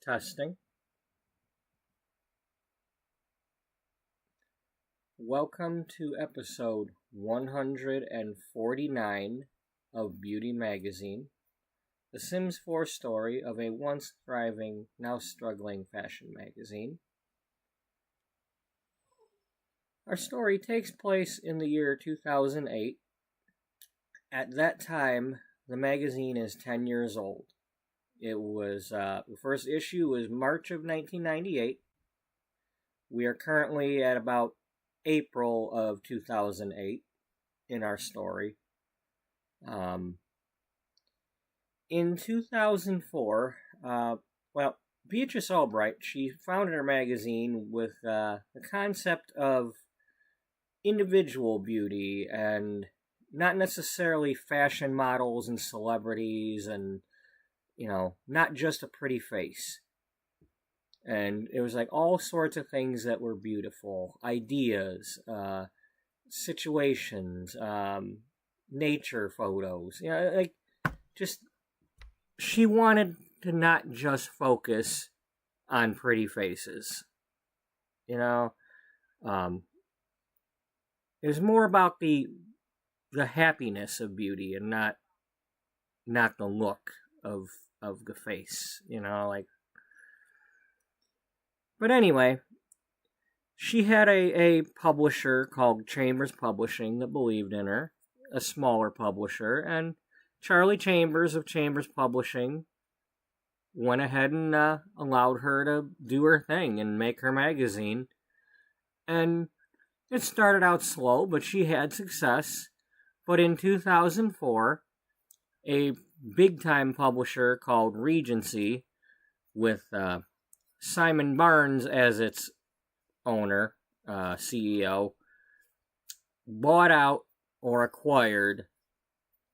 Testing. Welcome to episode 149 of Beauty Magazine, the Sims 4 story of a once thriving, now struggling fashion magazine. Our story takes place in the year 2008. At that time, the magazine is 10 years old. It was, the first issue was March of 1998. We are currently at about April of 2008 in our story. In 2004, Beatrice Ullbright, she founded her magazine with the concept of individual beauty and not necessarily fashion models and celebrities and not just a pretty face. And it was like all sorts of things that were beautiful, ideas, situations, nature photos. She wanted to not just focus on pretty faces. It was more about the happiness of beauty and not the look of the face, But anyway, she had a publisher called Chambers Publishing that believed in her, a smaller publisher, and Charlie Chambers of Chambers Publishing went ahead and allowed her to do her thing and make her magazine. And it started out slow, but she had success. But in 2004, a big-time publisher called Regency, with Simon Barnes as its owner, CEO, bought out or acquired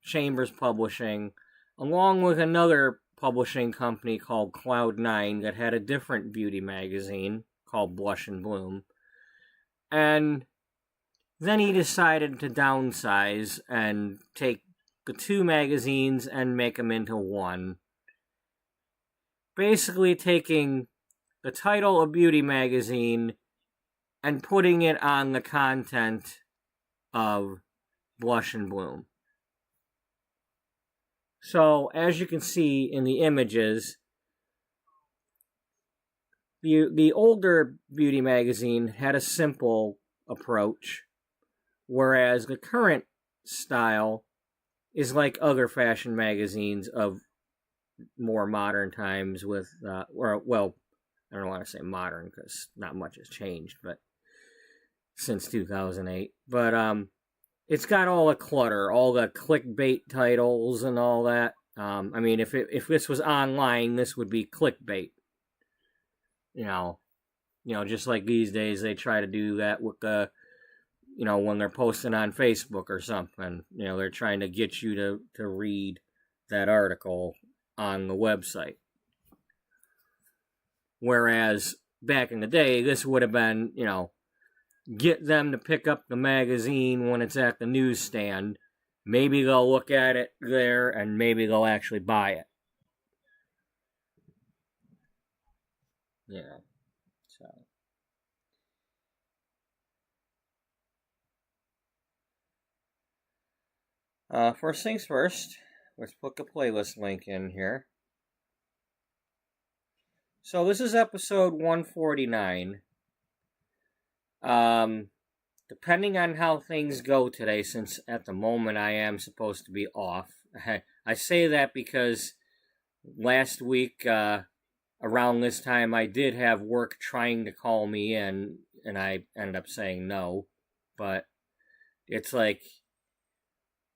Chambers Publishing, along with another publishing company called Cloud9 that had a different beauty magazine called Blush and Bloom. And then he decided to downsize and take the two magazines and make them into one. Basically taking the title of Beauty Magazine and putting it on the content of Blush and Bloom. So, as you can see in the images, the older Beauty Magazine had a simple approach, whereas the current style is like other fashion magazines of more modern times with, I don't want to say modern because not much has changed, but since 2008. But it's got all the clutter, all the clickbait titles and all that. If this was online, this would be clickbait. Just like these days they try to do that with the, when they're posting on Facebook or something. They're trying to get you to read that article on the website. Whereas back in the day, this would have been, get them to pick up the magazine when it's at the newsstand. Maybe they'll look at it there and maybe they'll actually buy it. First things first, let's put the playlist link in here. So this is episode 149. Depending on how things go today, since at the moment I am supposed to be off. I say that because last week, around this time, I did have work trying to call me in, and I ended up saying no. But it's like,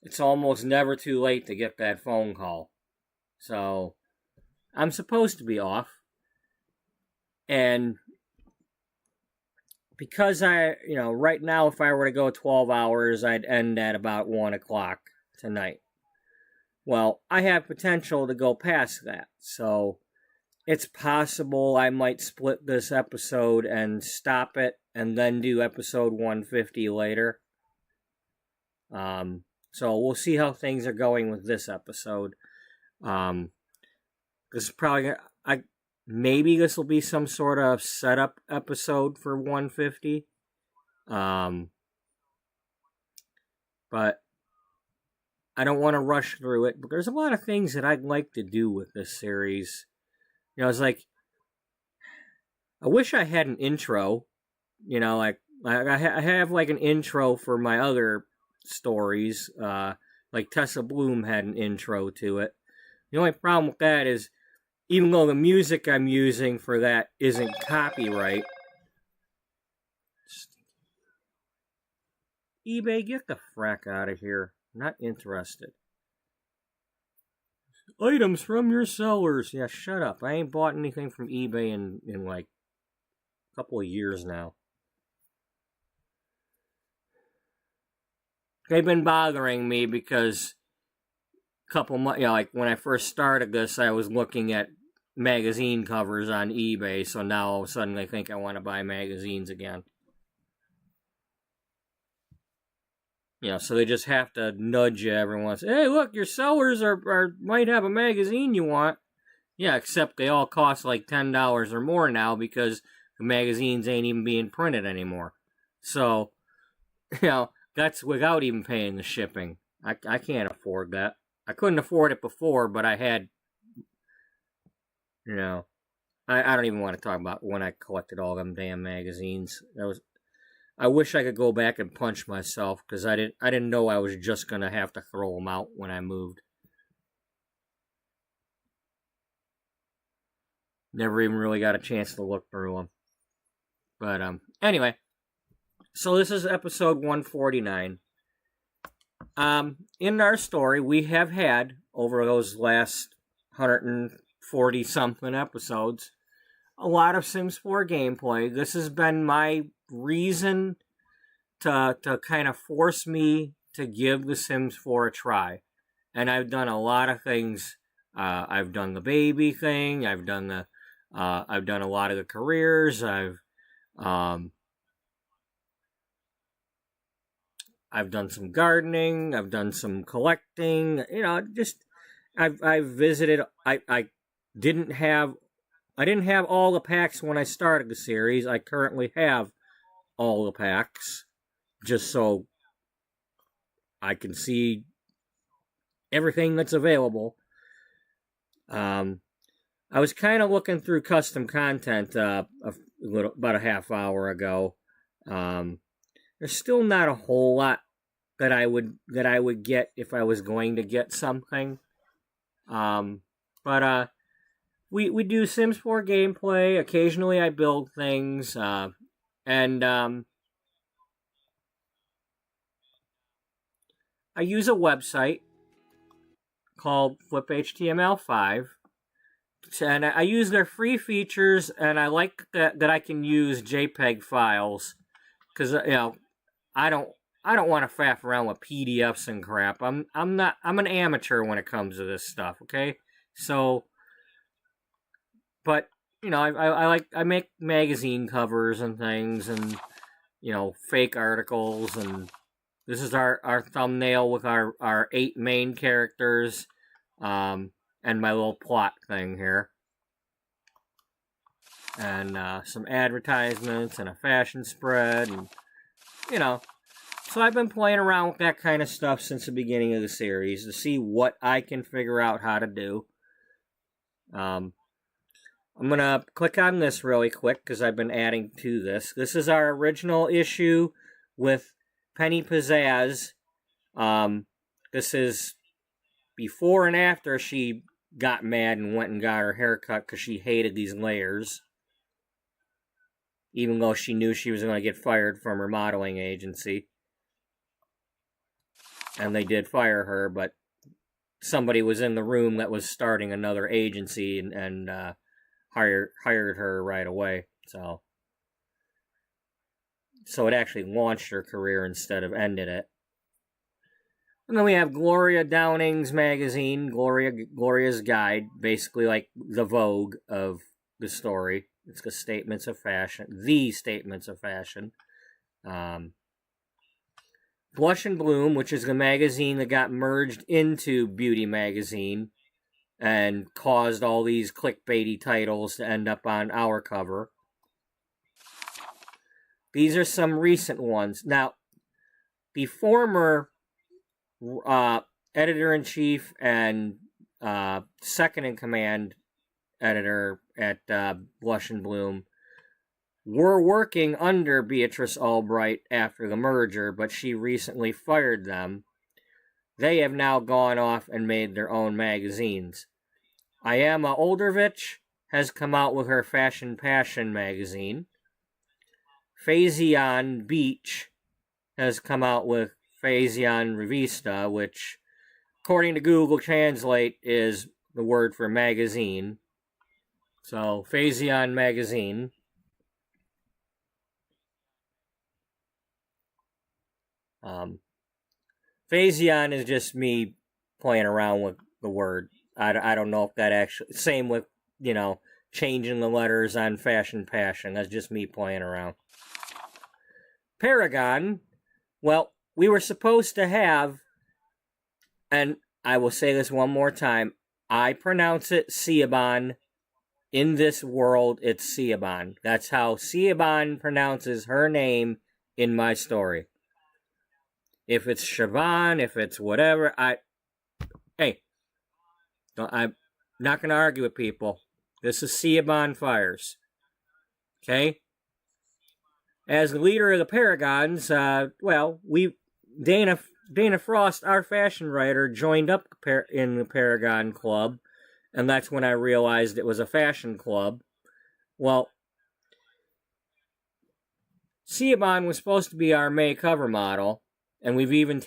it's almost never too late to get that phone call. So, I'm supposed to be off. And because right now, if I were to go 12 hours, I'd end at about 1 o'clock tonight. Well, I have potential to go past that. So, it's possible I might split this episode and stop it and then do episode 150 later. So we'll see how things are going with this episode. This is probably maybe this will be some sort of setup episode for 150. But I don't want to rush through it. But there's a lot of things that I'd like to do with this series. You know, it's like, I wish I had an intro. You know, like I have like an intro for my other stories. Like Tessa Bloom had an intro to it. The only problem with that is, even though the music I'm using for that isn't copyright, eBay, get the frack out of here. Not interested. Items from your sellers. Yeah, shut up. I ain't bought anything from eBay in like a couple of years now. They've been bothering me because a couple months, like when I first started this, I was looking at magazine covers on eBay, so now all of a sudden they think I want to buy magazines again. You know, so they just have to nudge you every once. Hey, look, your sellers might have a magazine you want. Yeah, except they all cost like $10 or more now because the magazines ain't even being printed anymore. So, you know, that's without even paying the shipping. I can't afford that. I couldn't afford it before, but I had, you know, I don't even want to talk about when I collected all them damn magazines. I wish I could go back and punch myself because I didn't know I was just gonna have to throw them out when I moved. Never even really got a chance to look through them. But anyway, so this is episode 149. In our story, we have had over those last 140 something episodes a lot of Sims 4 gameplay. This has been my reason to kind of force me to give The Sims 4 a try. And I've done a lot of things. I've done the baby thing. I've done a lot of the careers. I've done some gardening. I've done some collecting. You know, just I've visited. I didn't have all the packs when I started the series. I currently have all the packs, just so I can see everything that's available. I was kind of looking through custom content about a half hour ago. There's still not a whole lot that I would get if I was going to get something. But we do Sims 4 gameplay. Occasionally I build things. And I use a website called fliphtml5. And I use their free features, and I like that I can use JPEG files. Because, you know, I don't want to faff around with PDFs and crap. I'm an amateur when it comes to this stuff, okay? So, but you know, I make magazine covers and things, and you know, fake articles, and this is our thumbnail with our 8 main characters, and my little plot thing here, and some advertisements and a fashion spread, and you know, so I've been playing around with that kind of stuff since the beginning of the series to see what I can figure out how to do. I'm going to click on this really quick because I've been adding to this. This is our original issue with Penny Pizzazz. This is before and after she got mad and went and got her hair cut because she hated these layers. Even though she knew she was going to get fired from her modeling agency. And they did fire her, but somebody was in the room that was starting another agency and hired her right away. So it actually launched her career instead of ended it. And then we have Gloria Downing's magazine, Gloria's Guide, basically like the Vogue of the story. It's the Statements of Fashion. Blush and Bloom, which is the magazine that got merged into Beauty Magazine. and caused all these clickbaity titles to end up on our cover. These are some recent ones. Now, the former editor-in-chief and second-in-command editor at Blush and Bloom were working under Beatrice Ullbright after the merger, but she recently fired them. They have now gone off and made their own magazines. Iama Oldervich has come out with her Fashion Passion magazine. Faison Beach has come out with Faison Revista, which, according to Google Translate, is the word for magazine. So, Faison Magazine. Faison is just me playing around with the word. I don't know if that actually... Same with, changing the letters on Fashion Passion. That's just me playing around. Paragon, well, we were supposed to have, and I will say this one more time, I pronounce it Siobhan. In this world, it's Siobhan. That's how Siobhan pronounces her name in my story. If it's Siobhan, if it's whatever, I'm not going to argue with people. This is Siobhan Fires. Okay? As the leader of the Paragons, Dana Frost, our fashion writer, joined up in the Paragon Club, and that's when I realized it was a fashion club. Well, Siobhan was supposed to be our May cover model, and we've even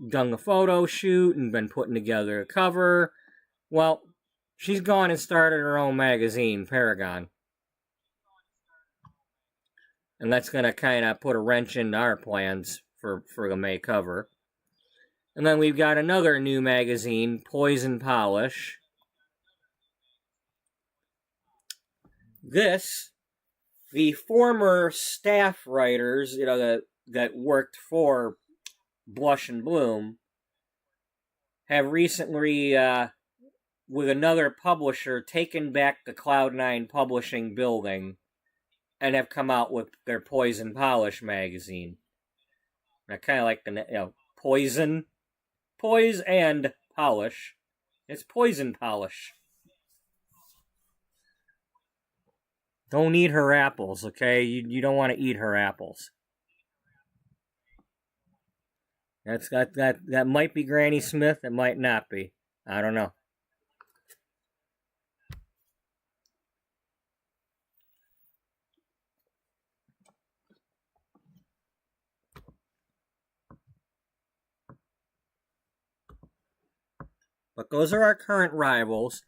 done the photo shoot and been putting together a cover. Well, she's gone and started her own magazine, Paragon. And that's going to kind of put a wrench into our plans for the May cover. And then we've got another new magazine, Poison Polish. This, the former staff writers, that worked for Blush and Bloom, have recently, with another publisher, taken back the Cloud9 publishing building and have come out with their Poison Polish magazine. I kind of like the Poison, Poise and Polish. It's Poison Polish. Don't eat her apples, okay? You don't want to eat her apples. That might be Granny Smith. It might not be. I don't know. But those are our current rivals.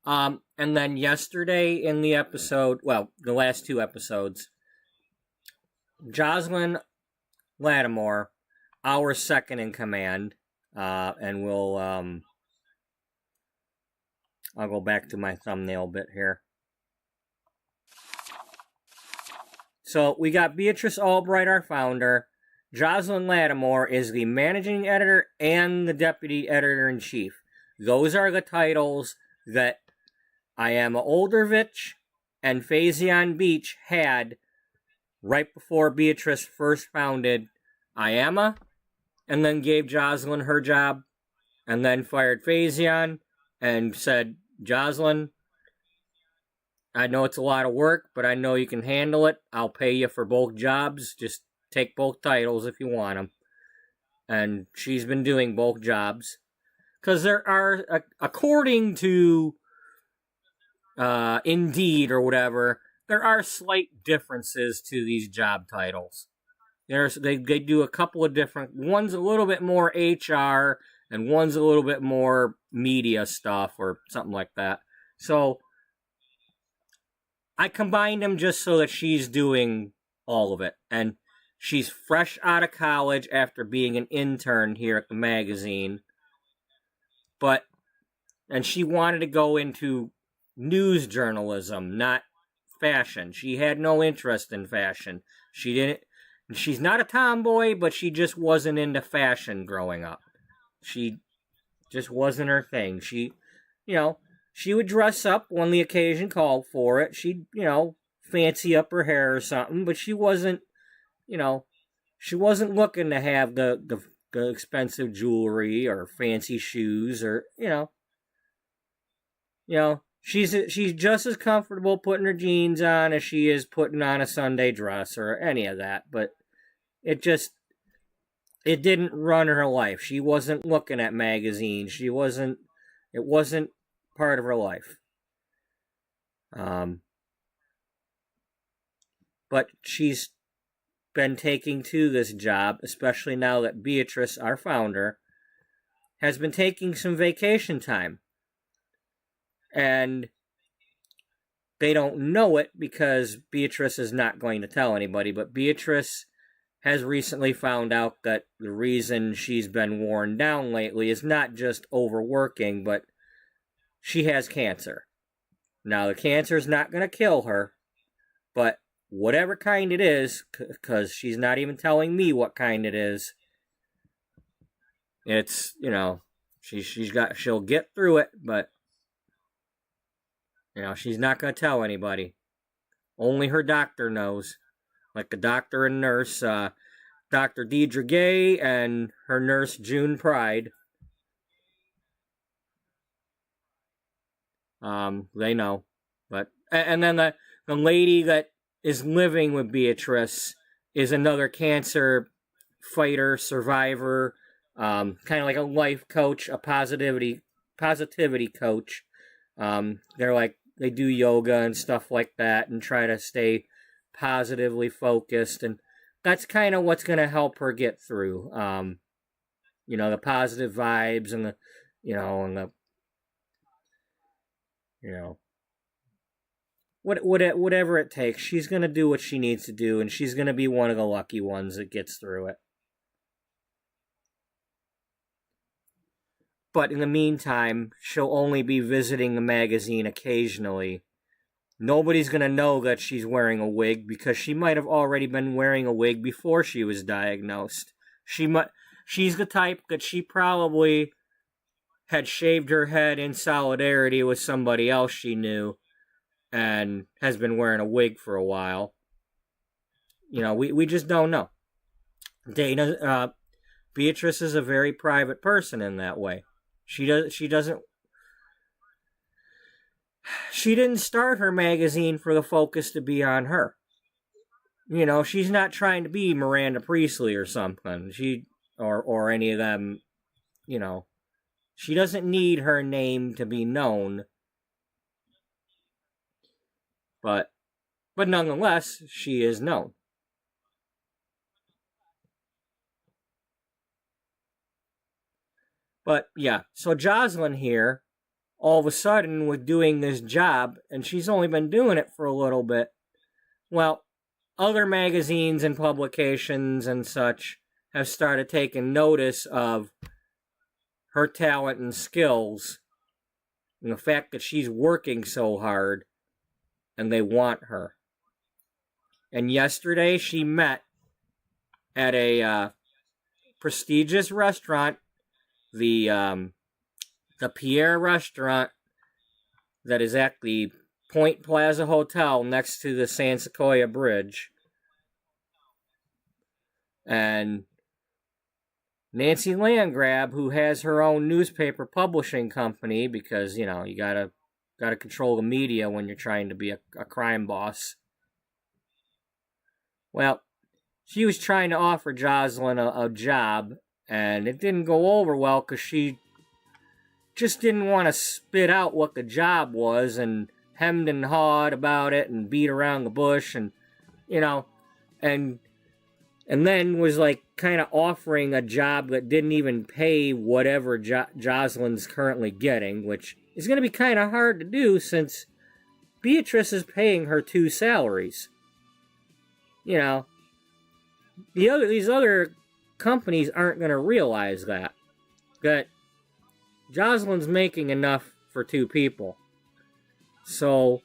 And then yesterday in the episode, the last two episodes, Jocelyn Lattimore, our second in command, and we'll, I'll go back to my thumbnail bit here. So we got Beatrice Ullbright, our founder. Jocelyn Lattimore is the managing editor and the deputy editor-in-chief. Those are the titles that Iama Oldervich and Faison Beach had right before Beatrice first founded Iama, and then gave Jocelyn her job, and then fired Faison and said, Jocelyn, I know it's a lot of work, but I know you can handle it. I'll pay you for both jobs. Just take both titles if you want them. And she's been doing both jobs. Because there are, according to Indeed or whatever, there are slight differences to these job titles. They do a couple of different... One's a little bit more HR, and one's a little bit more media stuff or something like that. So, I combined them just so that she's doing all of it. And she's fresh out of college after being an intern here at the magazine. And she wanted to go into news journalism, not fashion. She had no interest in fashion. She's not a tomboy, but she just wasn't into fashion growing up. She just wasn't her thing. She, she would dress up when the occasion called for it. She'd, fancy up her hair or something, but she wasn't, she wasn't looking to have the expensive jewelry or fancy shoes or, she's just as comfortable putting her jeans on as she is putting on a Sunday dress or any of that. But it didn't run her life. She wasn't looking at magazines. It wasn't part of her life. But she's been taking to this job, especially now that Beatrice, our founder, has been taking some vacation time. And they don't know it because Beatrice is not going to tell anybody, but Beatrice has recently found out that the reason she's been worn down lately is not just overworking, but she has cancer. Now, the cancer is not going to kill her, but whatever kind it is, because she's not even telling me what kind it is, it's, she'll get through it, but, she's not going to tell anybody. Only her doctor knows. Like the doctor and nurse, Dr. Deidre Gay and her nurse June Pride. They know. And then the lady that is living with Beatrice is another cancer fighter, survivor, kind of like a life coach, a positivity coach. They do yoga and stuff like that and try to stay positively focused, and that's kind of what's going to help her get through. The positive vibes and whatever it takes. She's going to do what she needs to do, and she's going to be one of the lucky ones that gets through it. But in the meantime, she'll only be visiting the magazine occasionally. Nobody's going to know that she's wearing a wig because she might have already been wearing a wig before she was diagnosed. She's the type that she probably had shaved her head in solidarity with somebody else she knew and has been wearing a wig for a while. We just don't know. Beatrice is a very private person in that way. She didn't start her magazine for the focus to be on her. She's not trying to be Miranda Priestley or something. Or any of them, She doesn't need her name to be known. But nonetheless, she is known. But yeah, so Jocelyn here, all of a sudden, was doing this job, and she's only been doing it for a little bit. Well, other magazines and publications and such have started taking notice of her talent and skills, and the fact that she's working so hard, and they want her. And yesterday, she met at a prestigious restaurant, the Pierre restaurant that is at the Point Plaza Hotel next to the San Sequoia Bridge. And Nancy Landgrab, who has her own newspaper publishing company, because, you gotta control the media when you're trying to be a crime boss. Well, she was trying to offer Jocelyn a job, and it didn't go over well because she just didn't want to spit out what the job was and hemmed and hawed about it and beat around the bush and then was kind of offering a job that didn't even pay whatever Jocelyn's currently getting, which is going to be kind of hard to do since Beatrice is paying her 2 salaries. These other companies aren't going to realize that Jocelyn's making enough for 2 people. So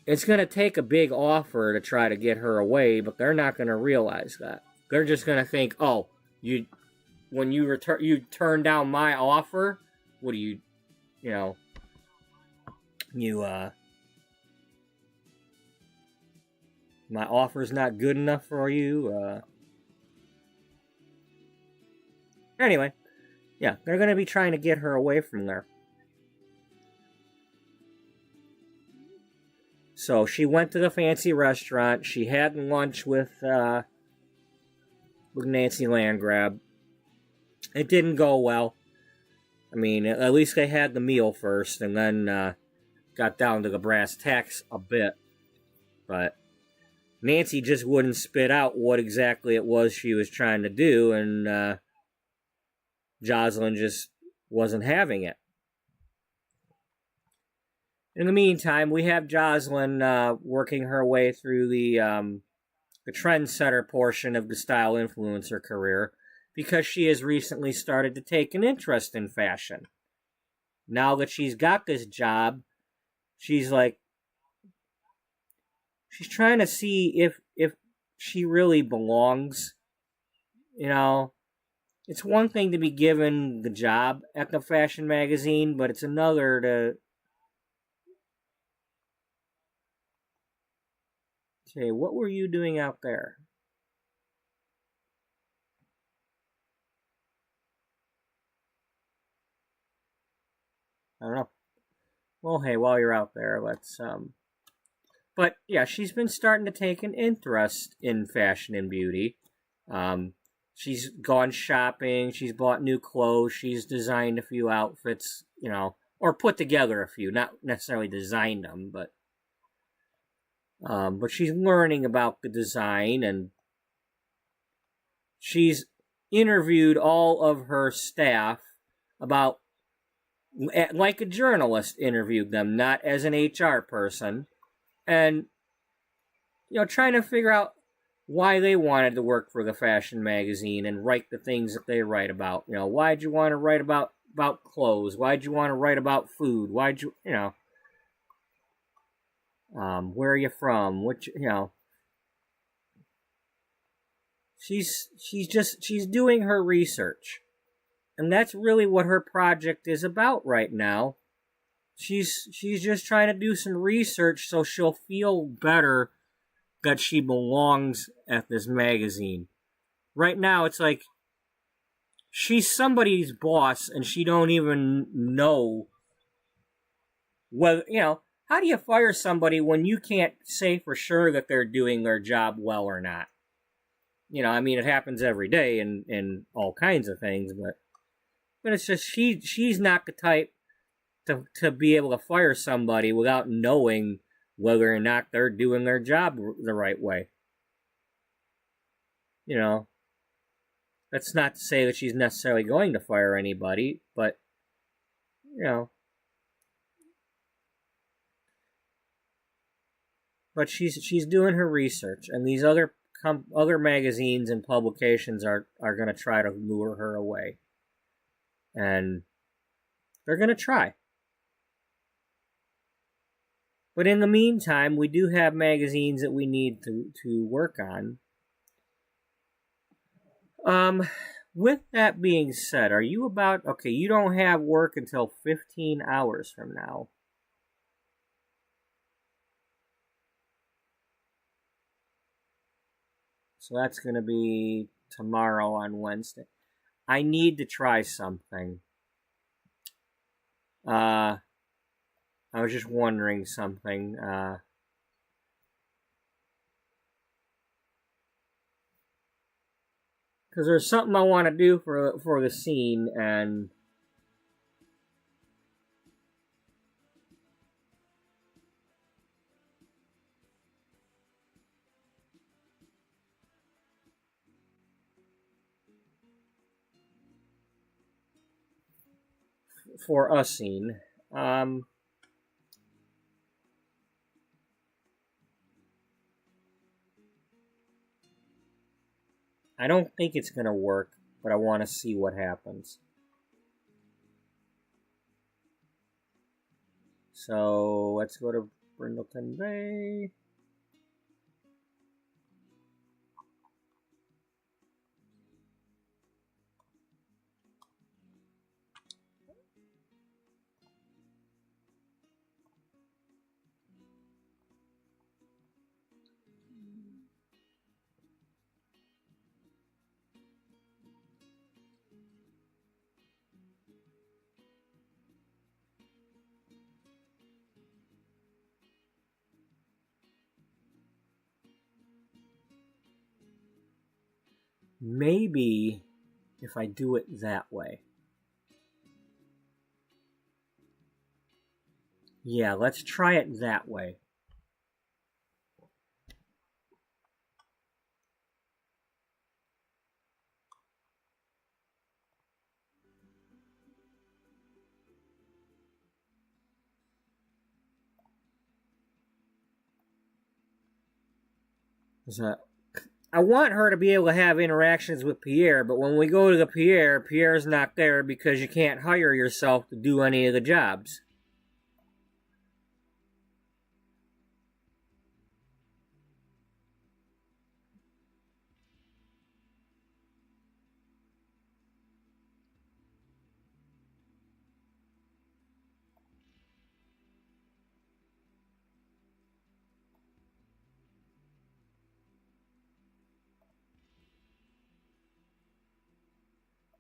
it's going to take a big offer to try to get her away, but they're not going to realize that. They're just going to think, oh, you turned down my offer? What do you You, my offer's not good enough for you. Anyway, yeah, they're going to be trying to get her away from there. So she went to the fancy restaurant. She had lunch with Nancy Landgrab. It didn't go well. I mean, at least they had the meal first, and then got down to the brass tacks a bit. But Nancy just wouldn't spit out what exactly it was she was trying to do, and Jocelyn just wasn't having it. In the meantime, we have Jocelyn working her way through the trendsetter portion of the style influencer career because she has recently started to take an interest in fashion. Now that she's got this job, she's trying to see if she really belongs. You know, it's one thing to be given the job at the fashion magazine, but it's another to... Okay, what were you doing out there? I don't know. Well, hey, while you're out there, let's... But, yeah, she's been starting to take an interest in fashion and beauty. She's gone shopping, she's bought new clothes, she's designed a few outfits, you know, or put together a few, not necessarily designed them, but she's learning about the design, and she's interviewed all of her staff about, like a journalist interviewed them, not as an HR person, and, you know, trying to figure out why they wanted to work for the fashion magazine and write the things that they write about. You know, why'd you want to write about clothes? Why'd you want to write about food? Why'd you, you know... where are you from? Which, you know, she's doing her research, and that's really what her project is about right now. She's just trying to do some research so she'll feel better that she belongs at this magazine. Right now, it's like she's somebody's boss, and she don't even know whether, you know. How do you fire somebody when you can't say for sure that they're doing their job well or not? You know, I mean, it happens every day in all kinds of things, but it's just she's not the type to be able to fire somebody without knowing whether or not they're doing their job the right way. You know, that's not to say that she's necessarily going to fire anybody, but, you know, but she's doing her research, and these other magazines and publications are going to try to lure her away, and they're going to try. But in the meantime, we do have magazines that we need to work on. With that being said, are you about... Okay, you don't have work until 15 hours from now. So that's going to be tomorrow on Wednesday. I need to try something. I was just wondering something. Because there's something I want to do for the scene, and for a scene. I don't think it's going to work, but I want to see what happens. So let's go to Brindleton Bay. Maybe if I do it that way. Yeah, let's try it that way. I want her to be able to have interactions with Pierre, but when we go to the Pierre's not there because you can't hire yourself to do any of the jobs.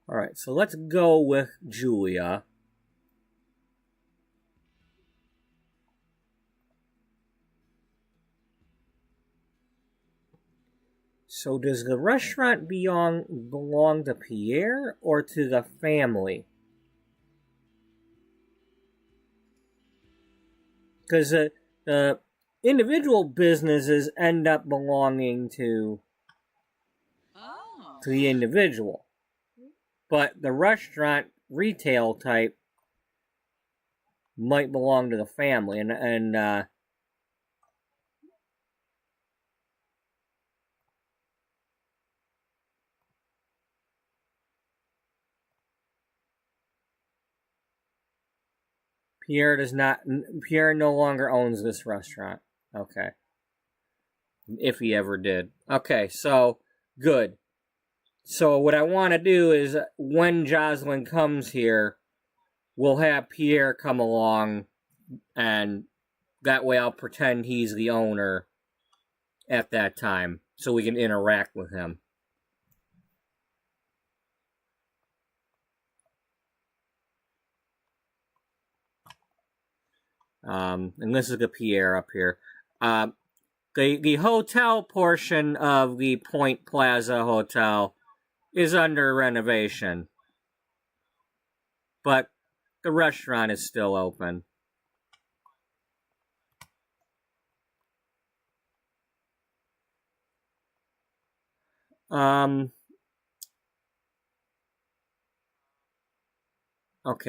Alright, so let's go with Julia. So does the restaurant belong to Pierre or to the family? Because the individual businesses end up belonging to the individual. But the restaurant retail type might belong to the family. And Pierre no longer owns this restaurant. Okay. If he ever did. Okay, so good. So what I want to do is when Jocelyn comes here, we'll have Pierre come along, and that way I'll pretend he's the owner at that time so we can interact with him. And this is the Pierre up here. The hotel portion of the Point Plaza Hotel is under renovation, but the restaurant is still open. Okay,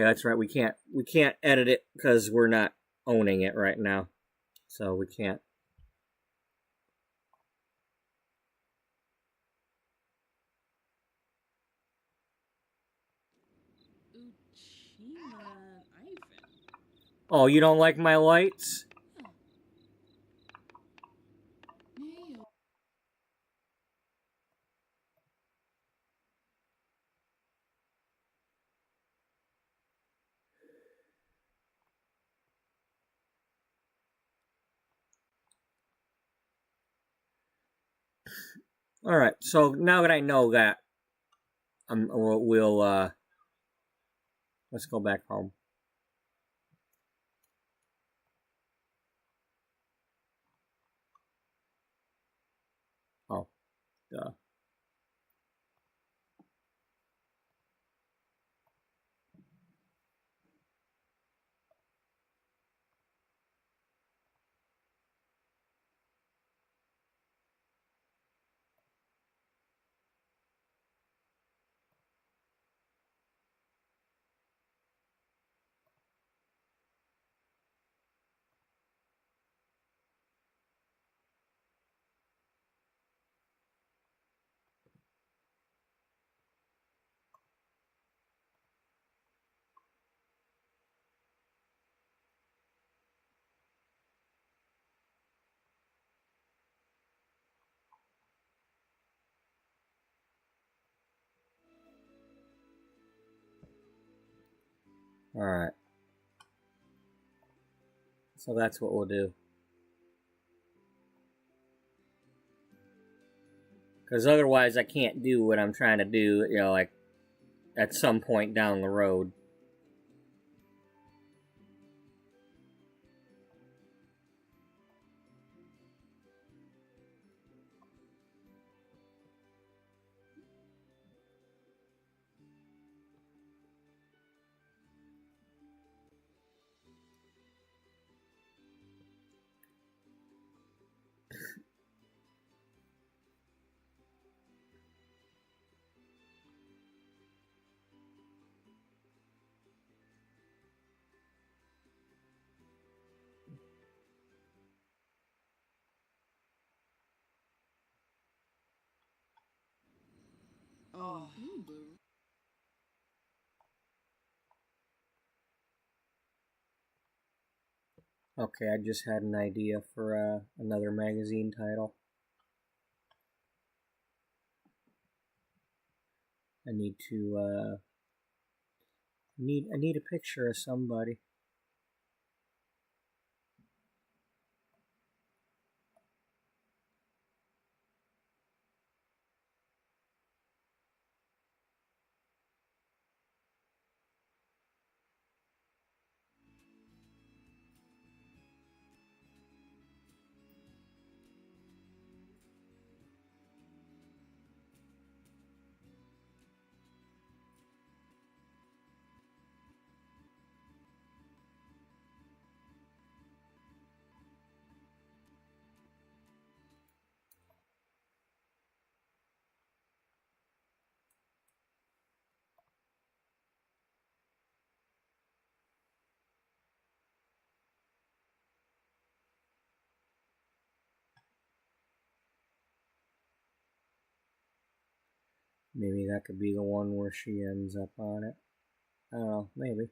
that's right. We can't edit it because we're not owning it right now, so we can't. Oh, you don't like my lights? All right. So now that I know that, we'll let's go back home. Oh, duh. All right. So that's what we'll do. Because otherwise I can't do what I'm trying to do, like at some point down the road. Okay, I just had an idea for another magazine title. I need to I need a picture of somebody. Maybe that could be the one where she ends up on it. I don't know, maybe.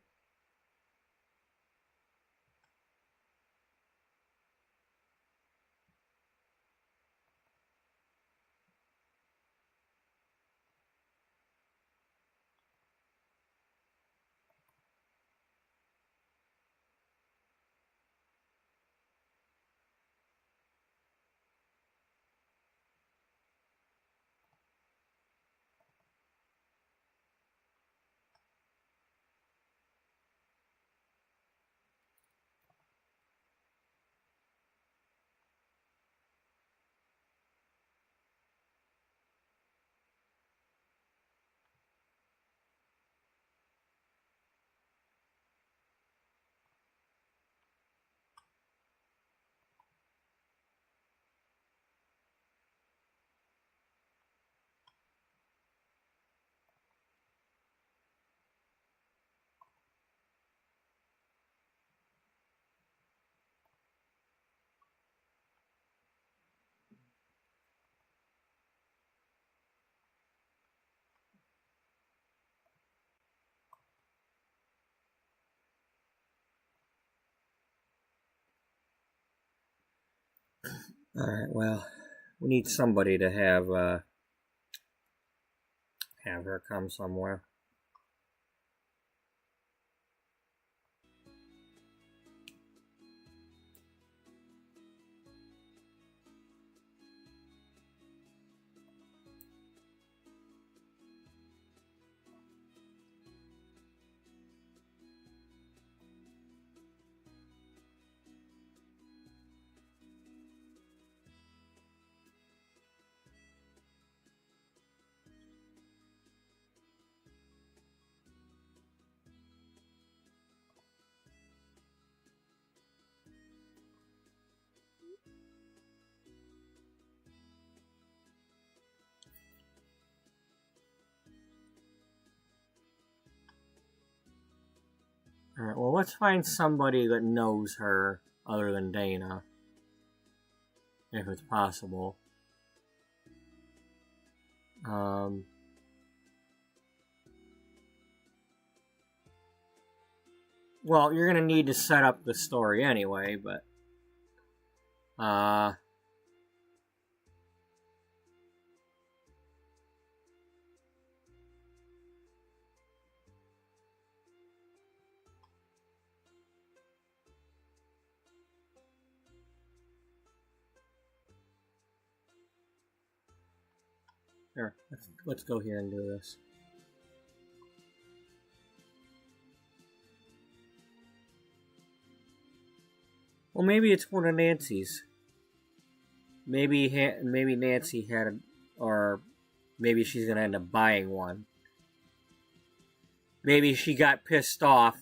Alright, well, we need somebody to have her come somewhere. Alright, well, let's find somebody that knows her other than Dana, if it's possible. Well, you're gonna need to set up the story anyway, but here, let's go here and do this. Well, maybe it's one of Nancy's. Maybe Nancy had or maybe she's gonna end up buying one. Maybe she got pissed off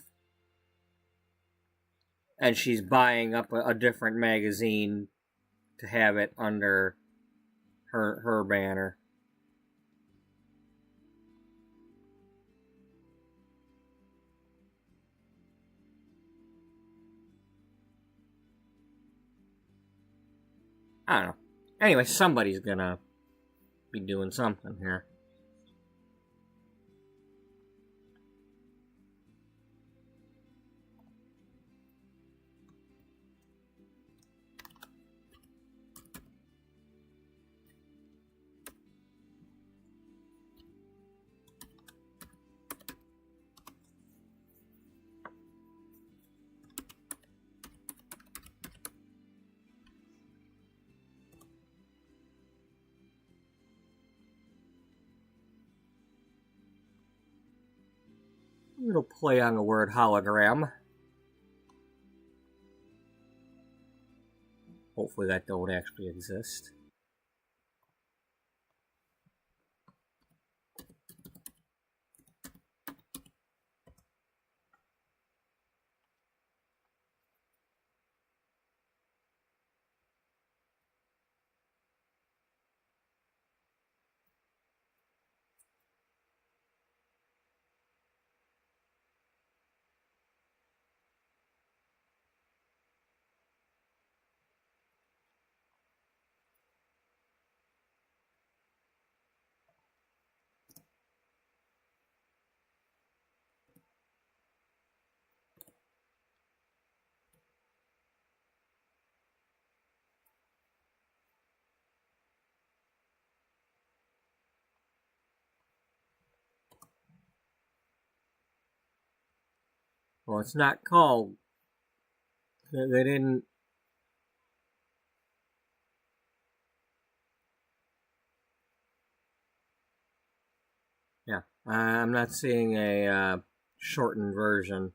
and she's buying up a different magazine to have it under her banner. I don't know. Anyway, somebody's gonna be doing something here. little play on the word hologram. Hopefully that don't actually exist. Well, it's not called. They didn't. Yeah, I'm not seeing a shortened version.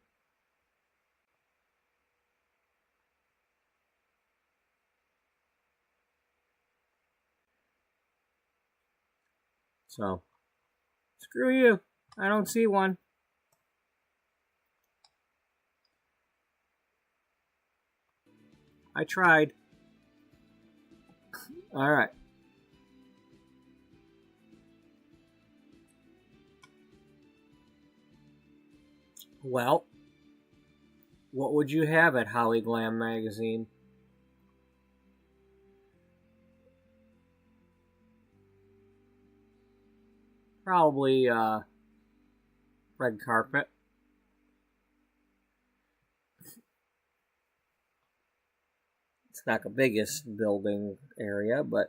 So, screw you. I don't see one. I tried. Alright. Well, what would you have at Holly Glam magazine? Probably red carpet. It's not the biggest building area, but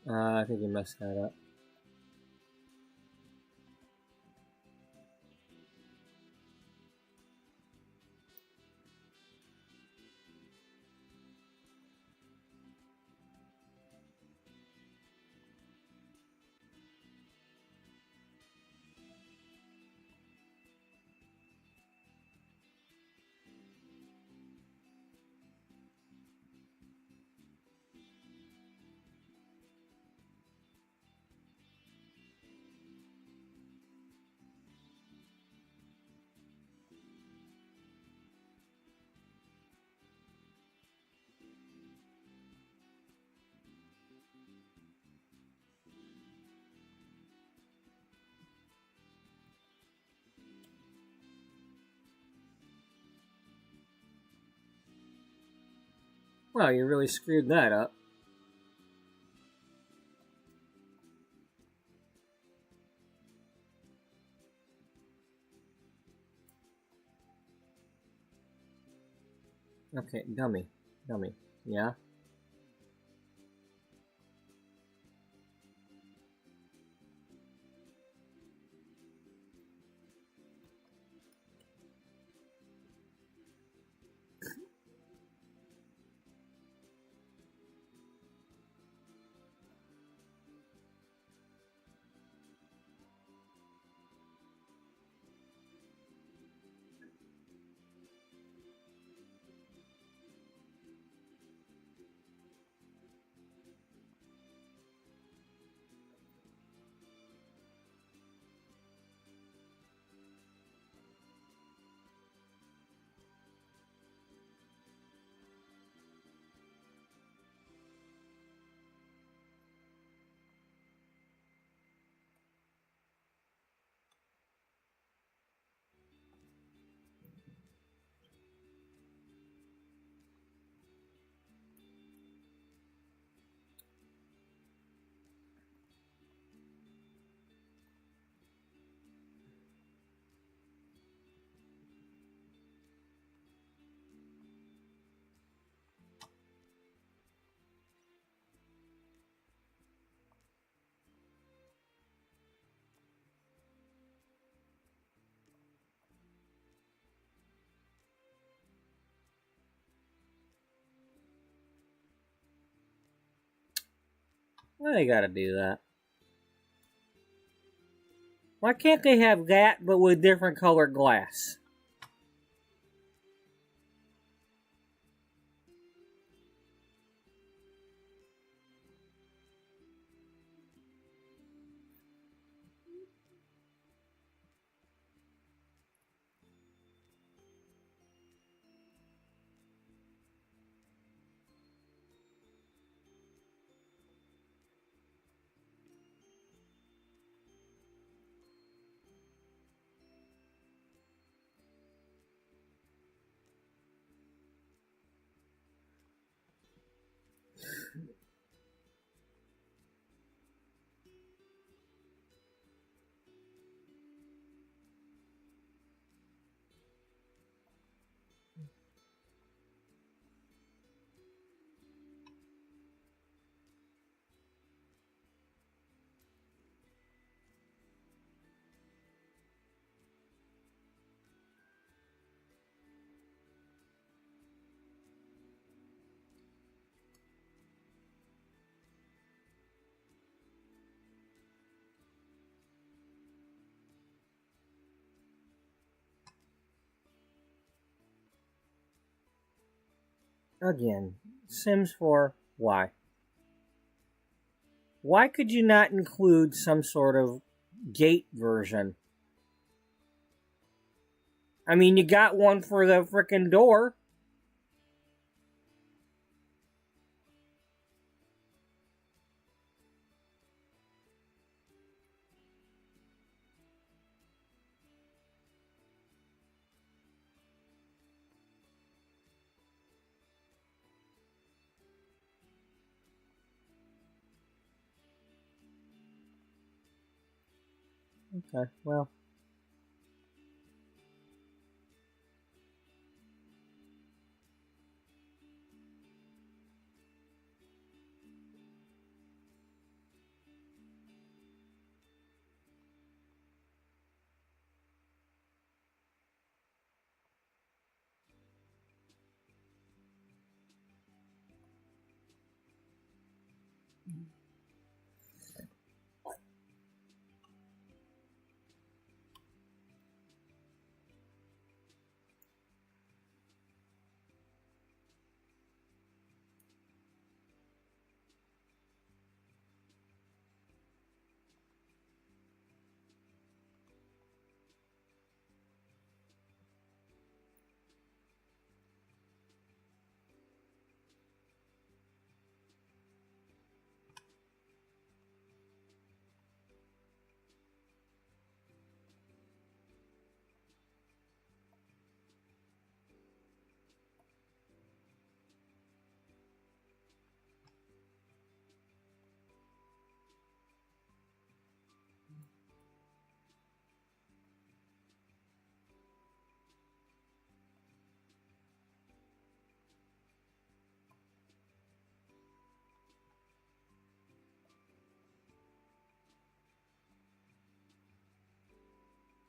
I think you messed that up. Well, you really screwed that up. Okay, dummy. Yeah? Why they gotta do that? Why can't they have that but with different colored glass? Again, Sims 4, why? Why could you not include some sort of gate version? I mean, you got one for the frickin' door. Okay, well.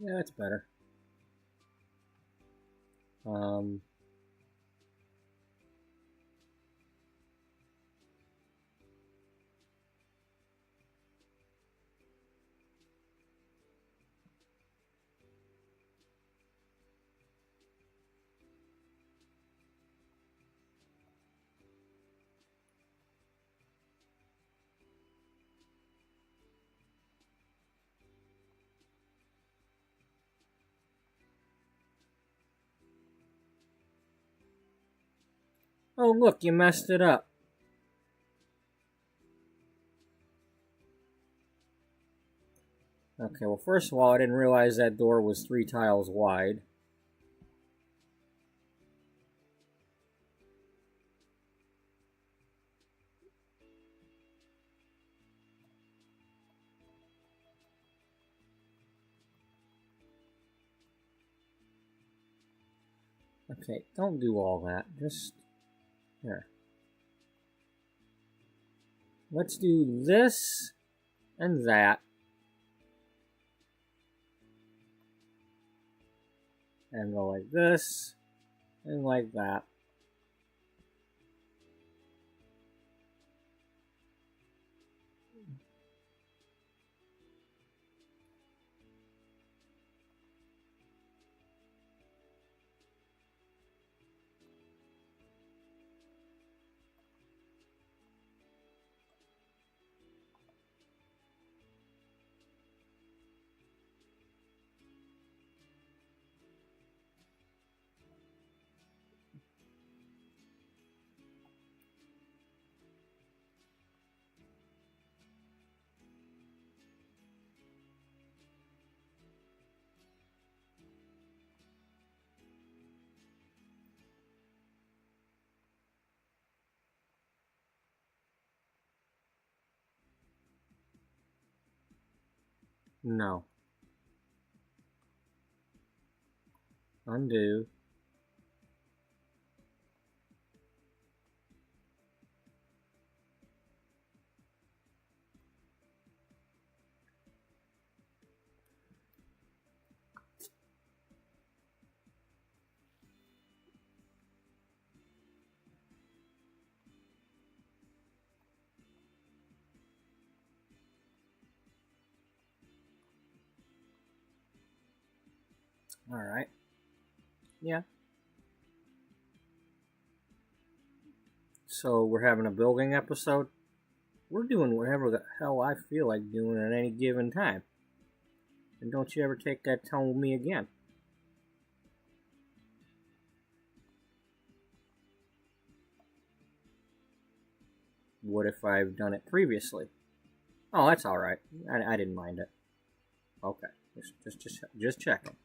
Yeah, that's better. Oh, look, you messed it up. Okay, well, first of all, I didn't realize that door was 3 tiles wide. Okay, don't do all that. Just... here. Let's do this and that. And go like this and like that. No. Undo. Alright. Yeah. So we're having a building episode. We're doing whatever the hell I feel like doing at any given time. And don't you ever take that tone with me again. What if I've done it previously? Oh, that's alright. I didn't mind it. Okay. Just checking.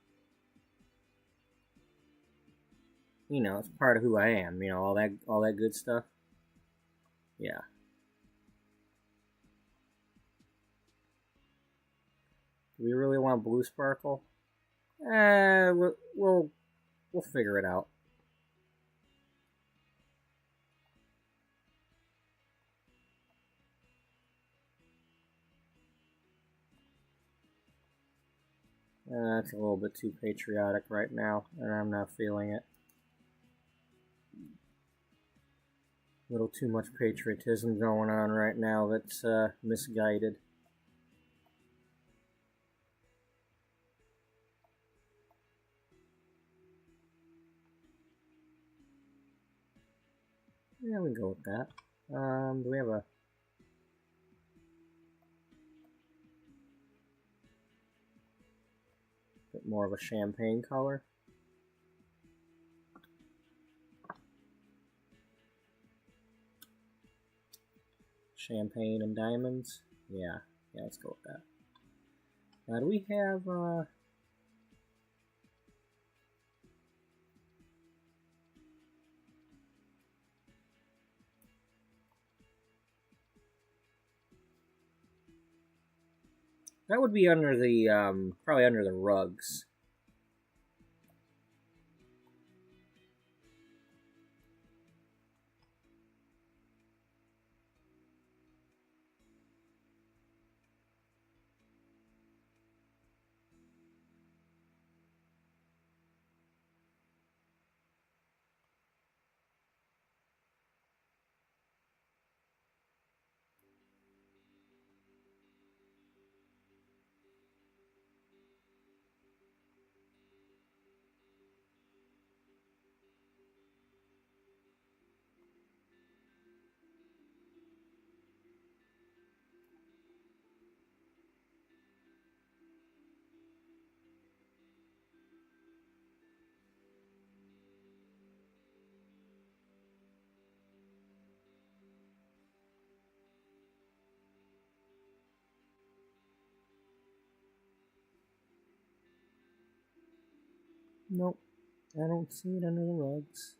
You know, it's part of who I am, you know, all that good stuff. Yeah. Do we really want blue sparkle? We'll figure it out. It's a little bit too patriotic right now, and I'm not feeling it. A little too much patriotism going on right now that's misguided. Yeah, we can go with that. Do we have a... bit more of a champagne color? Champagne and diamonds? Yeah, let's go with that. Now, do we have, that would be under the, probably under the rugs. Nope, I don't see it under the rugs.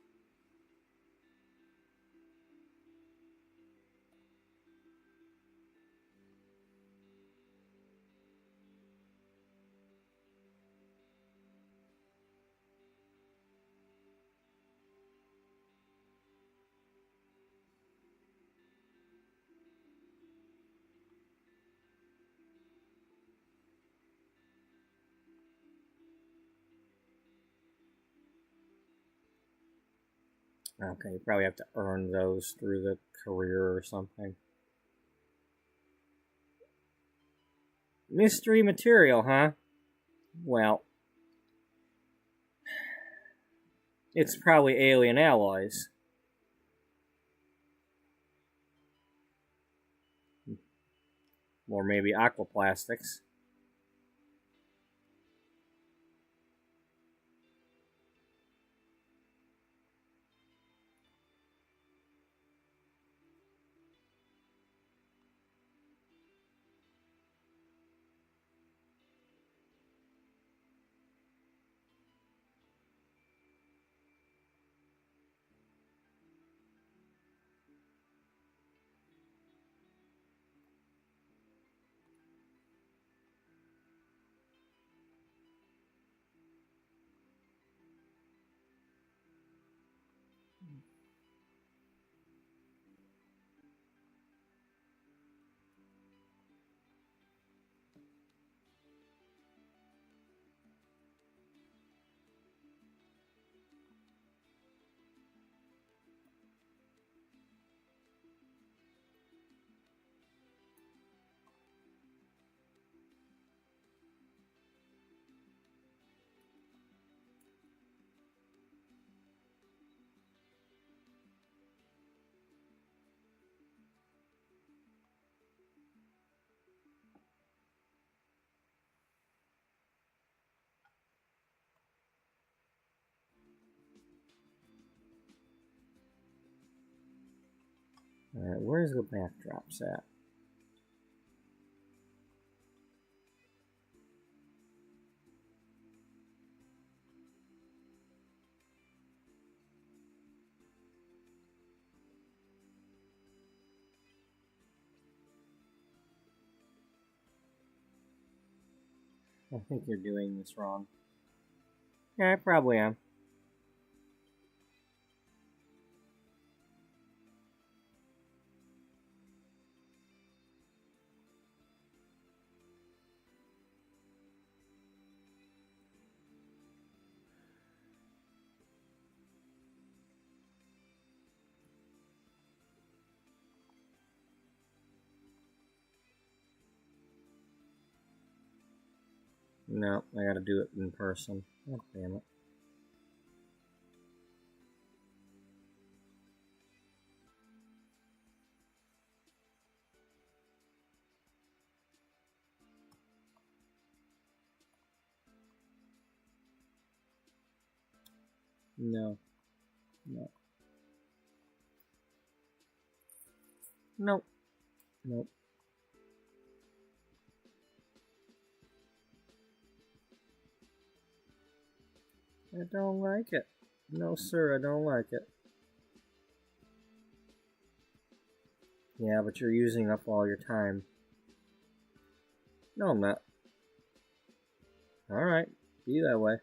Okay, you probably have to earn those through the career or something. Mystery material, huh? Well, it's probably alien alloys. Or maybe aquaplastics. Alright, where's the backdrops at? I think you're doing this wrong. Yeah, I probably am. No, I gotta do it in person. God damn it. No. No. Nope. Nope. I don't like it. No, sir, I don't like it. Yeah, but you're using up all your time. No, I'm not. Alright, be that way.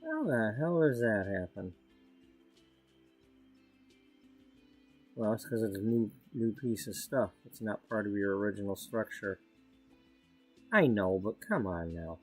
How the hell does that happen? Well, it's because it's a new piece of stuff. It's not part of your original structure. I know, but come on now.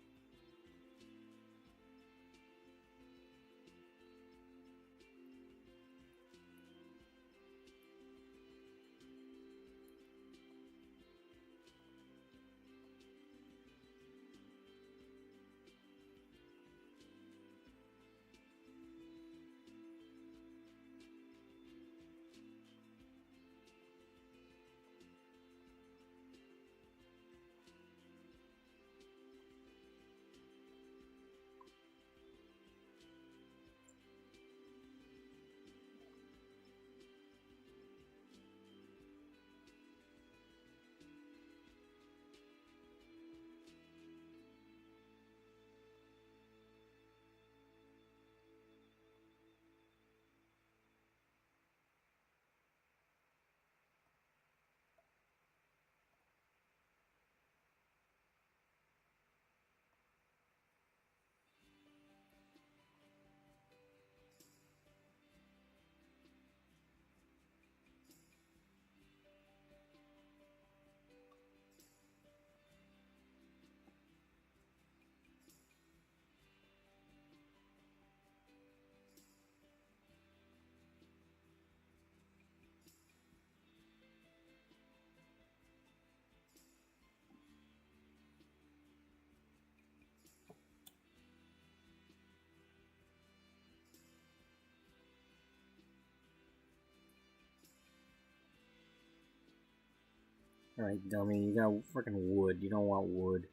Alright, dummy, you got freaking wood. You don't want wood.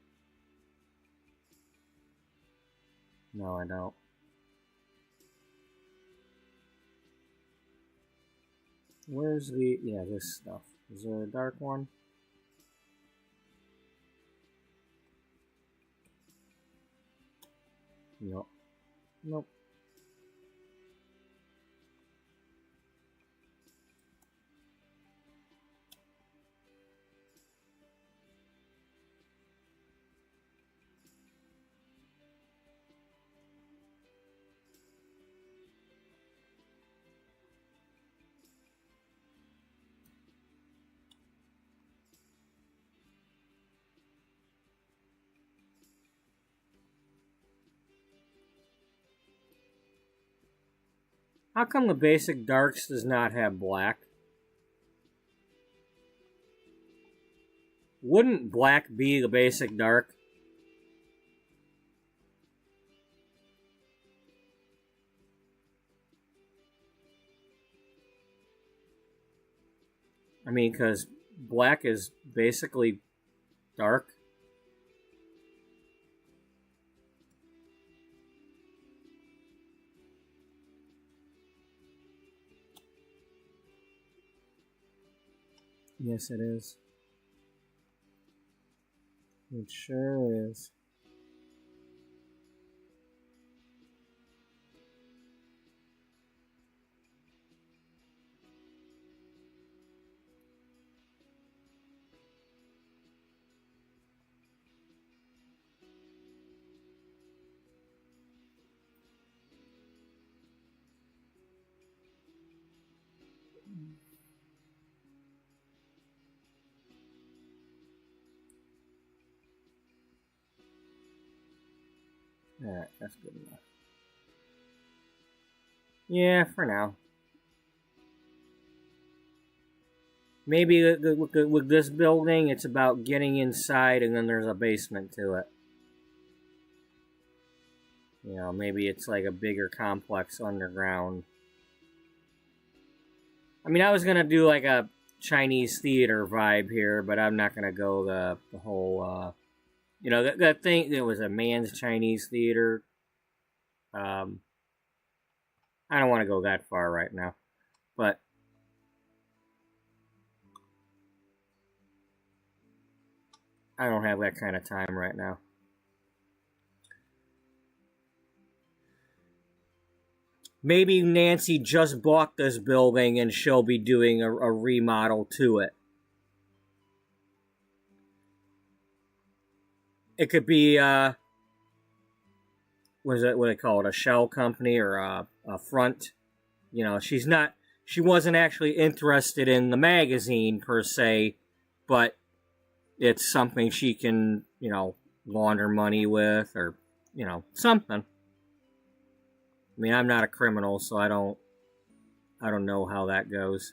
No, I don't. Where's the... yeah, this stuff. Is there a dark one? Nope. Nope. How come the basic darks does not have black? Wouldn't black be the basic dark? I mean, because black is basically dark. Yes, it is. It sure is. Alright, that's good enough. Yeah, for now. Maybe with this building, it's about getting inside and then there's a basement to it. You know, maybe it's like a bigger complex underground. I mean, I was going to do like a Chinese theater vibe here, but I'm not going to go the whole, you know, that thing, that was a man's Chinese theater. I don't want to go that far right now, but I don't have that kind of time right now. Maybe Nancy just bought this building and she'll be doing a remodel to it. It could be, what do they call it, a shell company or a front. You know, she wasn't actually interested in the magazine per se, but it's something she can, you know, launder money with, or, you know, something. I mean, I'm not a criminal, so I don't know how that goes.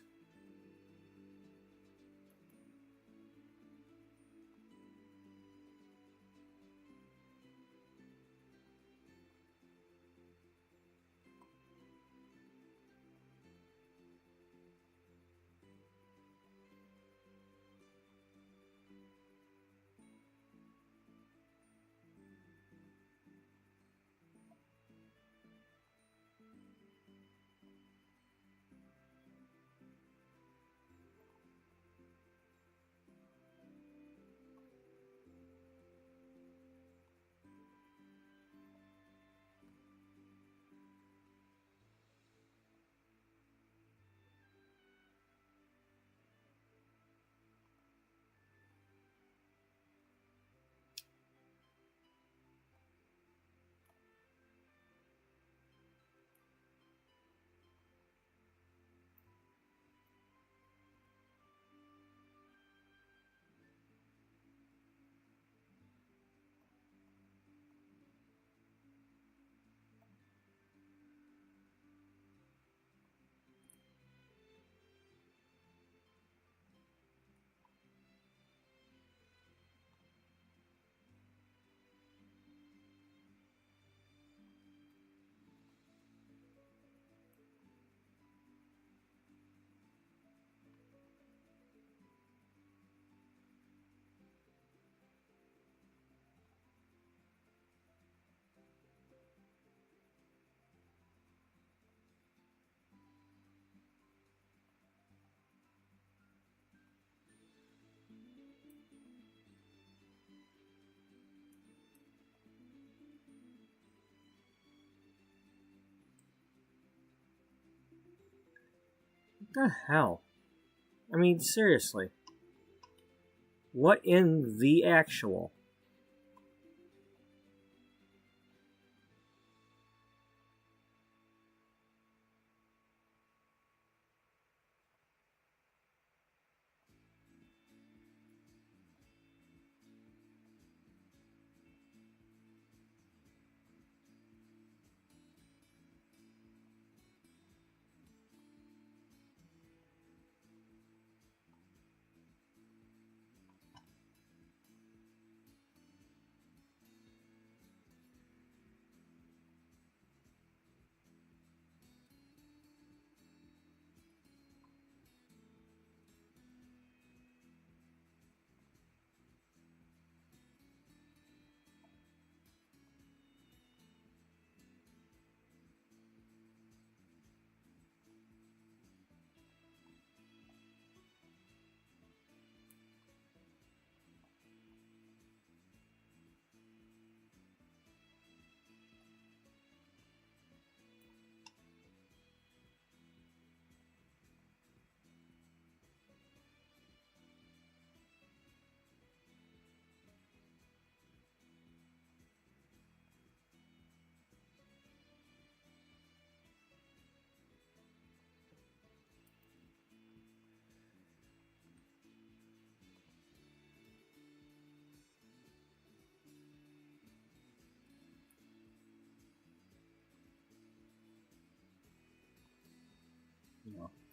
What the hell? I mean, seriously. What in the actual?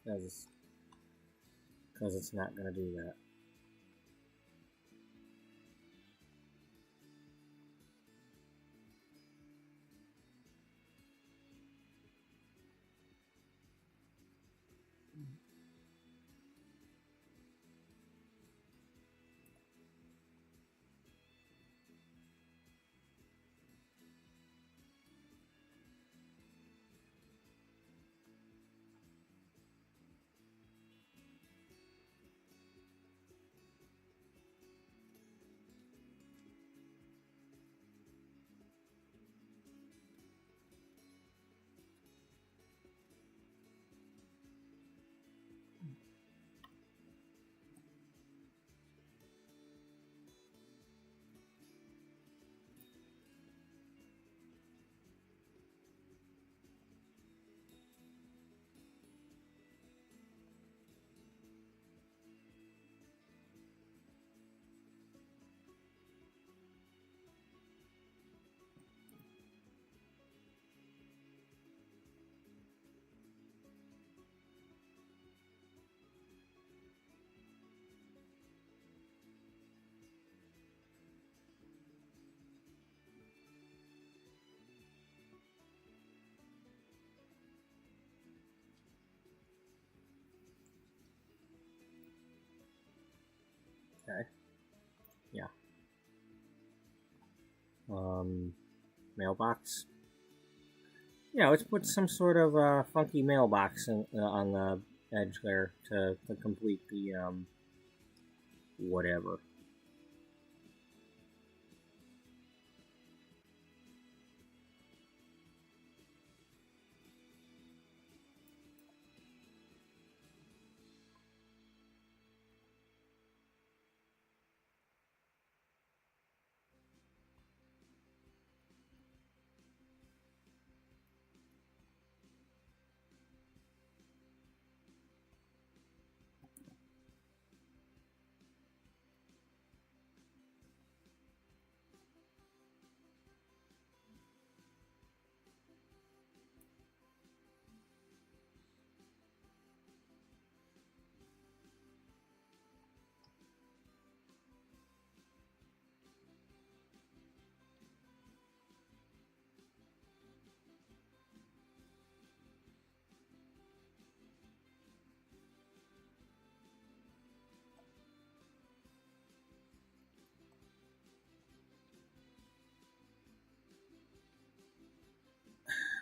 because it's not going to do that. Okay. Yeah. Mailbox. Yeah, let's put some sort of funky mailbox on the edge there to complete the whatever.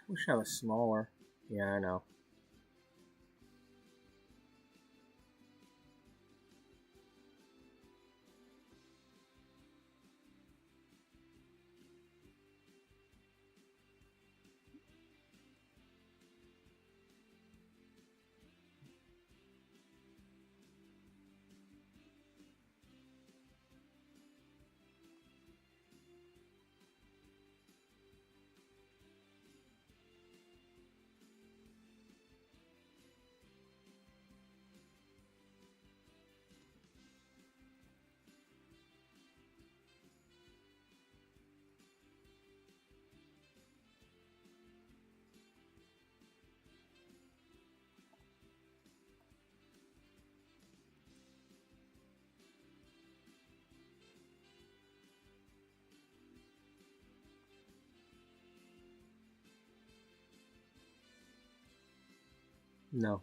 Wish I was smaller. Yeah, I know. No.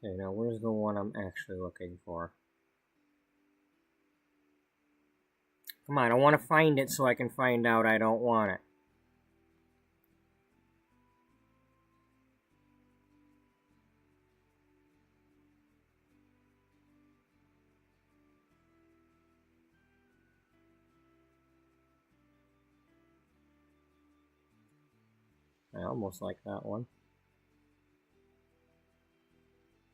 Okay, now where's the one I'm actually looking for? Come on, I want to find it so I can find out I don't want it. I almost like that one.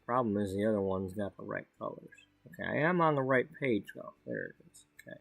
Problem is the other one's got the right colors. Okay, I am on the right page though. There it is. Okay.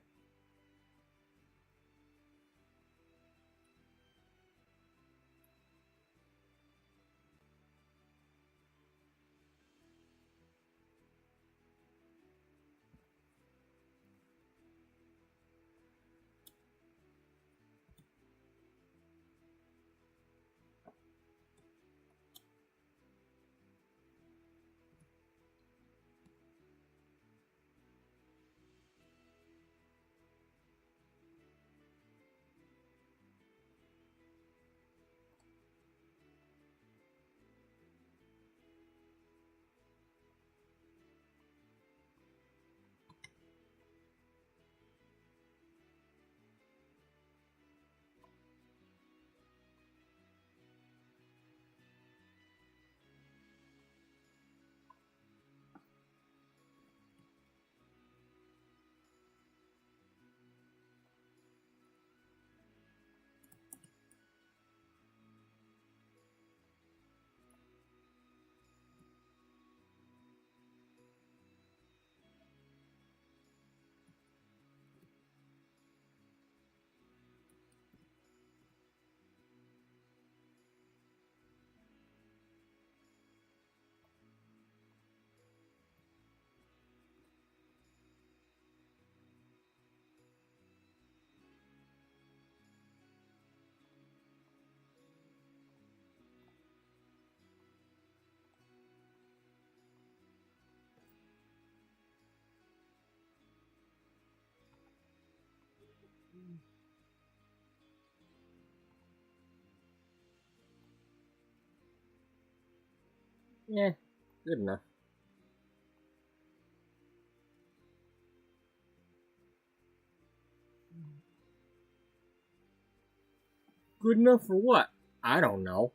Yeah, good enough. Good enough for what? I don't know.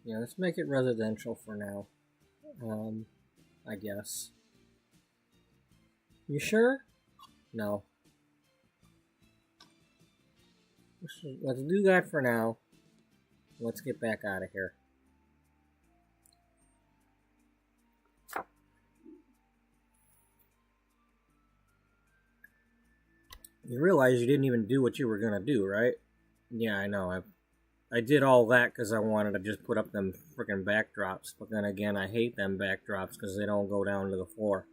Yeah, let's make it residential for now. I guess. You sure? No. Let's do that for now. Let's get back out of here. You realize you didn't even do what you were gonna do, right? Yeah, I know. I did all that because I wanted to just put up them freaking backdrops. But then again, I hate them backdrops because they don't go down to the floor.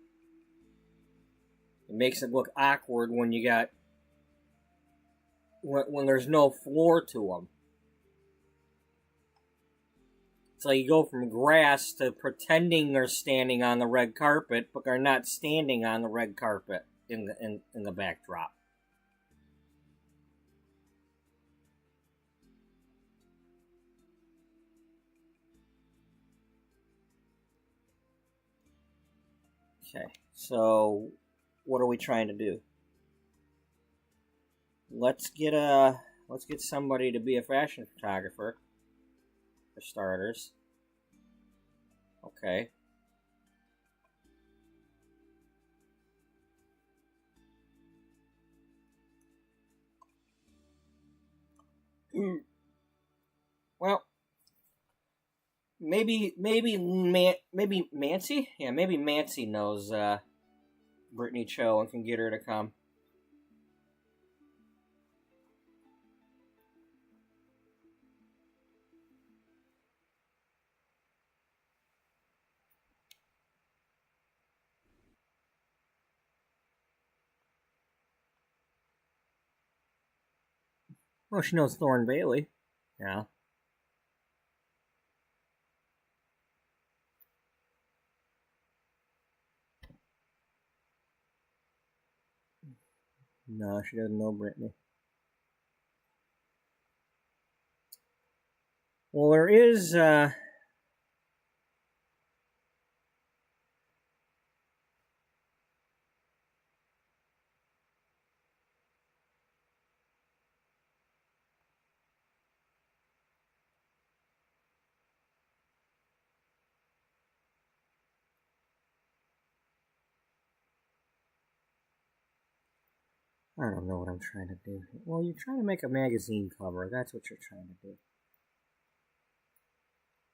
It makes it look awkward when you got when there's no floor to them. It's like you go from grass to pretending they're standing on the red carpet, but they're not standing on the red carpet in the backdrop. Okay, so what are we trying to do? Let's get somebody to be a fashion photographer, for starters. Okay. Well, maybe Mancy? Yeah, maybe Mancy knows Brittany Cho and can get her to come. Well, she knows Thorne Bailey. Yeah. No, she doesn't know Brittany. Well, there is I don't know what I'm trying to do. Well, you're trying to make a magazine cover. That's what you're trying to do.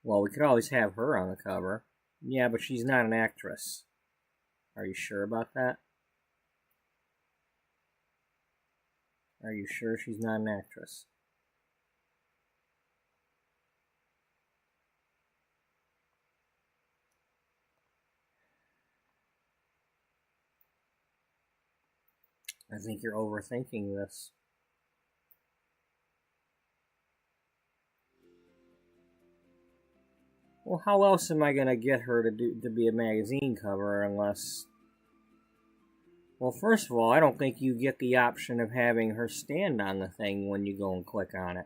Well, we could always have her on the cover. Yeah, but she's not an actress. Are you sure about that? Are you sure she's not an actress? I think you're overthinking this. Well, how else am I gonna get her to be a magazine cover unless? Well, first of all, I don't think you get the option of having her stand on the thing when you go and click on it.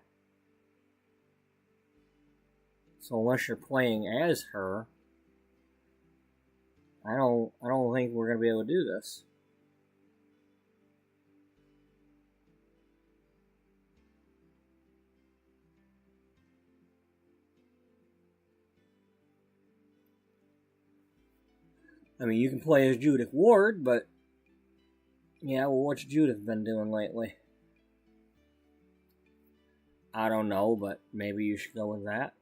So unless you're playing as her, I don't think we're gonna be able to do this. I mean, you can play as Judith Ward, but yeah, well, what's Judith been doing lately? I don't know, but maybe you should go with that.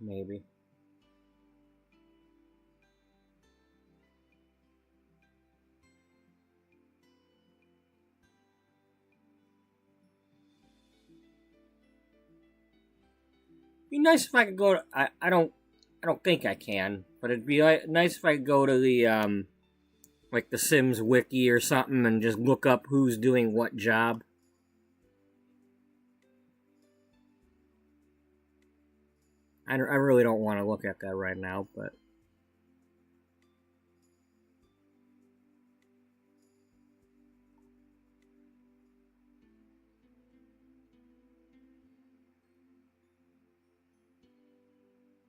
Maybe. It'd be nice if I could go to. I don't think I can, but it'd be nice if I could go to the like the Sims wiki or something and just look up who's doing what job. I really don't want to look at that right now, but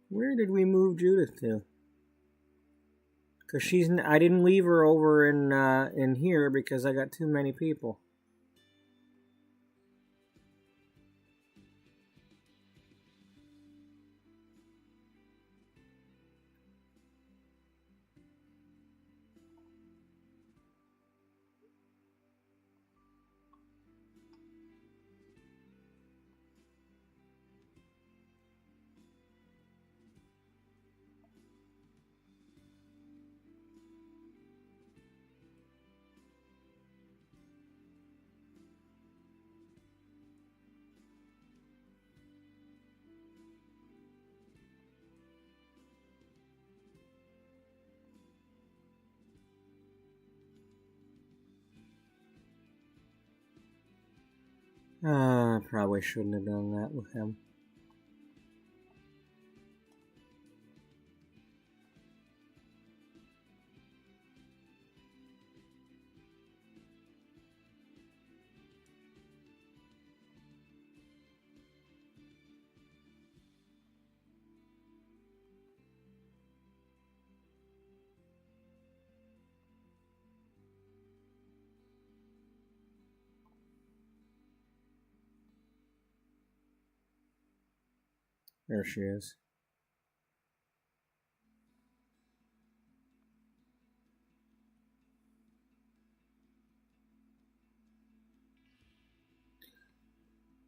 where did we move Judith to? Cause I didn't leave her over in here because I got too many people. I probably shouldn't have done that with him. There she is.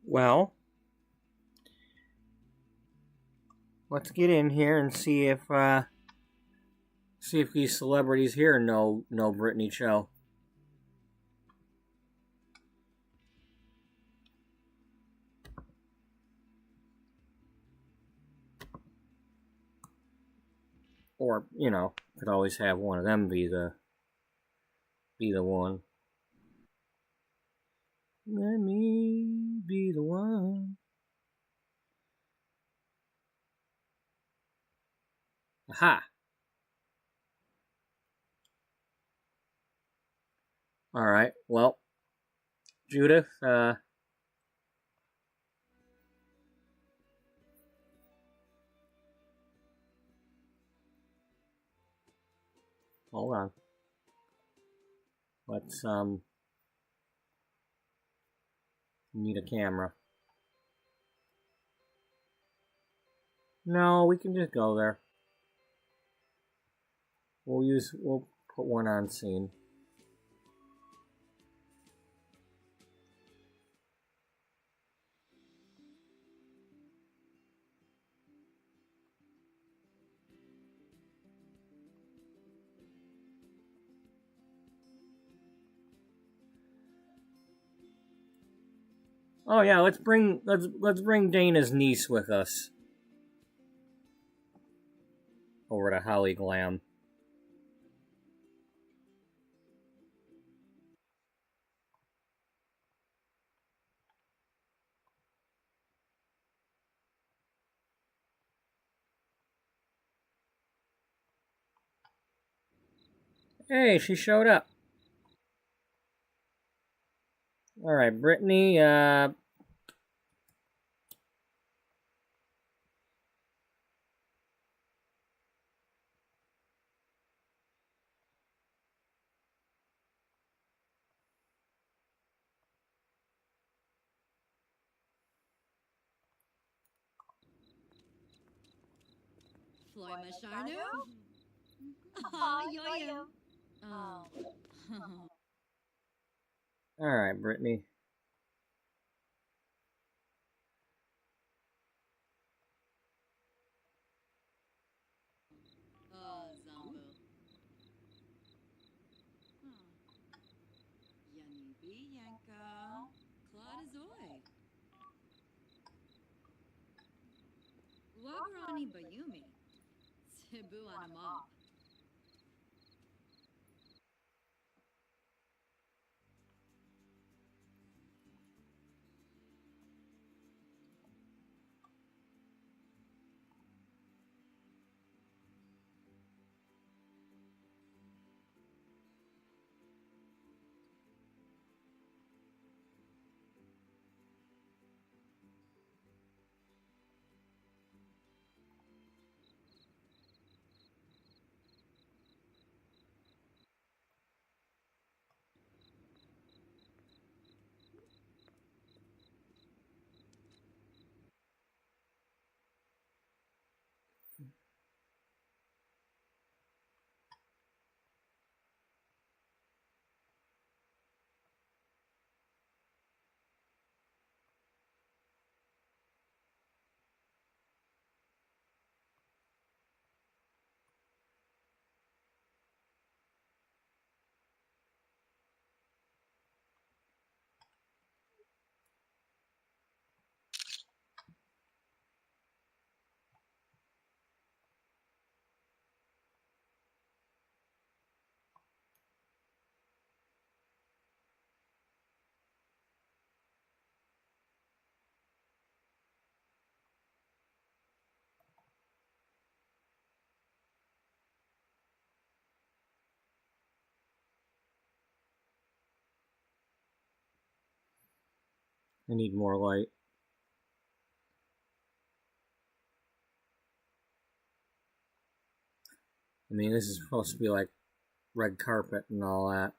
Well, let's get in here and see if these celebrities here know Brittany Cho. Or, you know, could always have one of them be the one. Let me be the one. Aha! Alright, well, Judith, hold on. Let's, need a camera. No, we can just go there. We'll put one on scene. Oh yeah, let's bring Dana's niece with us over to Holly Glam. Hey, she showed up. All right, Brittany. Floy Masharnu? Aw, yoyum. Oh. All right, Brittany. Zambu. Yanibi Yanka. Claudazoy. Wabarani Bayumi. Sibu Anamop. I need more light. I mean, this is supposed to be like red carpet and all that.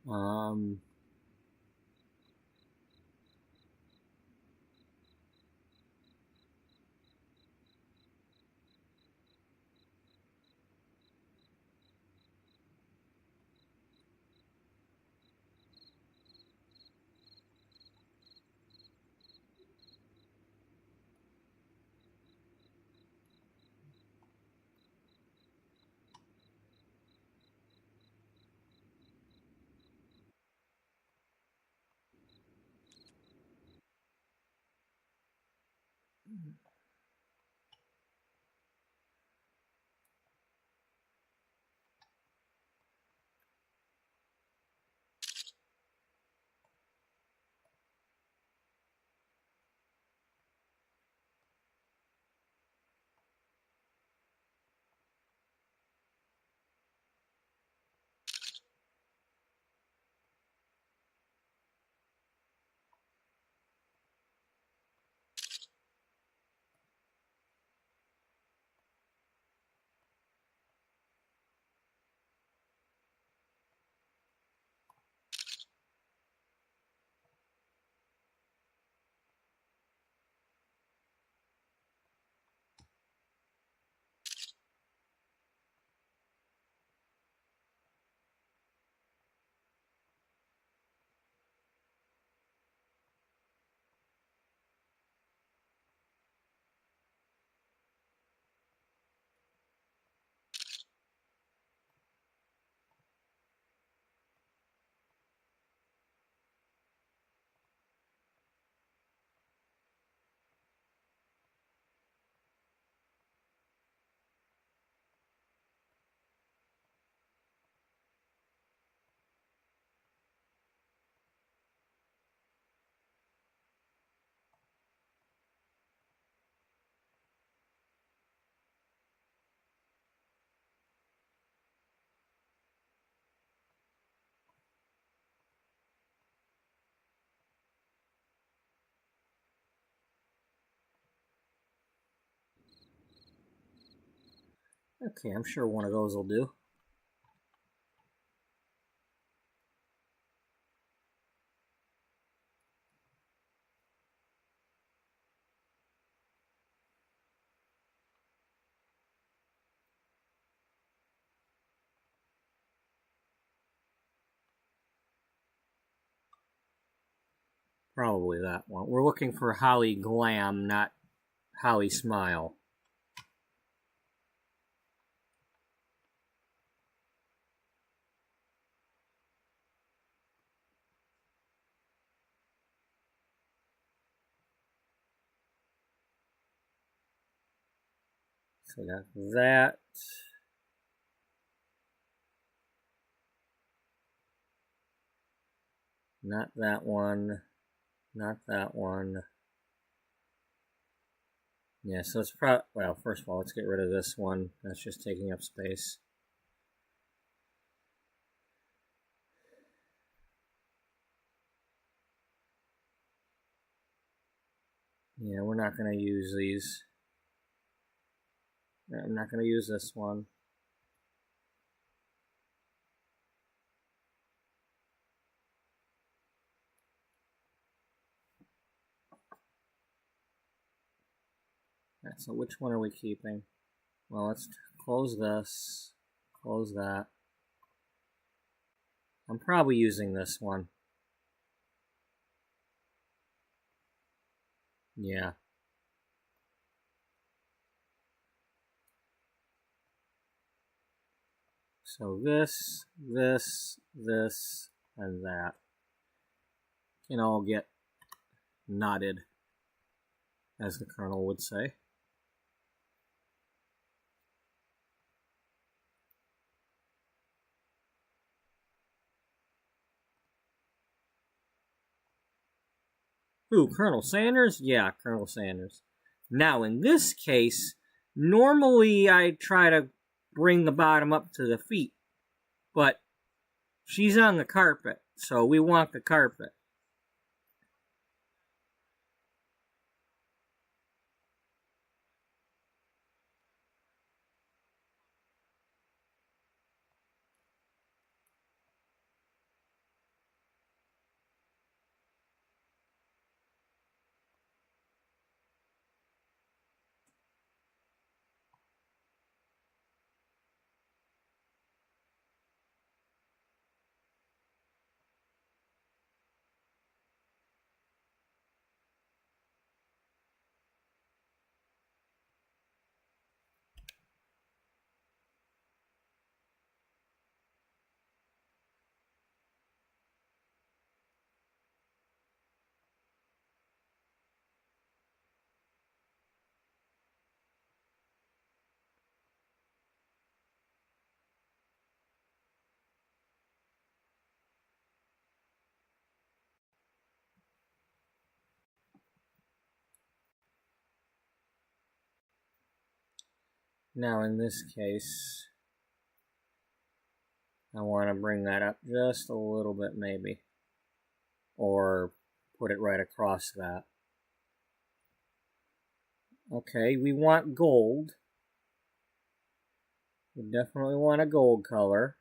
Um, okay, I'm sure one of those will do. Probably that one. We're looking for Holly Glam, not Holly Smile. So we got that. Not that one. Not that one. Yeah, so it's well, first of all, let's get rid of this one. That's just taking up space. Yeah, we're not going to use these. I'm not going to use this one. Right, so which one are we keeping? Well, let's close this, close that. I'm probably using this one. Yeah. So this, and that can all get knotted, as the Colonel would say. Who, Colonel Sanders? Yeah, Colonel Sanders. Now, in this case, normally I try to bring the bottom up to the feet, but she's on the carpet, so we want the carpet. Now, in this case, I want to bring that up just a little bit, maybe. Or put it right across that. Okay, we want gold. We definitely want a gold color.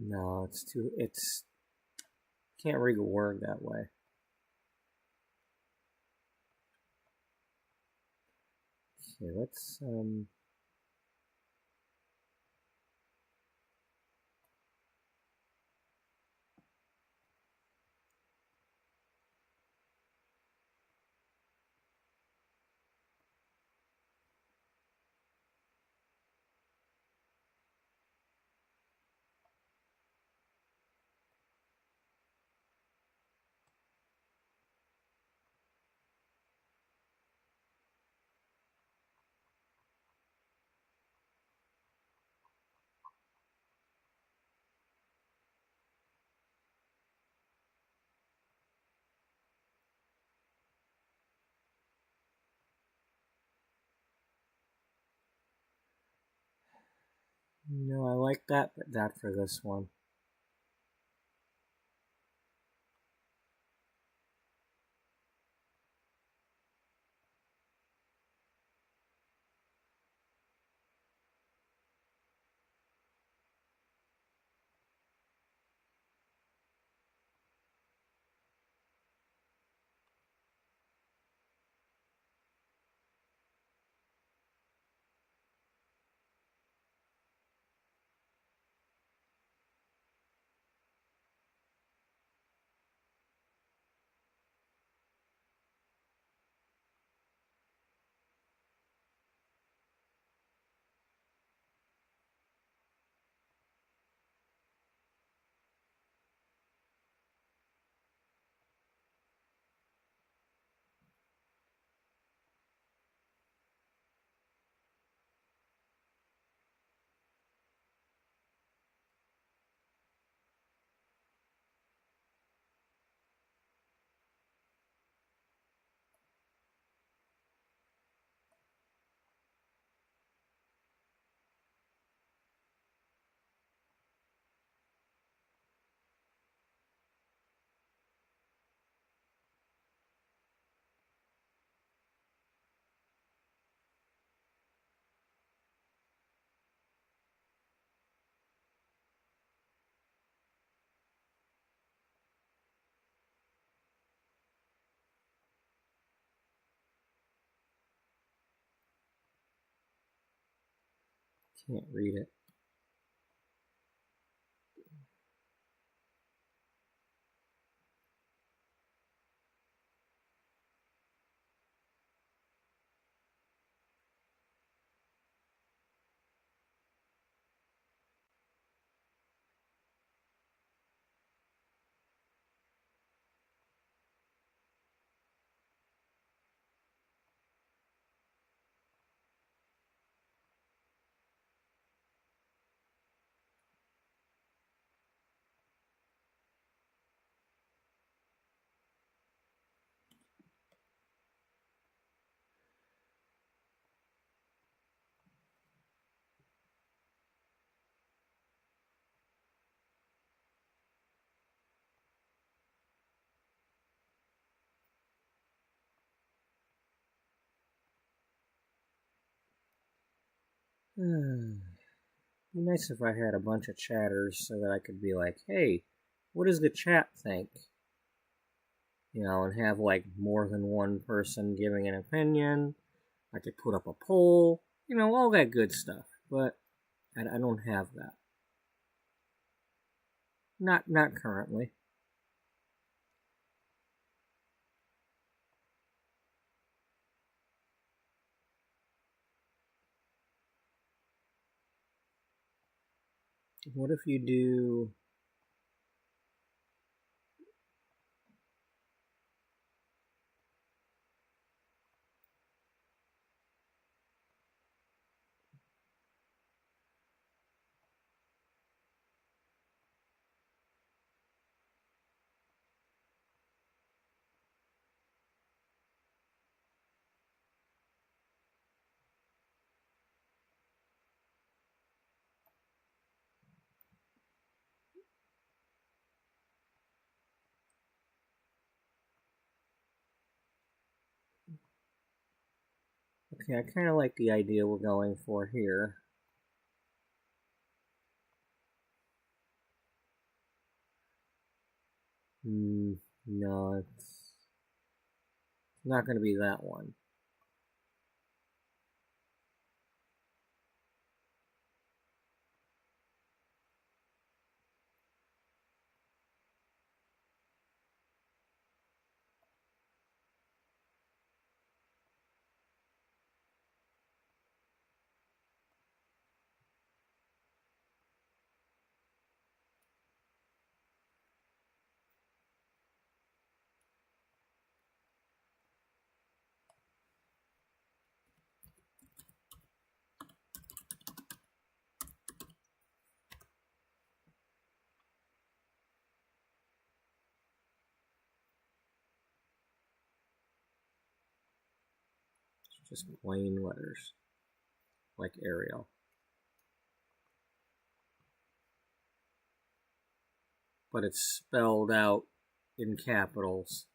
No, can't read a word that way. Okay, let's, No, I like that, but not for this one. Can't read it. Be nice if I had a bunch of chatters so that I could be like, hey, what does the chat think? You know, and have like more than one person giving an opinion. I could put up a poll, you know, all that good stuff. But I don't have that. Not currently. What if you do... Okay, I kind of like the idea we're going for here. No, it's not going to be that one. Just plain letters, like Arial. but it's spelled out in capitals.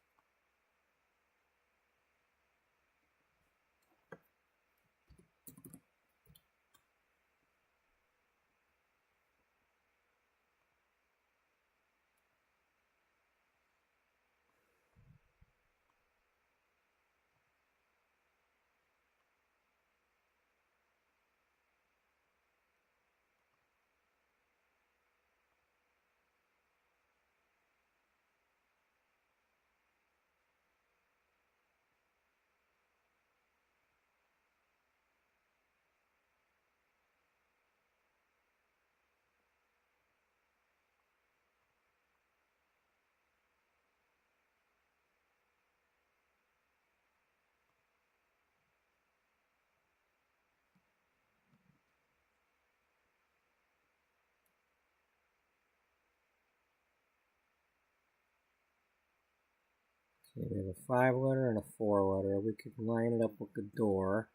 Okay, we have a 5-letter and a 4-letter. We could line it up with the door.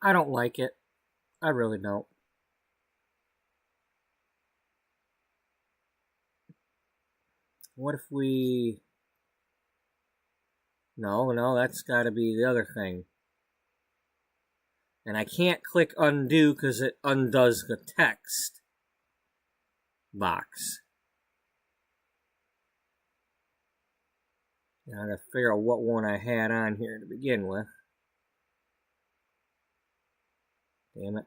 I don't like it. I really don't. What if we... No, that's got to be the other thing. And I can't click undo because it undoes the text box. Now I gotta figure out what one I had on here to begin with. Damn it.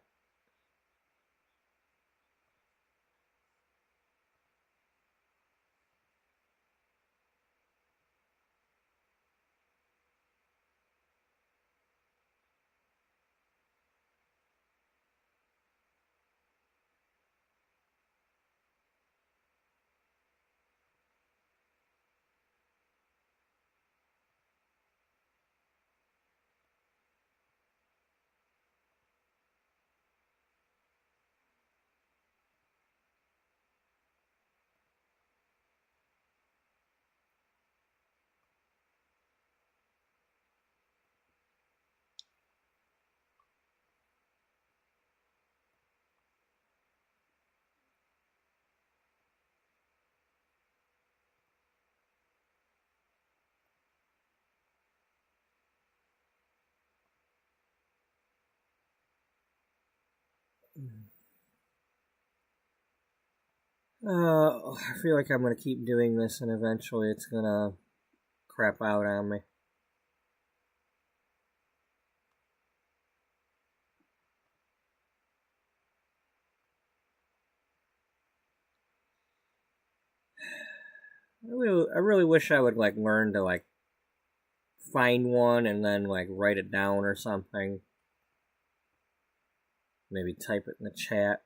I feel like I'm gonna keep doing this and eventually it's gonna crap out on me. I really wish I would like learn to like find one and then like write it down or something. Maybe type it in the chat.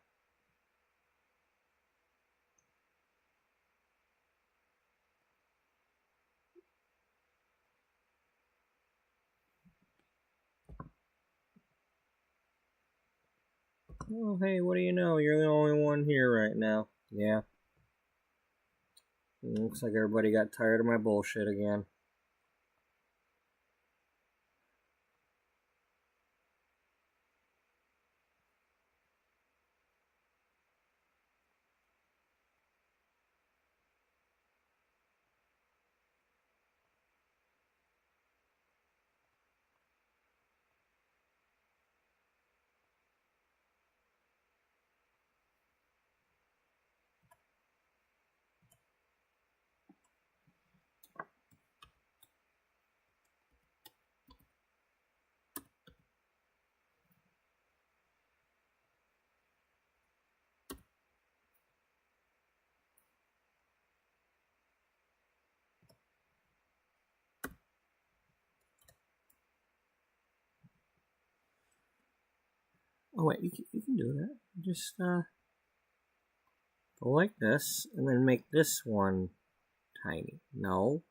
Oh, hey, what do you know? You're the only one here right now. Yeah. Looks like everybody got tired of my bullshit again. Oh wait, you can do that. Just go like this, and then make this one tiny. No.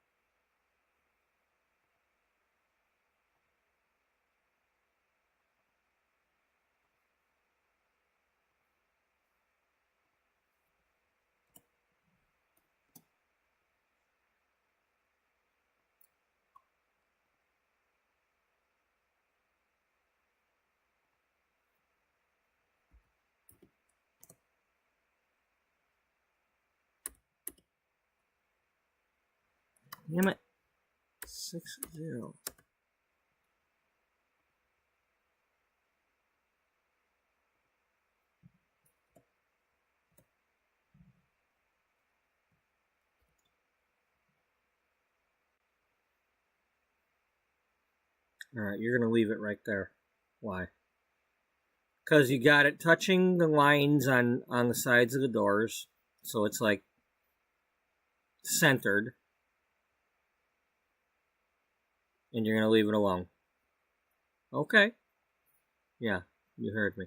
Damn it. 6-0. Alright, you're going to leave it right there. Why? Because you got it touching the lines on the sides of the doors. So it's like centered. And you're going to leave it alone. Okay. Yeah, you heard me.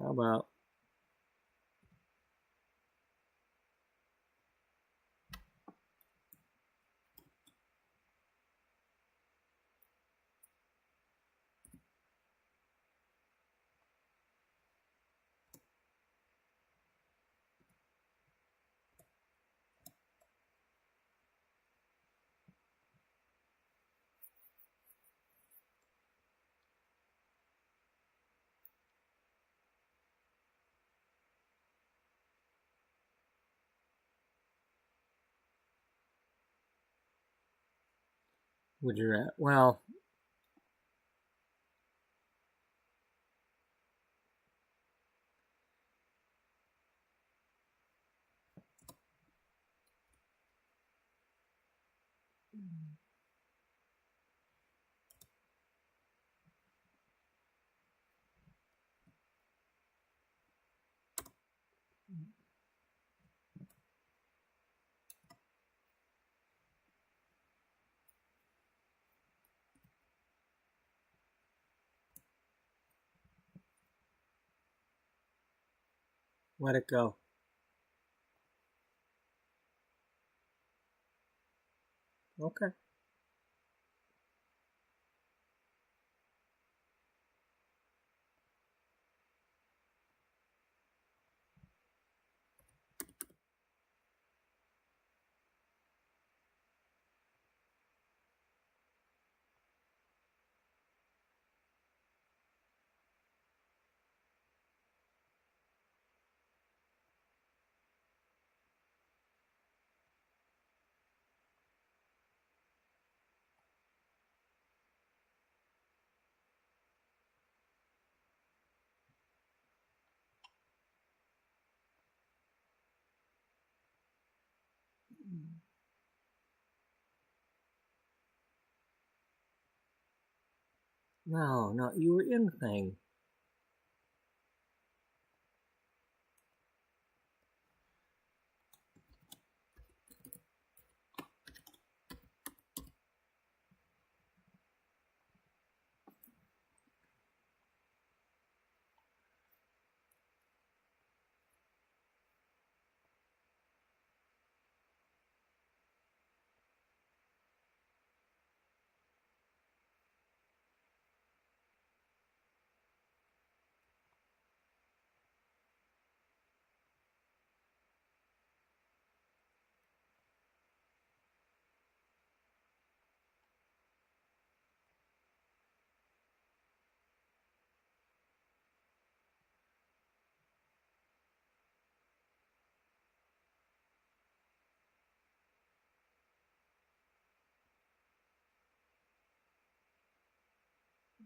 How about... Would you rather? Well... Let it go. Okay. No, you were in the thing.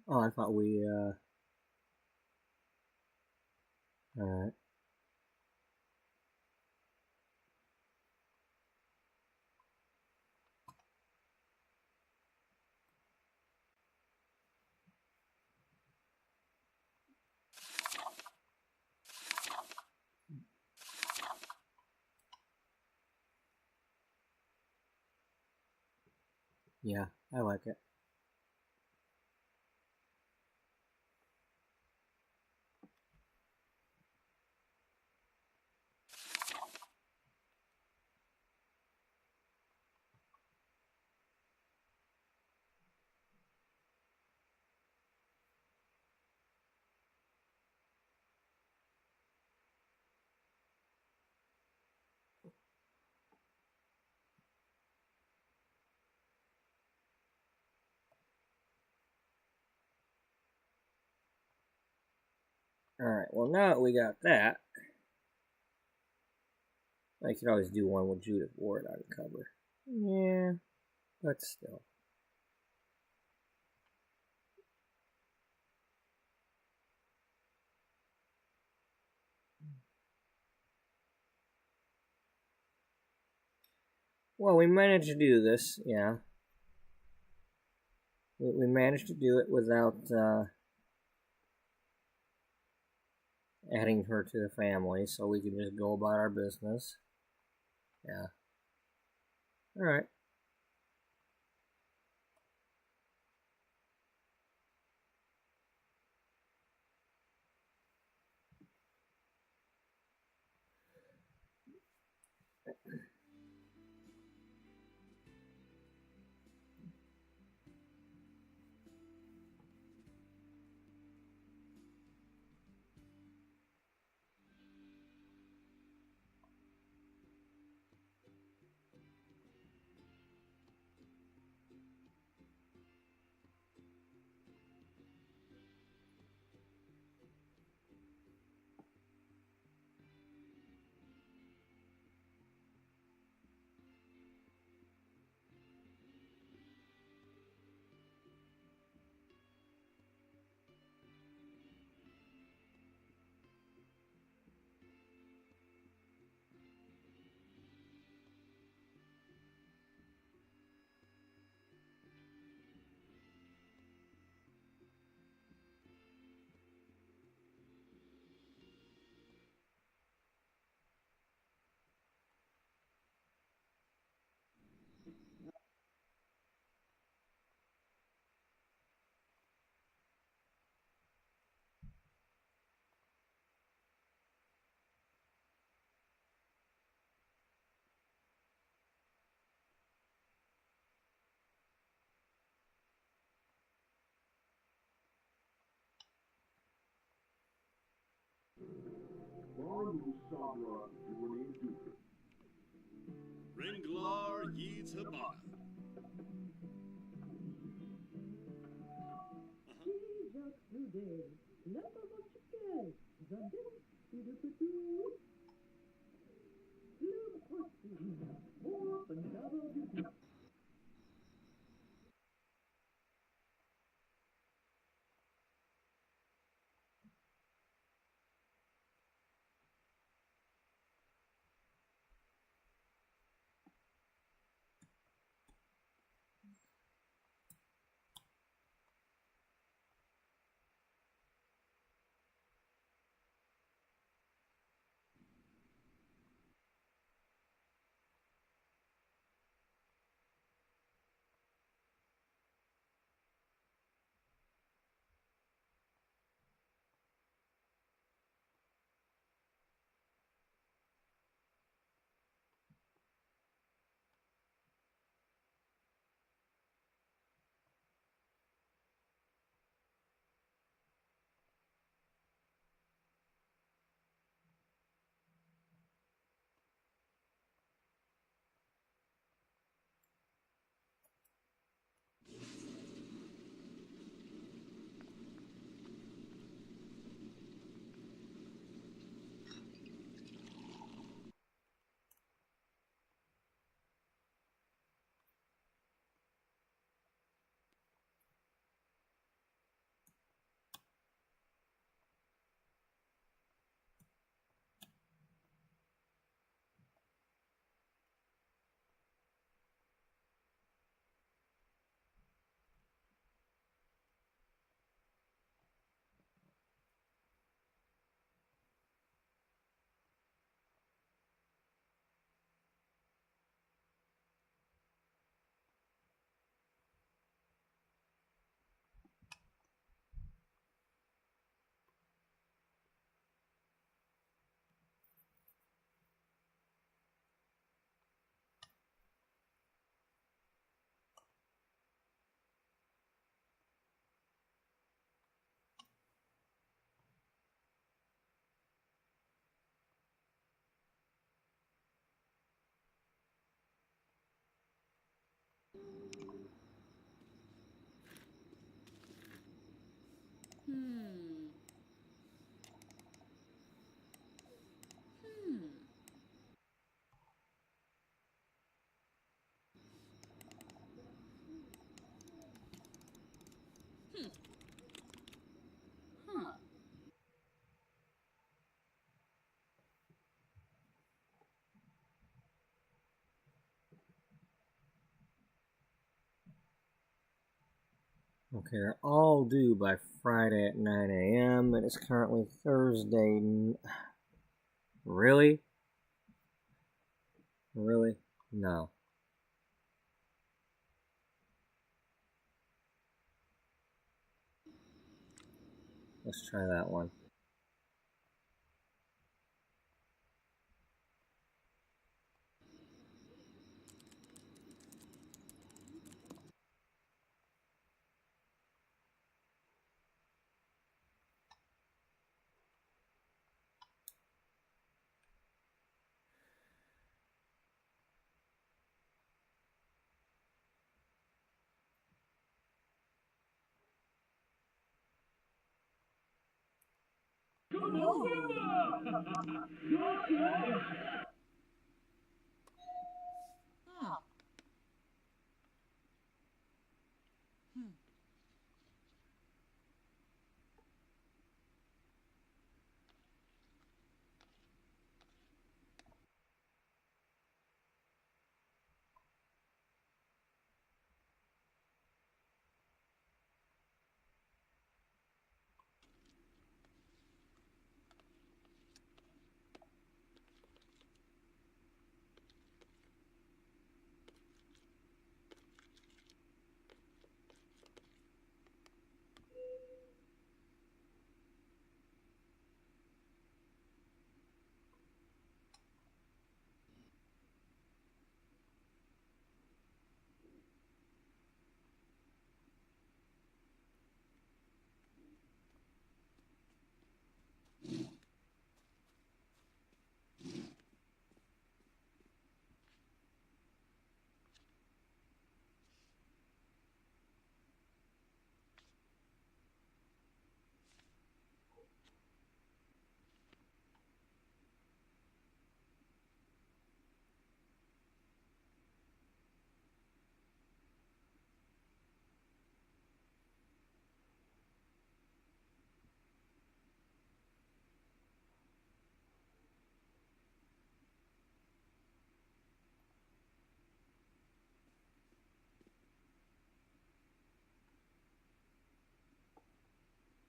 Oh, I thought we, alright. Yeah, I like it. Alright, well now that we got that, I could always do one with Judith Ward on cover. Yeah, but still. Well, we managed to do this, yeah. We managed to do it without adding her to the family, so we can just go about our business. Yeah. Alright. Ringlar Yeeds Habana. Hmm. Hmm. Hmm. Huh. Okay, they're all due by Friday at 9 a.m. It is currently Thursday. Really? Really? No. Let's try that one. Ah. Hmm.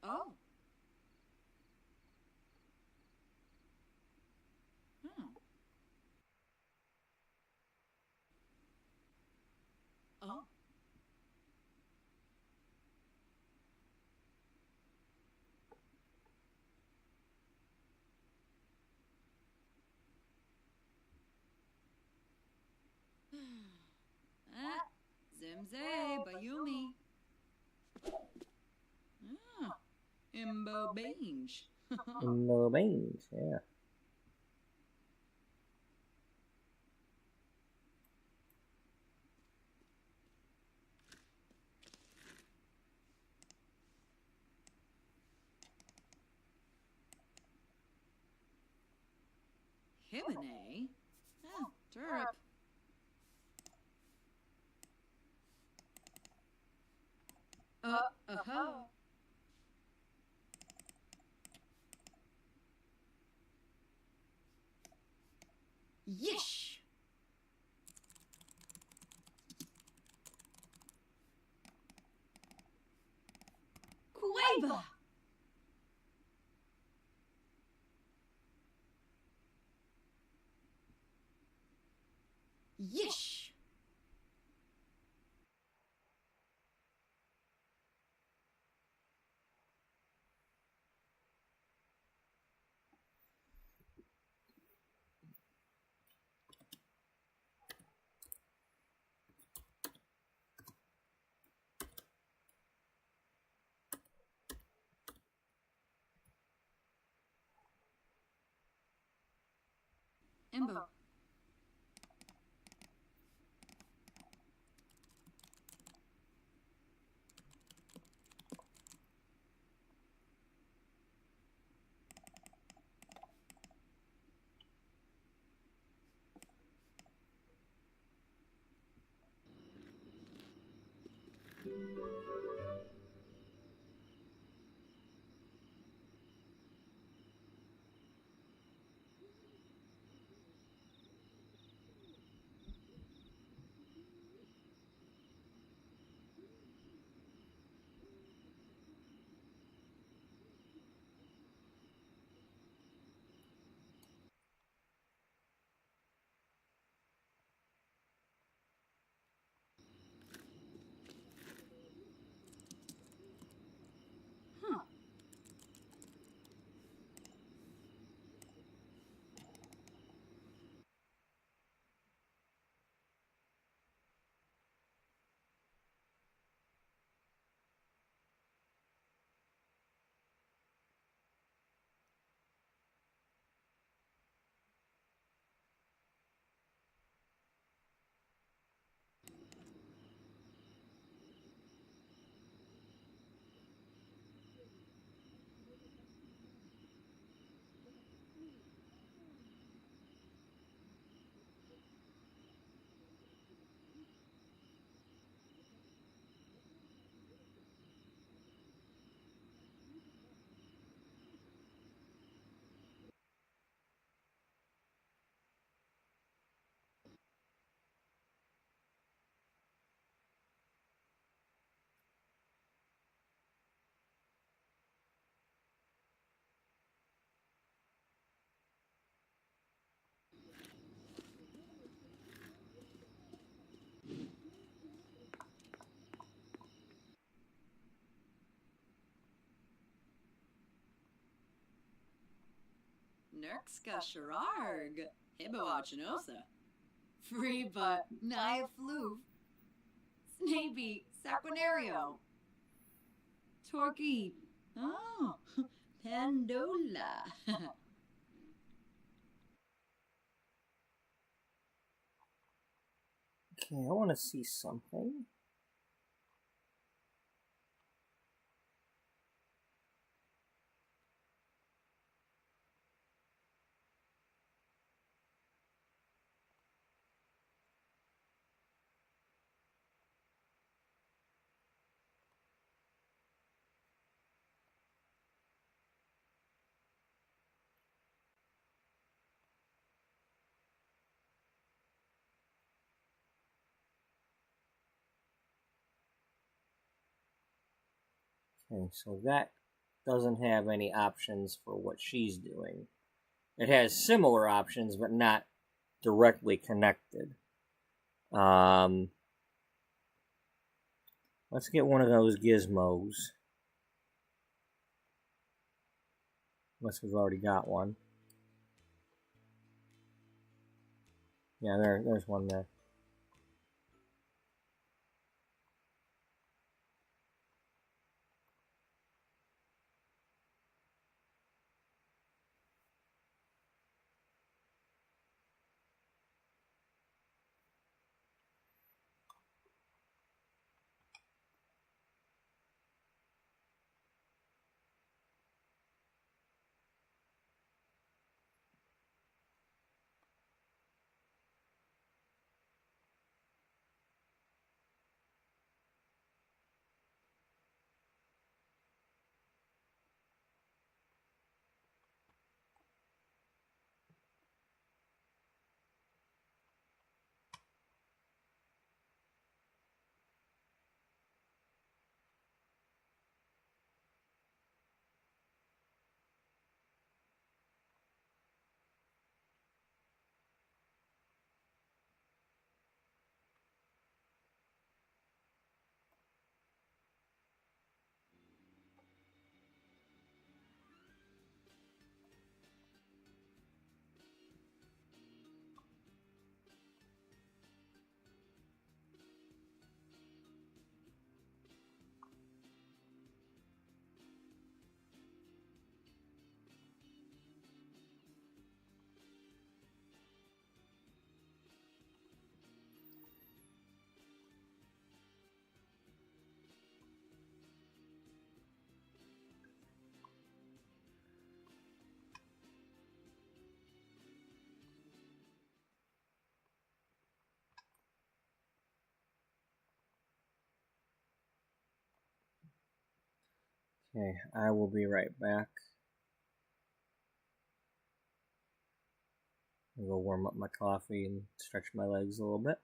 Oh. Hmm. Oh. Ah. Zimze, Bayumi. Ah. Imbo Bange. No beans, yeah. Hibine? Ah. Turp. Uh-huh. Yish! Cueva! Yish! Imbo. Nerkska Shararg, Hibbawachinosa. Free but Naya Floof. Snaby Saquinario. Torquay. Oh, Pandola. Okay, I want to see something. Okay, so that doesn't have any options for what she's doing. It has similar options, but not directly connected. Let's get one of those gizmos. Unless we've already got one. Yeah, there's one there. Okay, I will be right back. I'll go warm up my coffee and stretch my legs a little bit.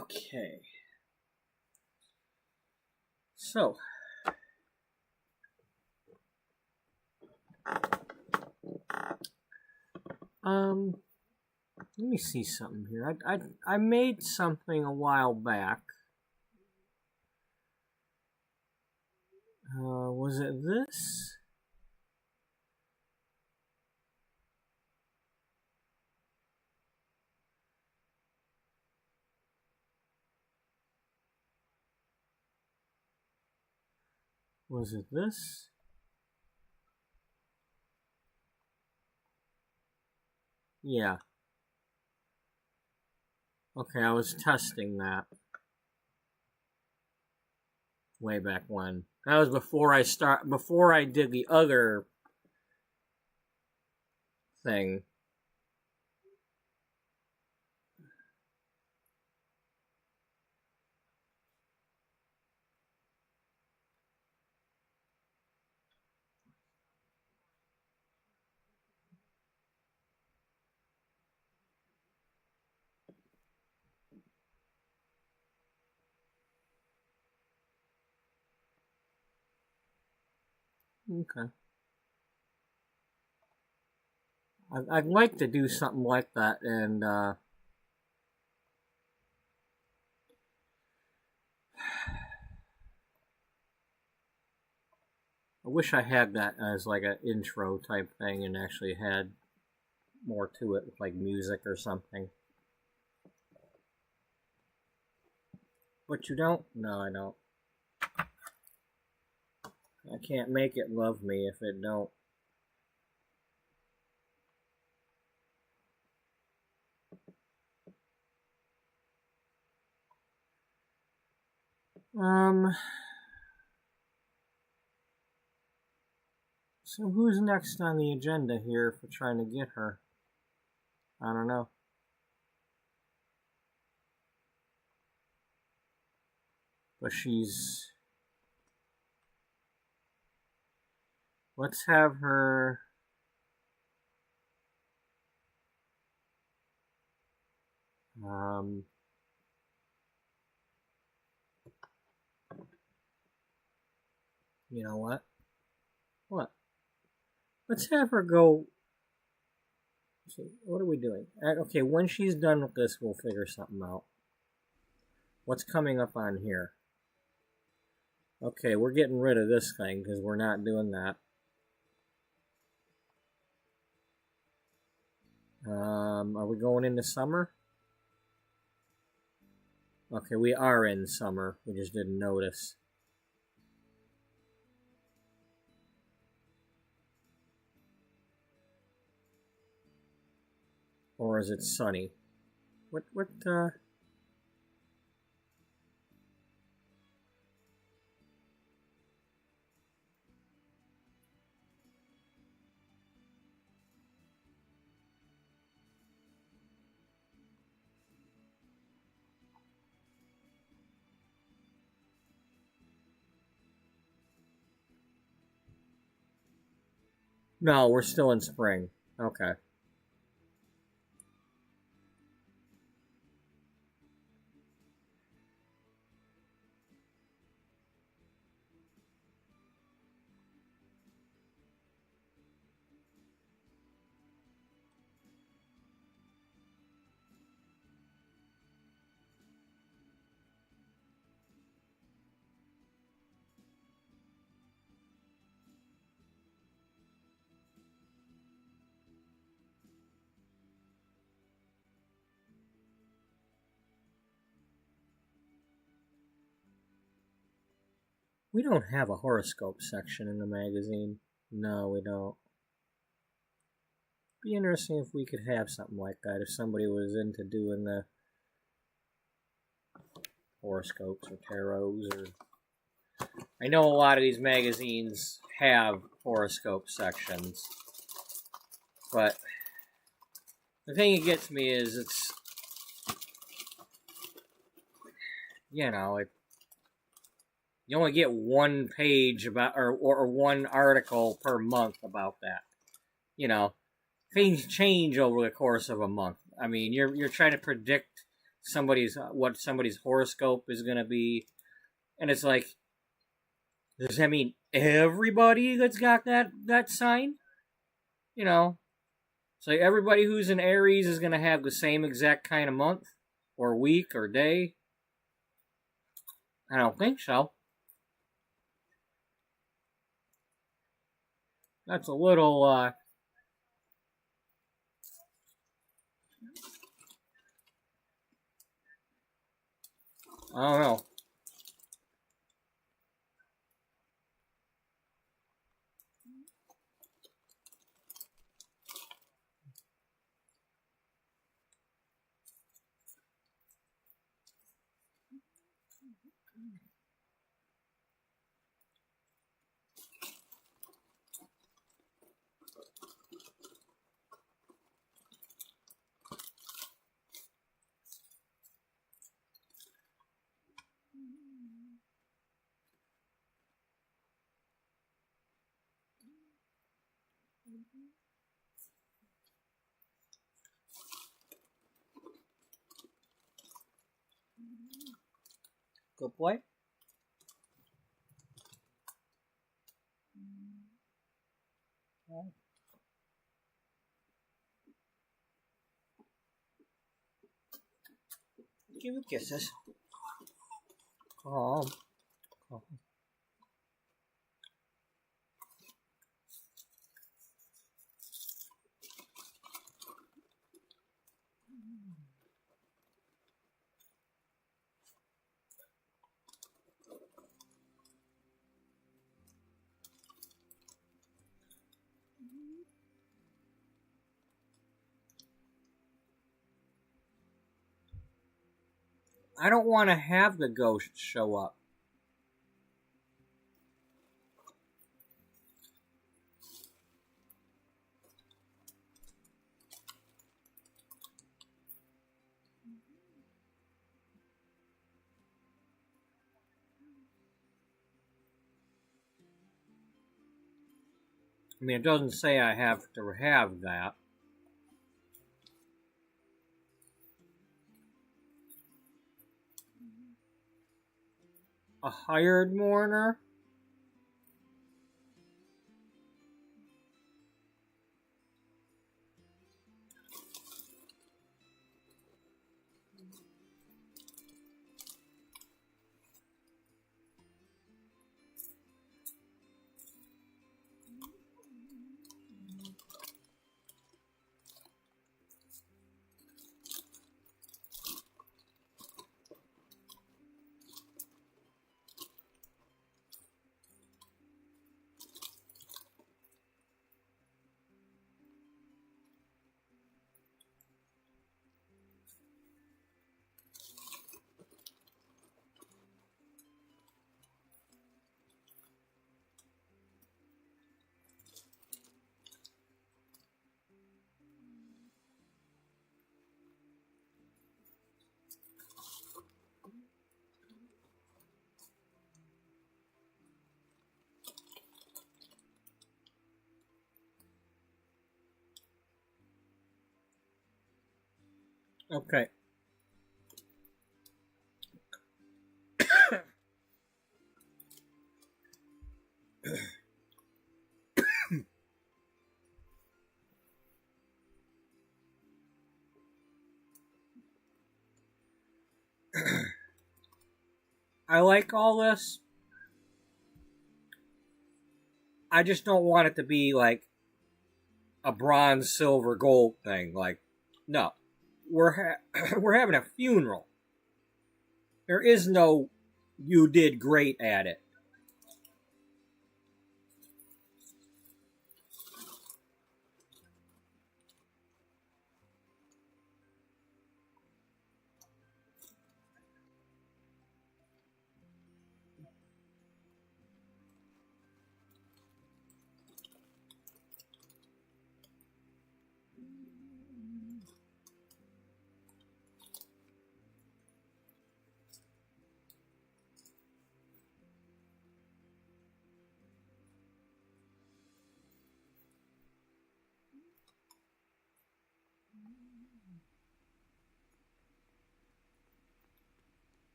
Okay. So. Let me see something here. I made something a while back. Was it this? Was it this? Yeah. Okay, I was testing that way back when. That was before I did the other thing. Okay. I'd like to do something like that, and I wish I had that as like an intro type thing and actually had more to it, like music or something. But you don't? No, I don't. I can't make it love me if it don't. So who's next on the agenda here for trying to get her? I don't know. But she's... Let's have her... You know what? What? Let's have her go... So what are we doing? Okay, when she's done with this, we'll figure something out. What's coming up on here? Okay, we're getting rid of this thing because we're not doing that. Are we going into summer? Okay, we are in summer. We just didn't notice. Or is it sunny? What, No, we're still in spring. Okay. We don't have a horoscope section in the magazine. No, we don't. Be interesting if we could have something like that. If somebody was into doing the horoscopes or tarots, or I know a lot of these magazines have horoscope sections, but the thing that gets me is it's, you know, you only get one page about or one article per month about that. You know, things change over the course of a month. I mean, you're trying to predict what somebody's horoscope is going to be, and it's like, does that mean everybody that's got that sign? You know, it's like everybody who's in Aries is going to have the same exact kind of month or week or day. I don't think so. That's a little I don't know. Good boy. Give you kisses. Oh. I don't want to have the ghost show up. I mean, it doesn't say I have to have that. A hired mourner? Okay. I like all this. I just don't want it to be like a bronze, silver, gold thing. Like, no, we're having a funeral. There is no you did great at it.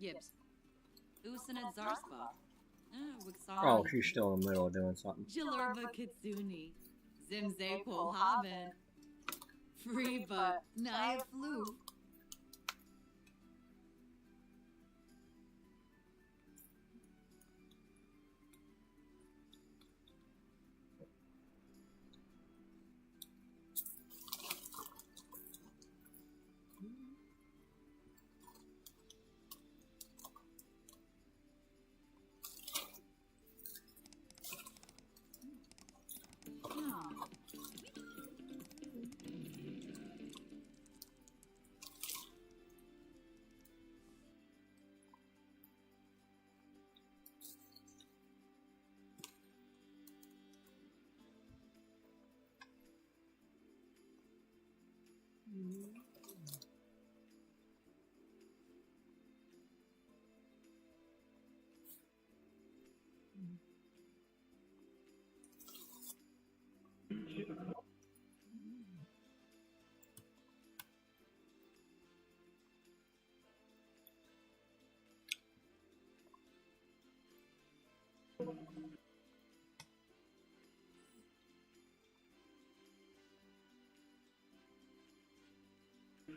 Yibs. Usanet Zarspa. Wixari. Oh, she's still in the middle of doing something. Jilurba Kitsuni. Zimze Haben. Free but Naya Flu.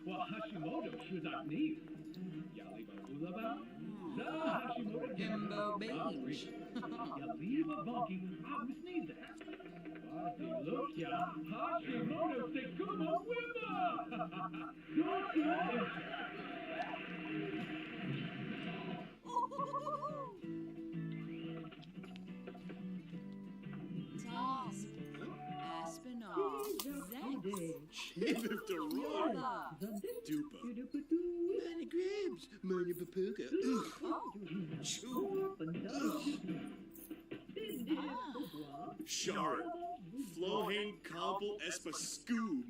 Well, Hashimoto should not need. Yaliba Ulaba, the Hashimoto Himbo Beige. Yaliba Bunky, I was need that. Wadi look ya, Hashimoto Sekuma Wimba! Toss. Aspinall. Zex. Chivif the roar. Dupa. Many gribs. Many papuga. Chew. Shard. Flohin Cobble Espa Scoob.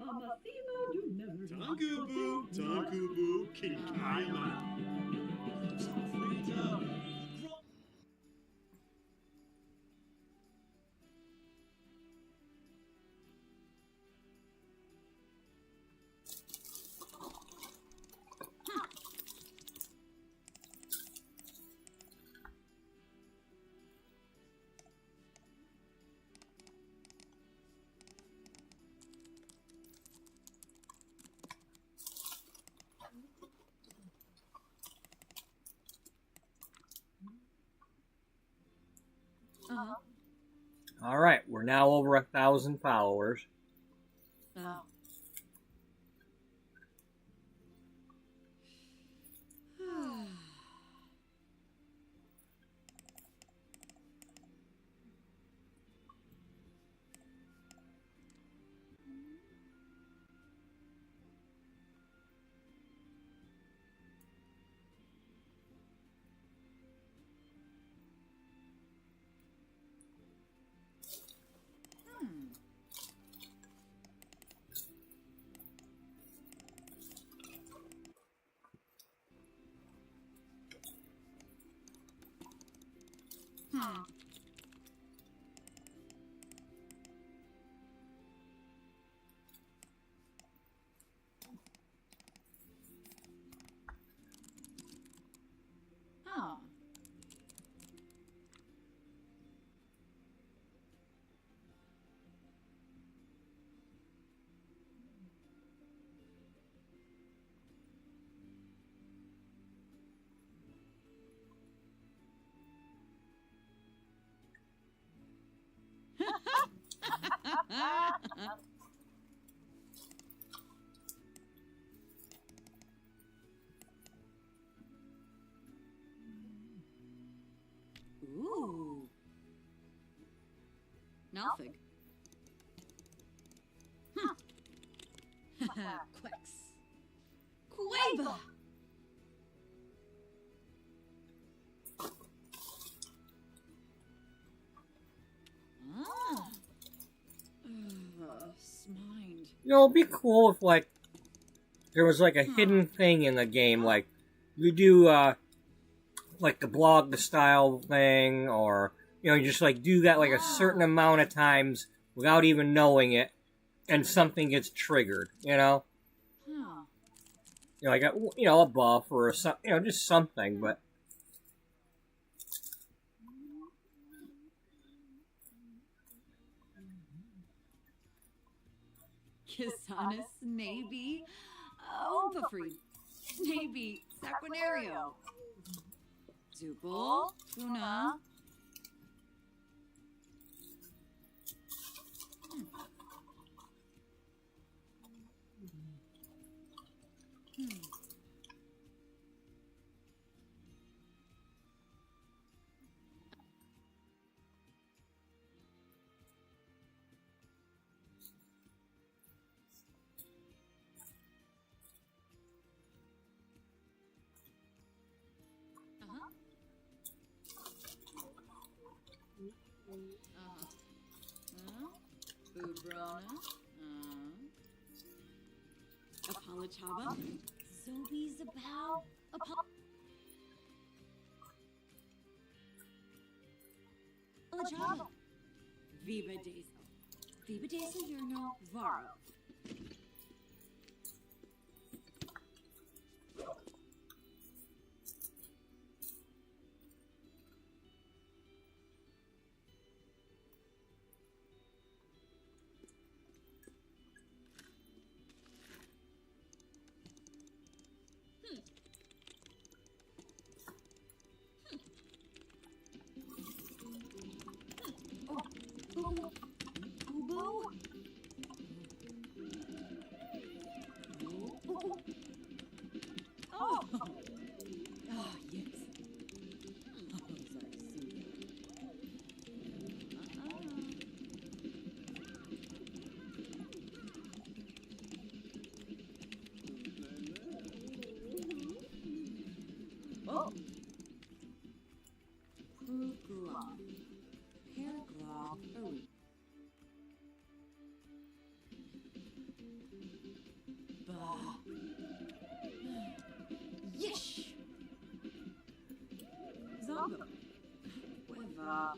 Tankubu. Tankubu. Kinkaila. All right, we're now over 1,000 followers. Oh. Oh. Ooh. Nalfig. Quex. Quava. Ah. Smind. You know, it'd be cool if, like, there was, like, a hidden thing in the game, like, you do, like, the blog style thing, or, you know, you just, like, do that, like, a certain amount of times without even knowing it, and something gets triggered, you know? Huh. like a buff or just something, but. Kisanis, maybe. Opafree, maybe. Saquinario. Zupal, Funa. Bubrona. Apolachava. Zobi's about. Apolachava. Viva Deso. Viva Deso Yerno Varo. Yish! Zongo. Weva.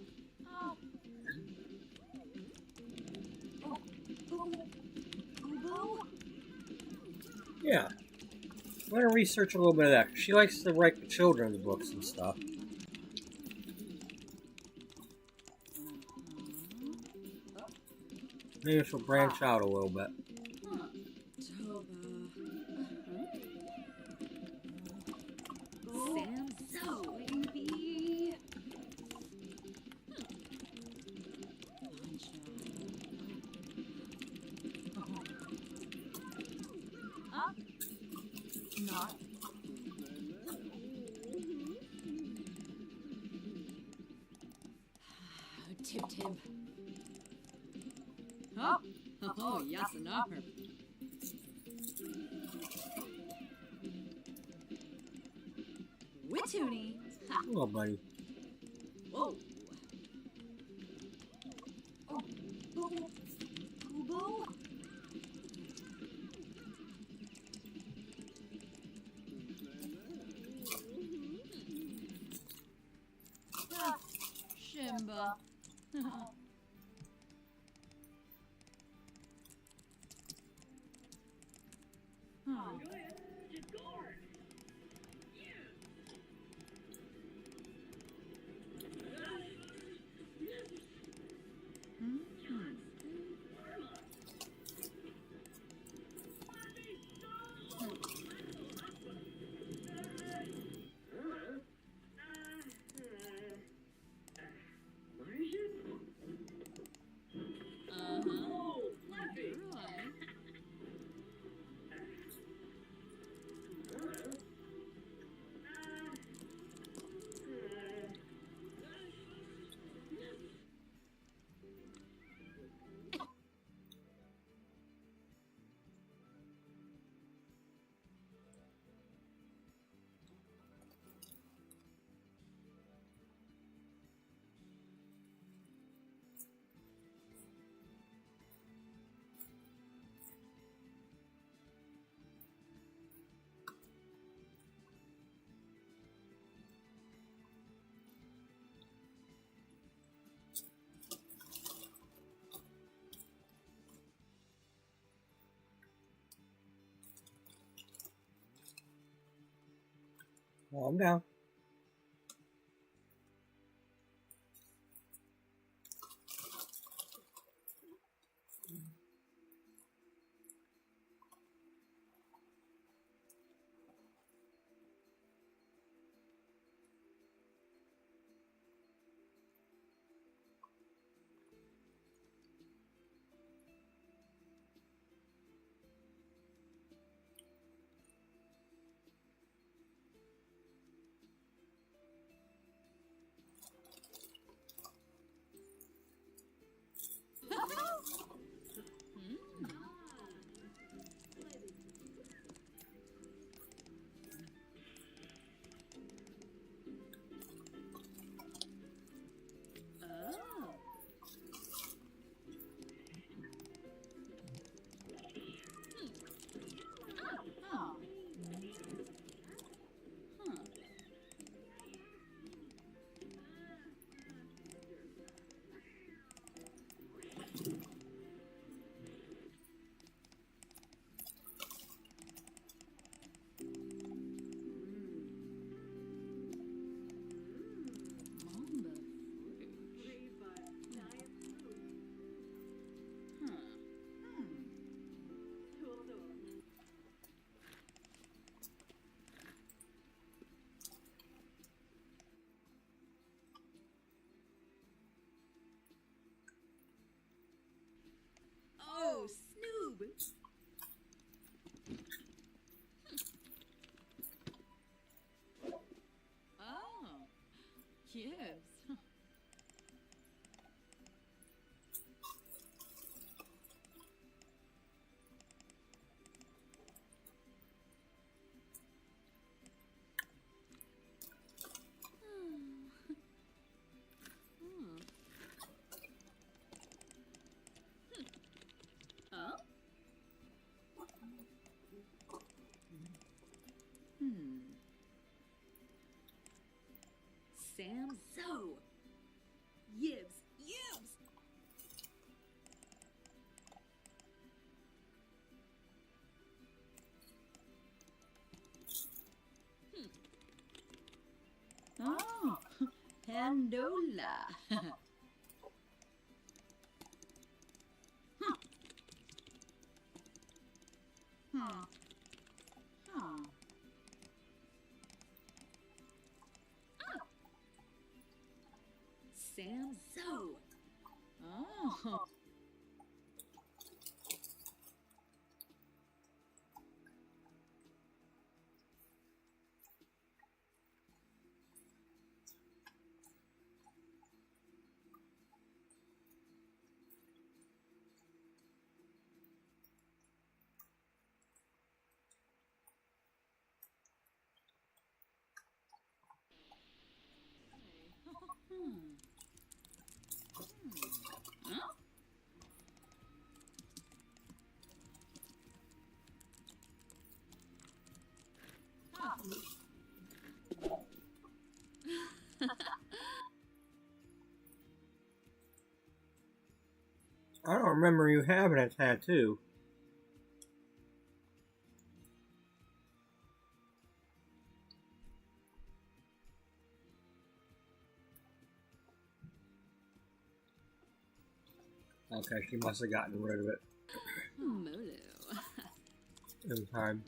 Yeah. I'm going to research a little bit of that. She likes to write the children's books and stuff. Maybe she'll branch out a little bit. Tib. Oh, Yasanar. Wituni. Hello, buddy. Whoa. Oh, Kubo. Shimba. Calm down. Oh, Snoob! Oh, yes. Huh? Sam So. Yibs. Yibs. Oh, Pandola. Sam So. Oh. I don't remember you having a tattoo. Okay, she must have gotten rid of it Molo. in time.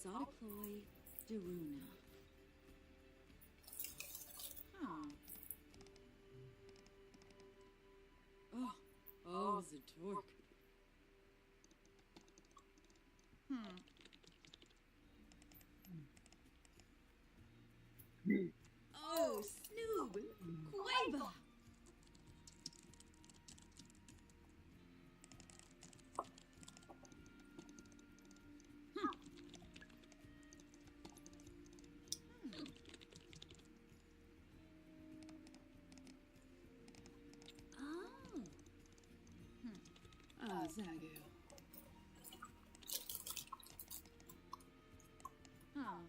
Sodicloy Daruna. Huh. Oh, Zadork. Oh, Snoob! Quava! Oh. Zagu. Huh.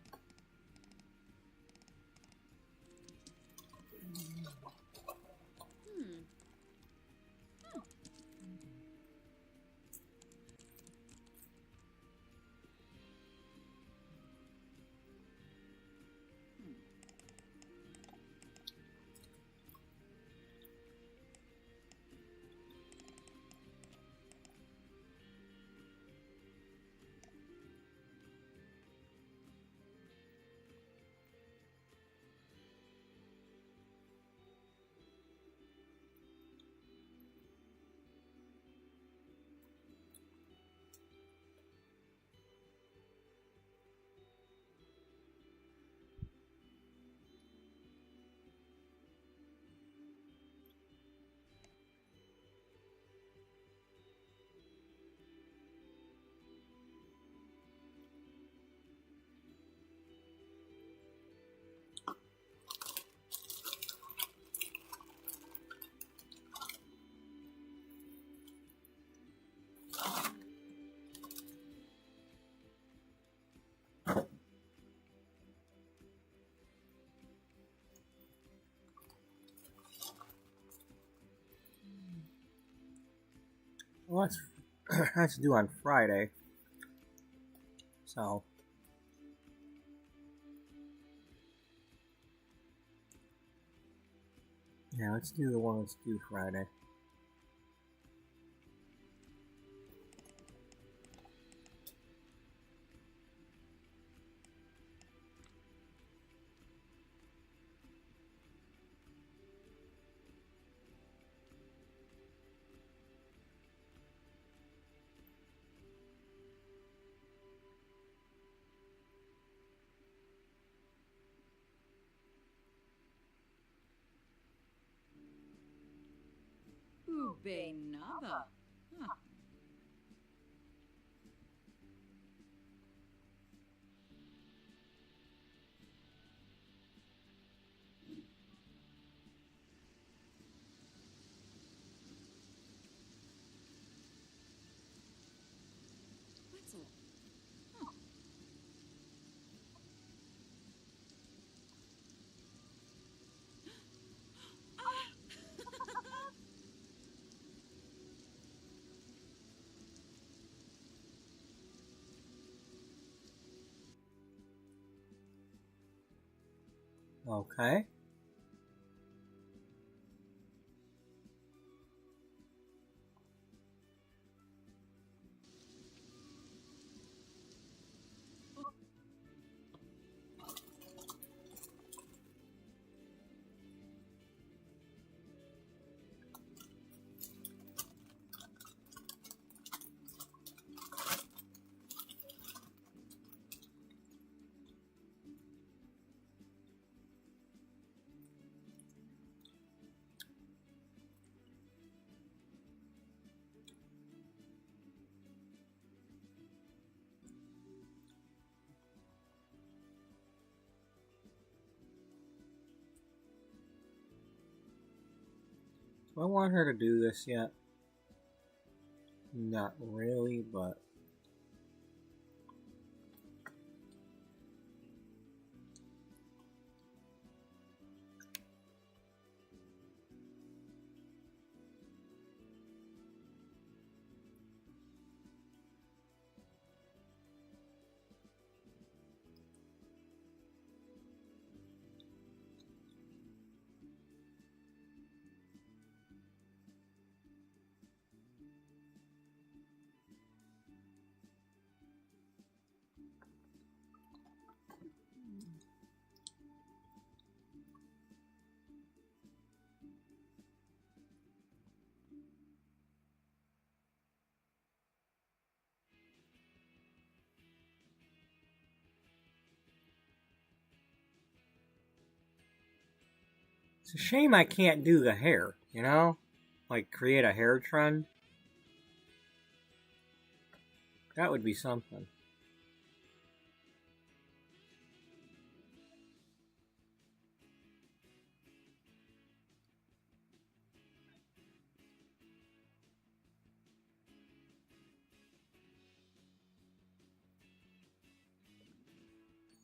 Well, that's due on Friday. So, yeah, let's do the one that's due Friday. Ube Naba. Huh. Wetzel. Huh. Okay. Do I want her to do this yet? Not really, but... It's a shame I can't do the hair, you know? Like, create a hair trend. That would be something.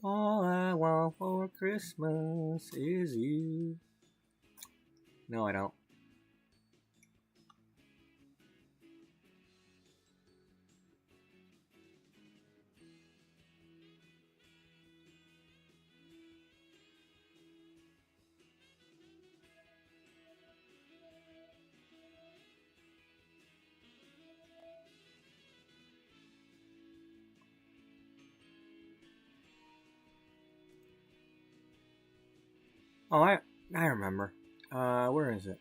All I want for Christmas is you. No, I don't. Oh, I remember. Where is it?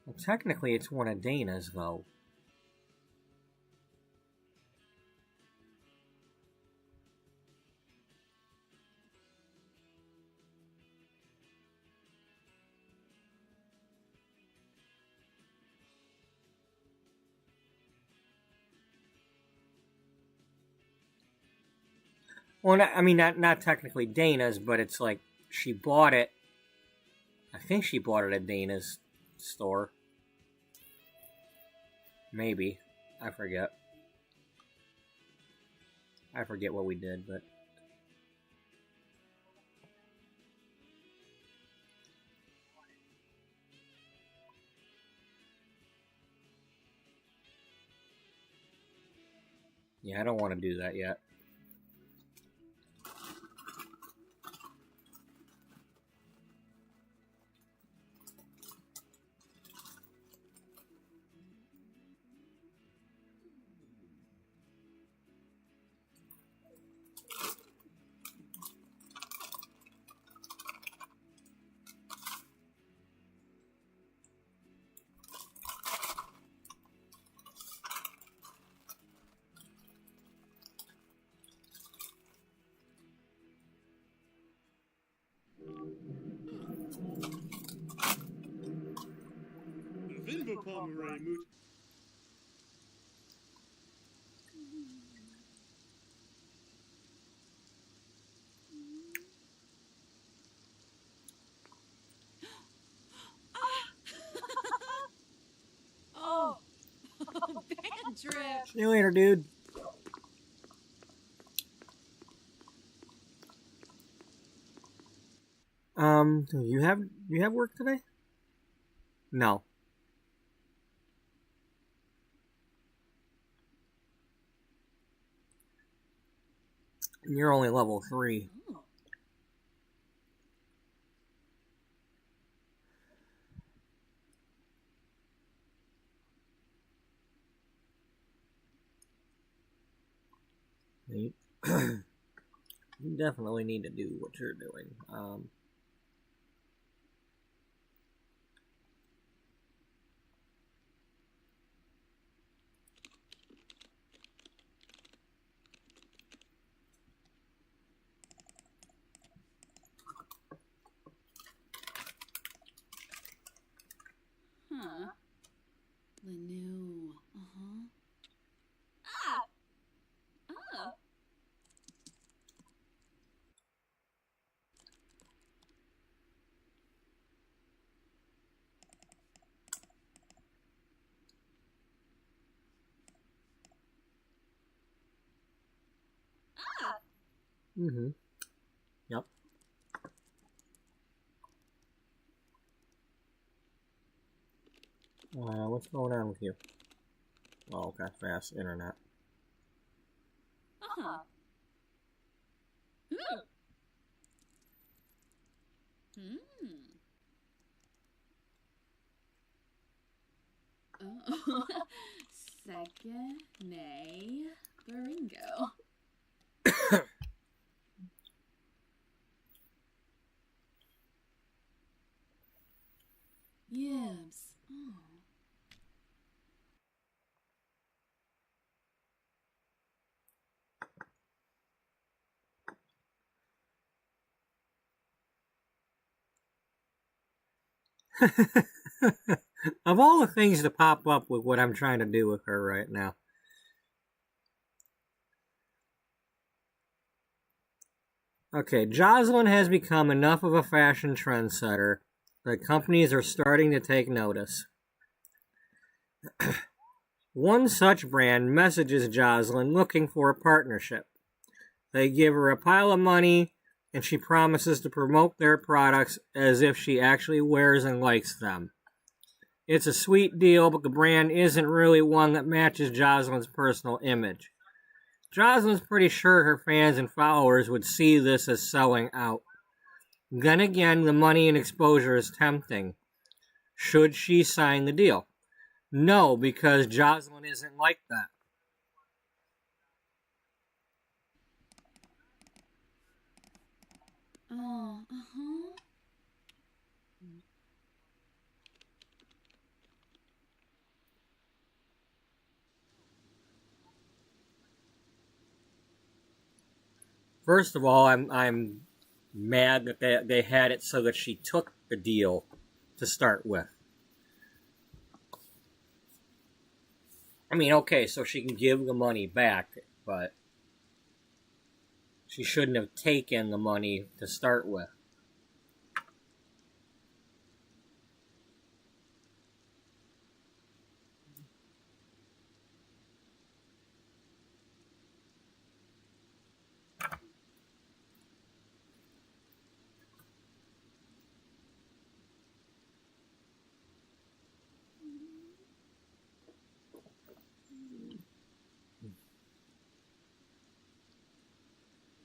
Well, technically, it's one of Dana's, though. Well, not technically Dana's, but it's like she bought it. I think she bought it at Dana's store. Maybe. I forget. I forget what we did, but... Yeah, I don't want to do that yet. Vinva Pomeray Moot. Oh, bad drip. See you later, dude. Do you have work today? No. You're only level 3. Oh. You you definitely need to do what you're doing. Huh. Lanu. Uh-huh. Ah! Oh. Ah! Mm-hmm. Yep. What's going on with you? Oh, okay, fast internet. Uh-huh. Ooh. Oh. Second, nay, Baringo. Yibs. Oh. Of all the things to pop up with what I'm trying to do with her right now. Okay, Jocelyn has become enough of a fashion trendsetter that companies are starting to take notice. One such brand messages Jocelyn looking for a partnership. They give her a pile of money, and she promises to promote their products as if she actually wears and likes them. It's a sweet deal, but the brand isn't really one that matches Jocelyn's personal image. Jocelyn's pretty sure her fans and followers would see this as selling out. Then again, the money and exposure is tempting. Should she sign the deal? No, because Jocelyn isn't like that. Oh, uh-huh. First of all, I'm mad that they had it so that she took the deal to start with. I mean, okay, so she can give the money back, but she shouldn't have taken the money to start with.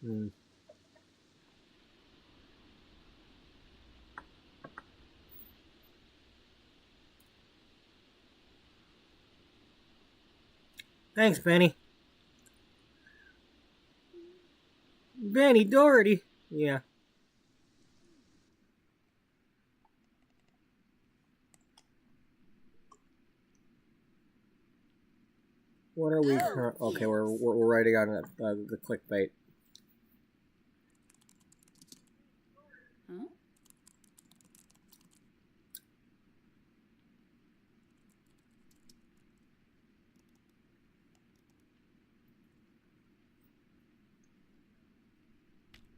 Hmm. Thanks, Benny. Benny Doherty. Yeah. What are we? Okay, we're writing on the clickbait. Huh?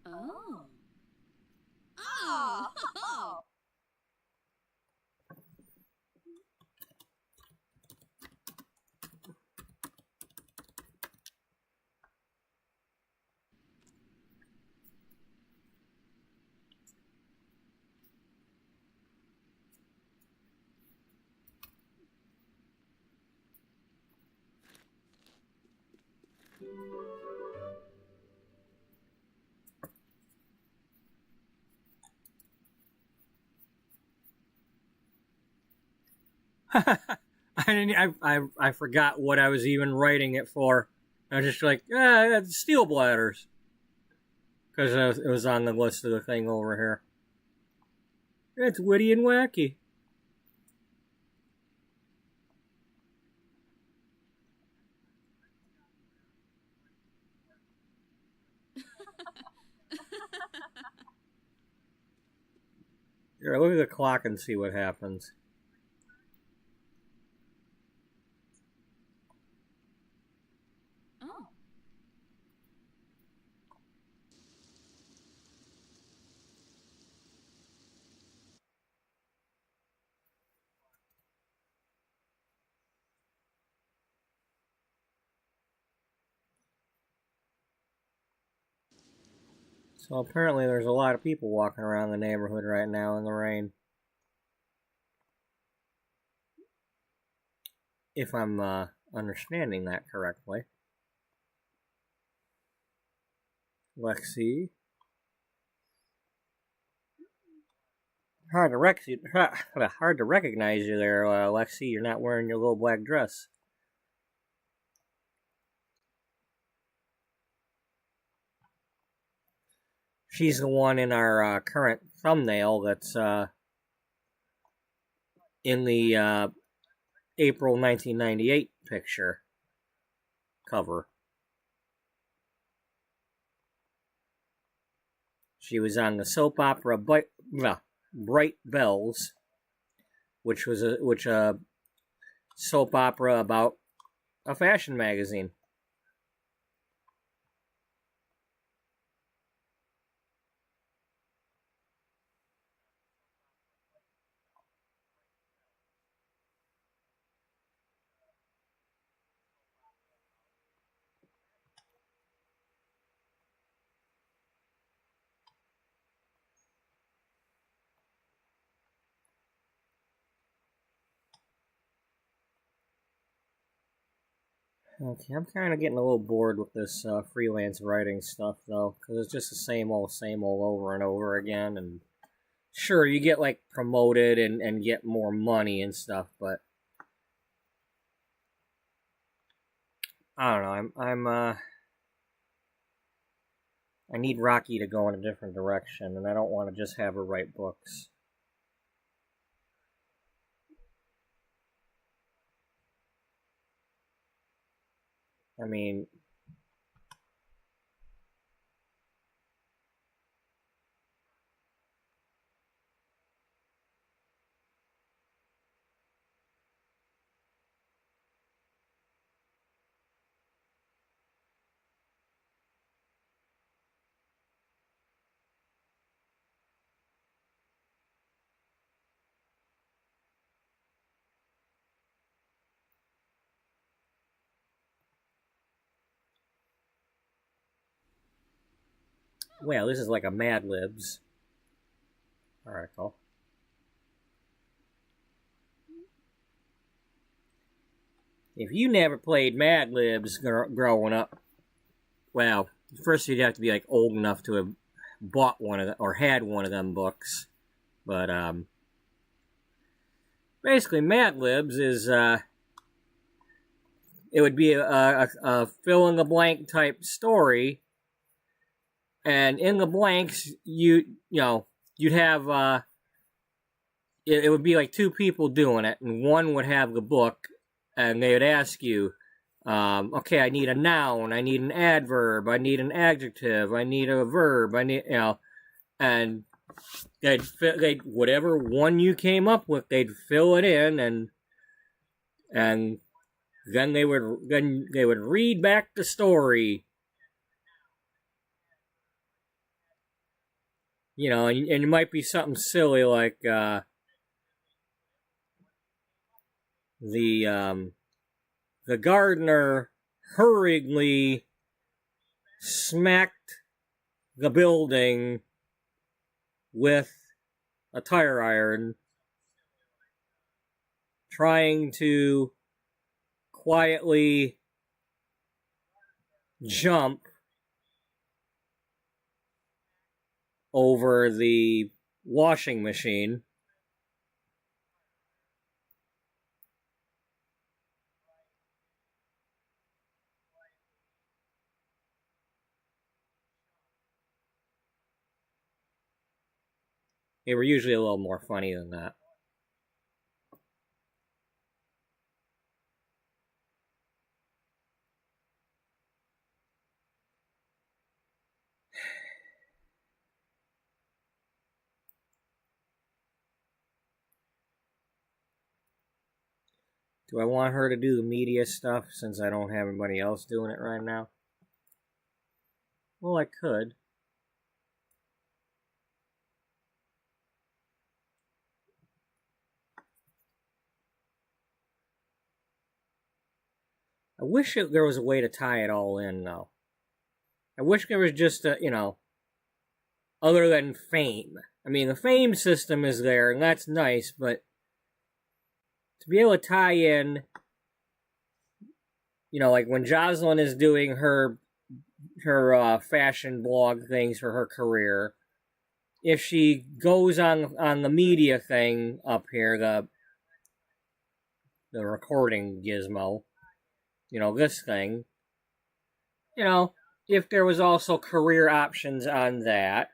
Oh. Oh. I forgot what I was even writing it for. I was just like, steel bladders. Because it was on the list of the thing over here. It's witty and wacky. Here, look at the clock and see what happens. Oh. So apparently there's a lot of people walking around the neighborhood right now in the rain. If I'm understanding that correctly. Lexi. Hard to recognize you there, Lexi. You're not wearing your little black dress. She's the one in our current thumbnail that's in the April 1998 picture cover. She was on the soap opera Bright Bells. which was a soap opera about a fashion magazine. Okay, I'm kind of getting a little bored with this freelance writing stuff, though, because it's just the same old over and over again. And sure, you get like promoted and get more money and stuff, but I don't know. I need Rocky to go in a different direction, and I don't want to just have her write books. I mean, well, this is like a Mad Libs article. If you never played Mad Libs growing up, well, first you'd have to be like old enough to have bought one of or had one of them books. But basically, Mad Libs is it would be a fill in the blank type story, and in the blanks you'd have it would be like two people doing it, and one would have the book, and they would ask you, okay, I need a noun, I need an adverb, I need an adjective, I need a verb, I need, and they'd whatever one you came up with, they'd fill it in, and then they would read back the story, and it might be something silly like the gardener hurriedly smacked the building with a tire iron, trying to quietly jump over the washing machine. They were usually a little more funny than that. Do I want her to do the media stuff since I don't have anybody else doing it right now? Well, I could. I wish there was a way to tie it all in, though. I wish there was just other than fame. I mean, the fame system is there, and that's nice, but to be able to tie in, like when Jocelyn is doing her fashion blog things for her career, if she goes on the media thing up here, the recording gizmo, this thing, if there was also career options on that.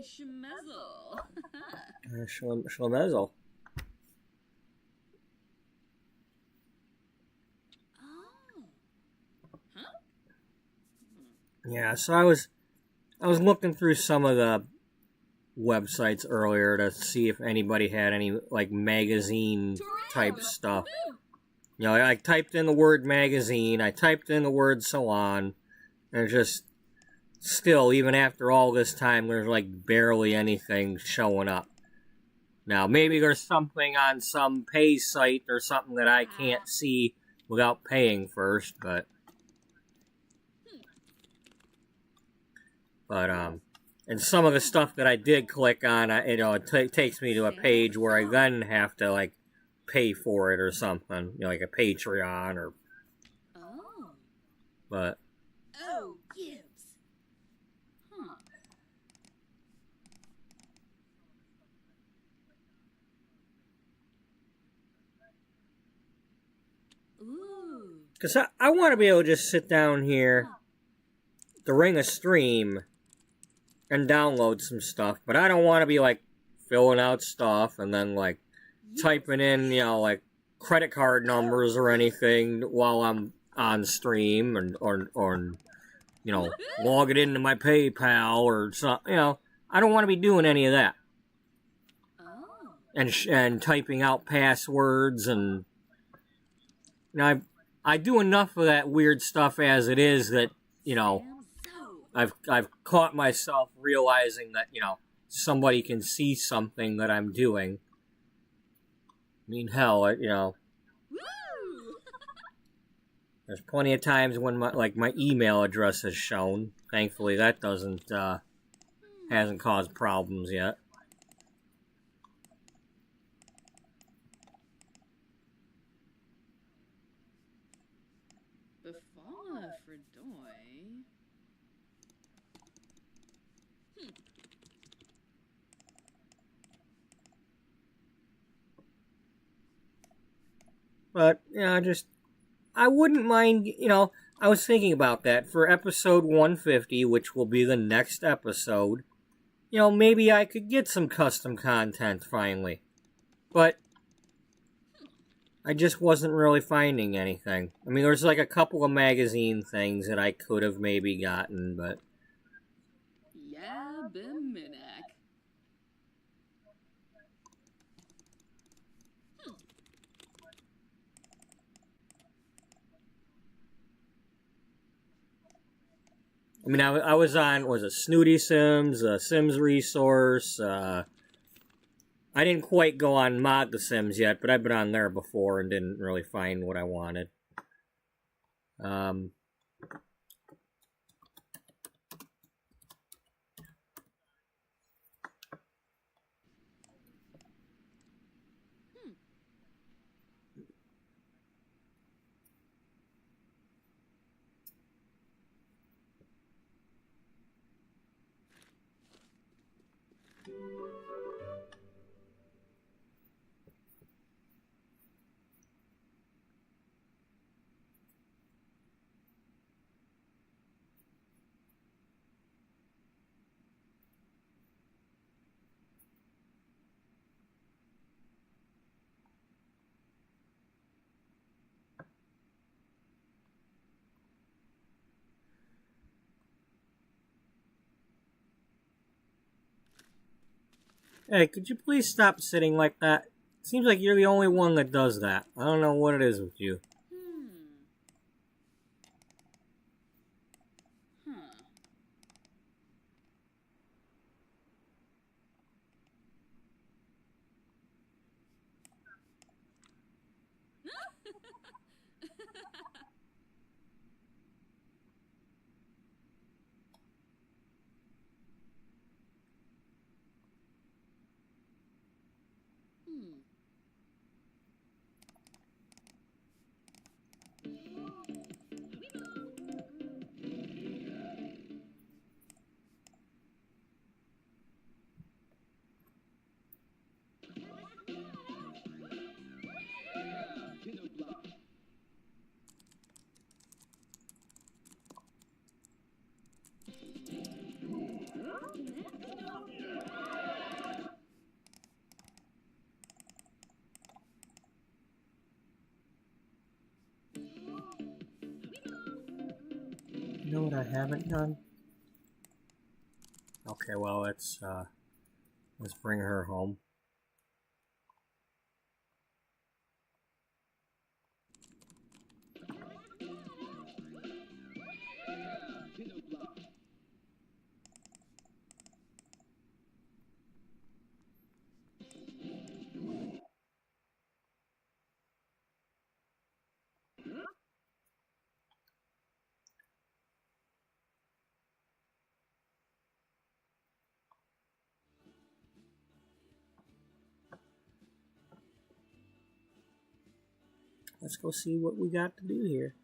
schmezzle. Schlemazel. Oh. Huh? Yeah, so I was looking through some of the websites earlier to see if anybody had any like magazine type stuff. You know, I typed in the word magazine, I typed in the word salon, and just still, even after all this time, there's like barely anything showing up. Now, maybe there's something on some pay site or something that I can't see without paying first, but and some of the stuff that I did click on, it takes me to a page where I then have to like pay for it or something, like a Patreon or. Oh. But. Oh, gives. Huh. Ooh. Because I want to be able to just sit down here during a stream and download some stuff, but I don't want to be like filling out stuff and then like typing in, like credit card numbers or anything while I'm on stream or log it into my PayPal or something. I don't want to be doing any of that. Oh. And typing out passwords and I do enough of that weird stuff as it is that I've caught myself realizing that somebody can see something that I'm doing. I mean, hell, Woo! there's plenty of times when my email address is shown. Thankfully, that hasn't caused problems yet. Befalla Fredoy. But, I wouldn't mind, I was thinking about that for episode 150, which will be the next episode. Maybe I could get some custom content finally. But I just wasn't really finding anything. I mean, there's like a couple of magazine things that I could have maybe gotten, but. Yeah, Biminak. I mean, I was on, was it Snooty Sims, Sims Resource, I didn't quite go on Mod the Sims yet, but I've been on there before and didn't really find what I wanted. Hey, could you please stop sitting like that? Seems like you're the only one that does that. I don't know what it is with you. Huh. You know what I haven't done? Okay, well, let's bring her home. Let's go see what we got to do here.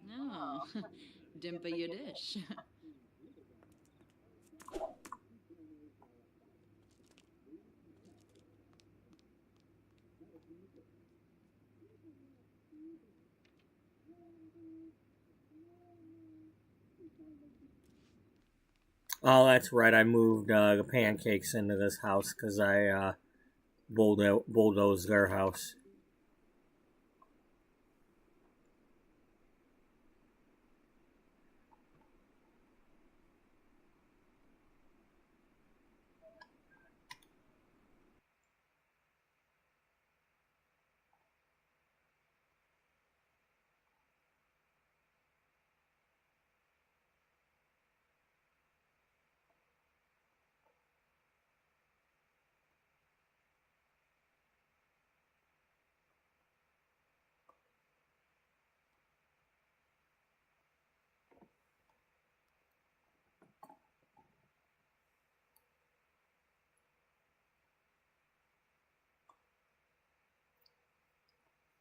No. Dimpa your dish. Oh, that's right. I moved the pancakes into this house because I bulldozed their house.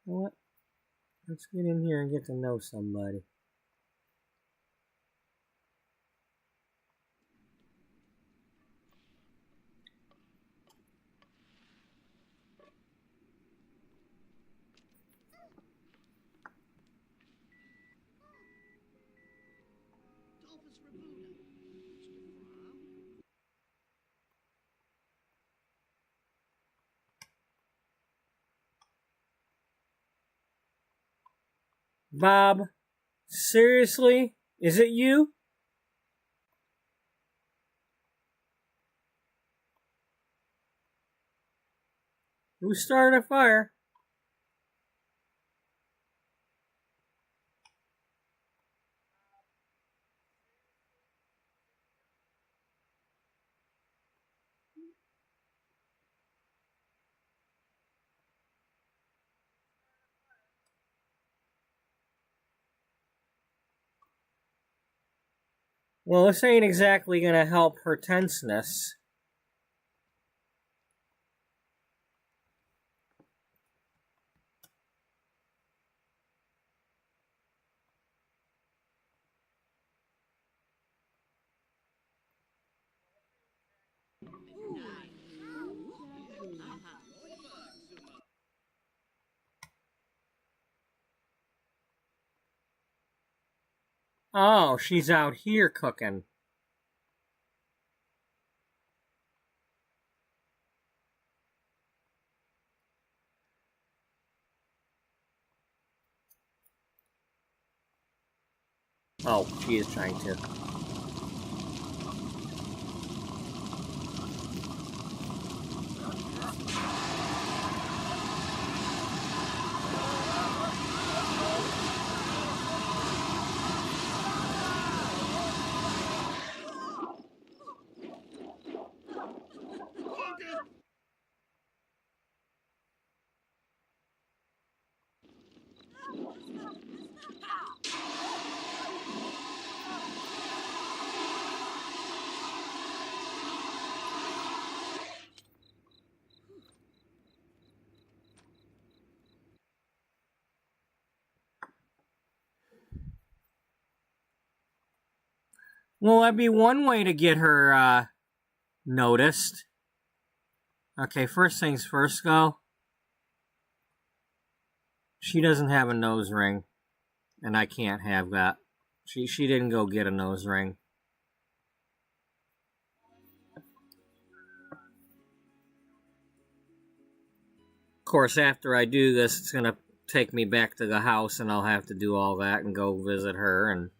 You know what? Let's get in here and get to know somebody. Bob, seriously? Is it you? Who started a fire? Well, this ain't exactly gonna help her tenseness. Oh, she's out here cooking. Oh, she is trying to. Well, that'd be one way to get her noticed. Okay, first things first, though. She doesn't have a nose ring, and I can't have that. She didn't go get a nose ring. Of course, after I do this, it's gonna take me back to the house, and I'll have to do all that and go visit her. And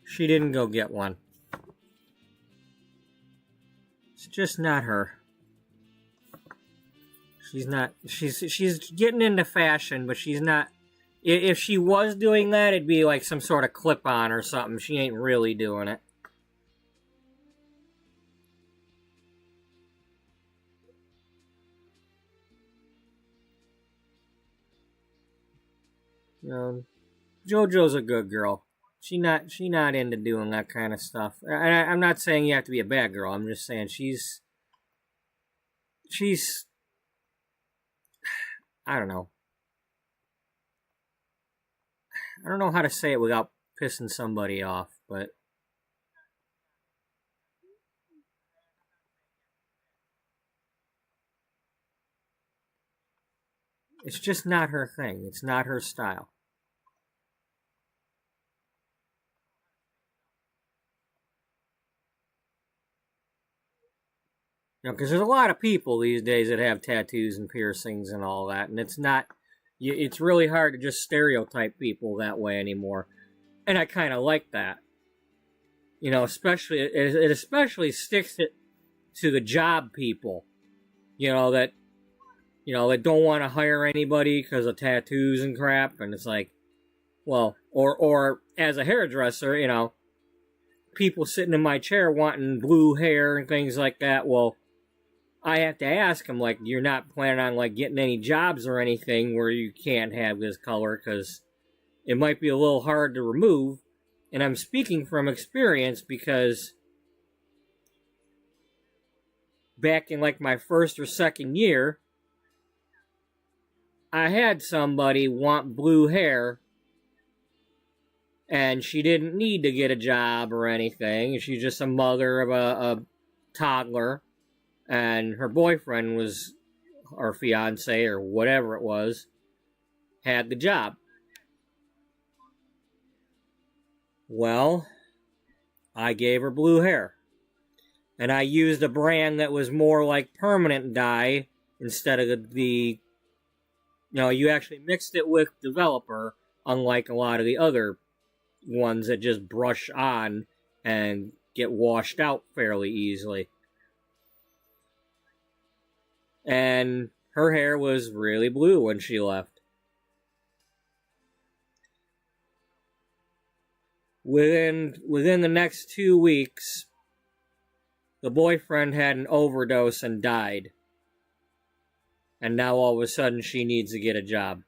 she didn't go get one. It's just not her. She's not. She's getting into fashion, but she's not. If she was doing that, it'd be like some sort of clip-on or something. She ain't really doing it. JoJo's a good girl. She not into doing that kind of stuff. I'm not saying you have to be a bad girl. I'm just saying she's I don't know. I don't know how to say it without pissing somebody off, but it's just not her thing. It's not her style. Because there's a lot of people these days that have tattoos and piercings and all that, and it's really hard to just stereotype people that way anymore. And I kind of like that. Especially, it especially sticks it to the job people, that don't want to hire anybody because of tattoos and crap, and it's like, well, or as a hairdresser, people sitting in my chair wanting blue hair and things like that, well, I have to ask them, like, you're not planning on, like, getting any jobs or anything where you can't have this color, because it might be a little hard to remove. And I'm speaking from experience because back in, like, my first or second year, I had somebody want blue hair, and she didn't need to get a job or anything. She's just a mother of a toddler. And her boyfriend was, or fiance, or whatever it was, had the job. Well, I gave her blue hair. And I used a brand that was more like permanent dye instead of the, you actually mixed it with developer, unlike a lot of the other ones that just brush on and get washed out fairly easily. And her hair was really blue when she left. Within the next 2 weeks, the boyfriend had an overdose and died. And now all of a sudden she needs to get a job.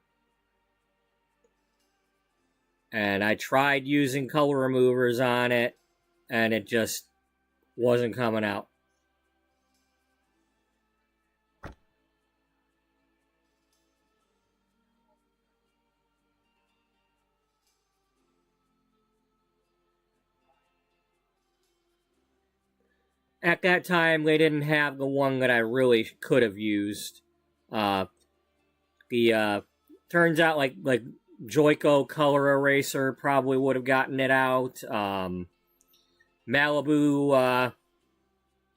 And I tried using color removers on it, and it just wasn't coming out. At that time, they didn't have the one that I really could have used. Turns out like Joico color eraser probably would have gotten it out. Malibu,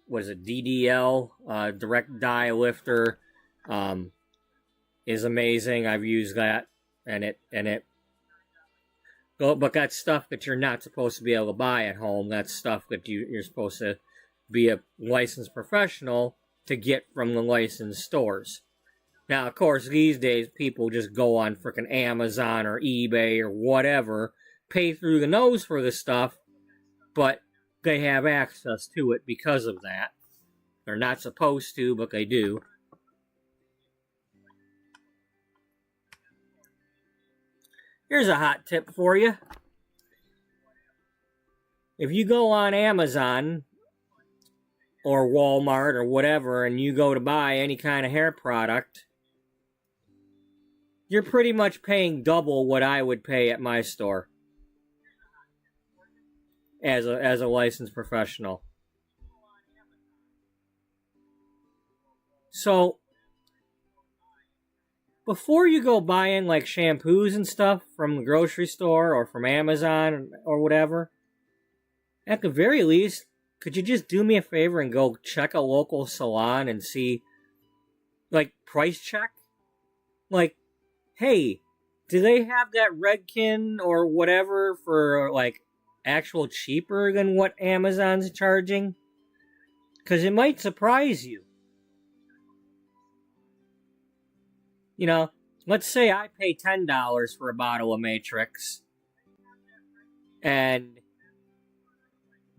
what is it, DDL, direct dye lifter, is amazing. I've used that, and it. But that's stuff that you're not supposed to be able to buy at home. That's stuff that you're supposed to be a licensed professional to get from the licensed stores. Now, of course, these days, people just go on frickin' Amazon or eBay or whatever, pay through the nose for this stuff, but they have access to it because of that. They're not supposed to, but they do. Here's a hot tip for you. If you go on Amazon or Walmart or whatever and you go to buy any kind of hair product, you're pretty much paying double what I would pay at my store as a licensed professional. So, before you go buying like shampoos and stuff from the grocery store or from Amazon or whatever, at the very least, could you just do me a favor and go check a local salon and see, like, price check? Like, hey, do they have that Redken or whatever for, like, actual cheaper than what Amazon's charging? Because it might surprise you. You know, let's say I pay $10 for a bottle of Matrix, and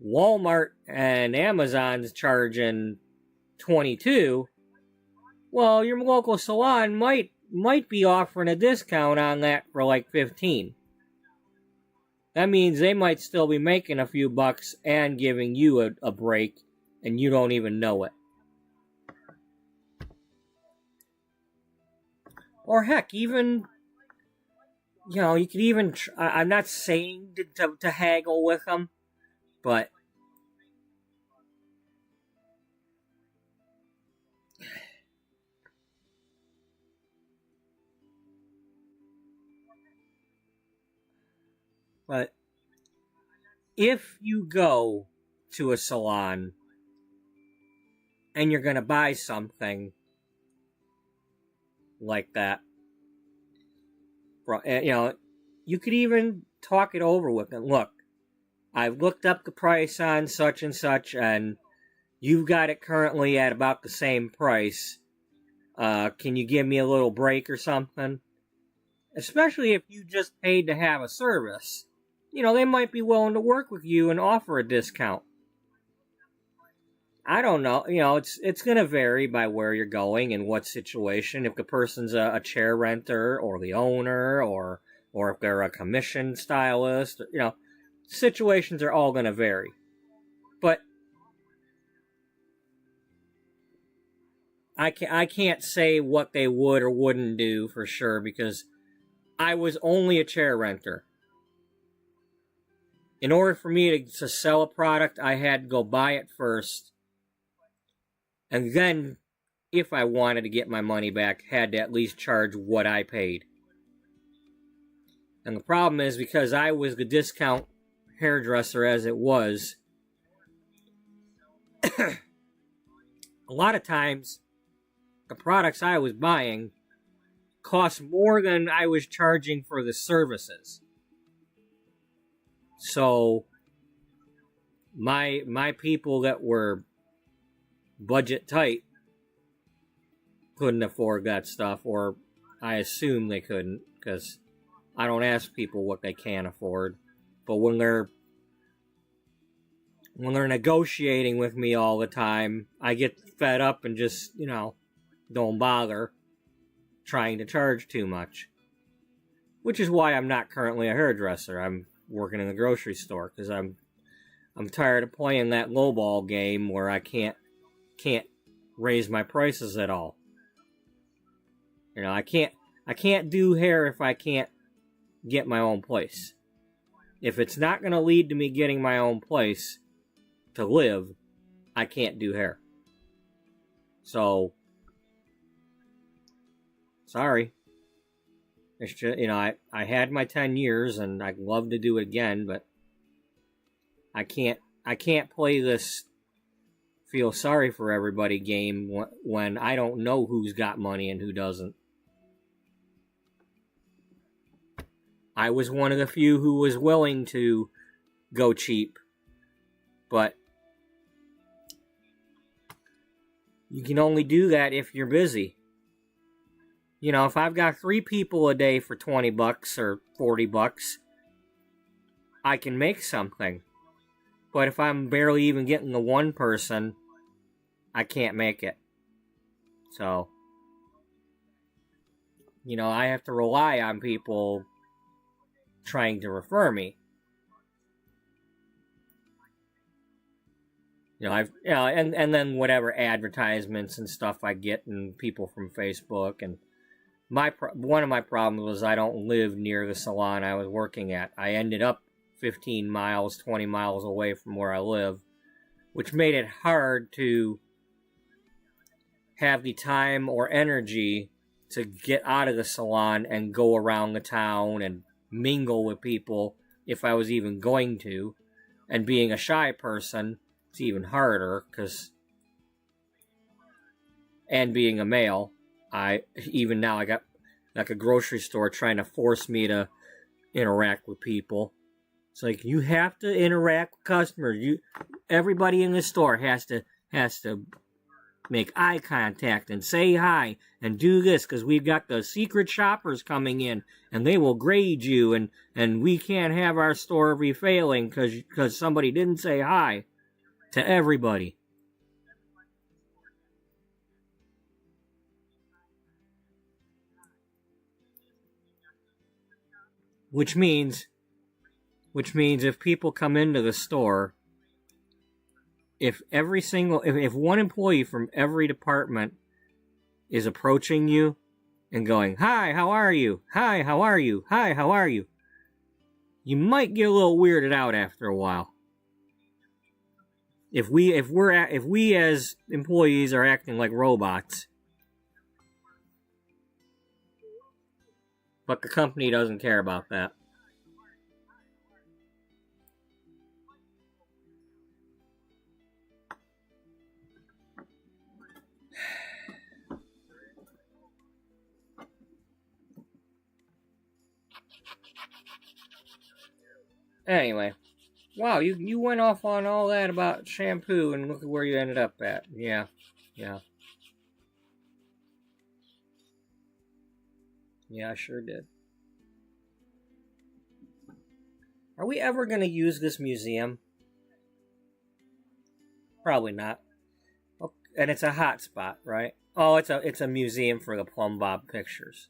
Walmart and Amazon's charging $22. Well, your local salon might be offering a discount on that for like $15. That means they might still be making a few bucks and giving you a break, and you don't even know it. Or heck, even, you know, you could even, I'm not saying to haggle with them, but if you go to a salon and you're going to buy something like that, you know, you could even talk it over with them. Look, I've looked up the price on such and such, and you've got it currently at about the same price. Can you give me a little break or something? Especially if you just paid to have a service. You know, they might be willing to work with you and offer a discount. I don't know. You know, it's going to vary by where you're going and what situation. If the person's a chair renter or the owner, or if they're a commission stylist, you know, situations are all going to vary. But I can't say what they would or wouldn't do for sure, because I was only a chair renter. In order for me to sell a product, I had to go buy it first. And then, if I wanted to get my money back, had to at least charge what I paid. And the problem is, because I was the discount hairdresser as it was, a lot of times, the products I was buying cost more than I was charging for the services. So, my people that were budget tight couldn't afford that stuff, or I assume they couldn't, because I don't ask people what they can afford. But when they're negotiating with me all the time, I get fed up and just, you know, don't bother trying to charge too much. Which is why I'm not currently a hairdresser. I'm working in the grocery store, because I'm tired of playing that lowball game where I can't raise my prices at all. You know, I can't do hair if I can't get my own place. If it's not going to lead to me getting my own place to live, I can't do hair. So, sorry. It's just, you know, I had my 10 years and I'd love to do it again, but I can't play this feel sorry for everybody game when I don't know who's got money and who doesn't. I was one of the few who was willing to go cheap, but you can only do that if you're busy. You know, if I've got 3 people a day for $20 or $40, I can make something. But if I'm barely even getting the one person, I can't make it. So, you know, I have to rely on people trying to refer me. You know, and then whatever advertisements and stuff I get and people from Facebook. And one of my problems was I don't live near the salon I was working at. I ended up 15 miles, 20 miles away from where I live, which made it hard to have the time or energy to get out of the salon and go around the town and mingle with people if I was even going to. And being a shy person, it's even harder, and being a male, even now I got like a grocery store trying to force me to interact with people. It's like, you have to interact with customers. Everybody in the store has to make eye contact and say hi and do this, because we've got the secret shoppers coming in and they will grade you, and we can't have our store be failing because somebody didn't say hi to everybody. Which means if people come into the store, if one employee from every department is approaching you and going, "Hi, how are you? Hi, how are you? Hi, how are you?" You might get a little weirded out after a while. If we as employees are acting like robots, but the company doesn't care about that. Anyway, wow, you went off on all that about shampoo, and look at where you ended up at. Yeah. Yeah, I sure did. Are we ever going to use this museum? Probably not. Oh, and it's a hot spot, right? Oh, it's a museum for the Plum Bob pictures.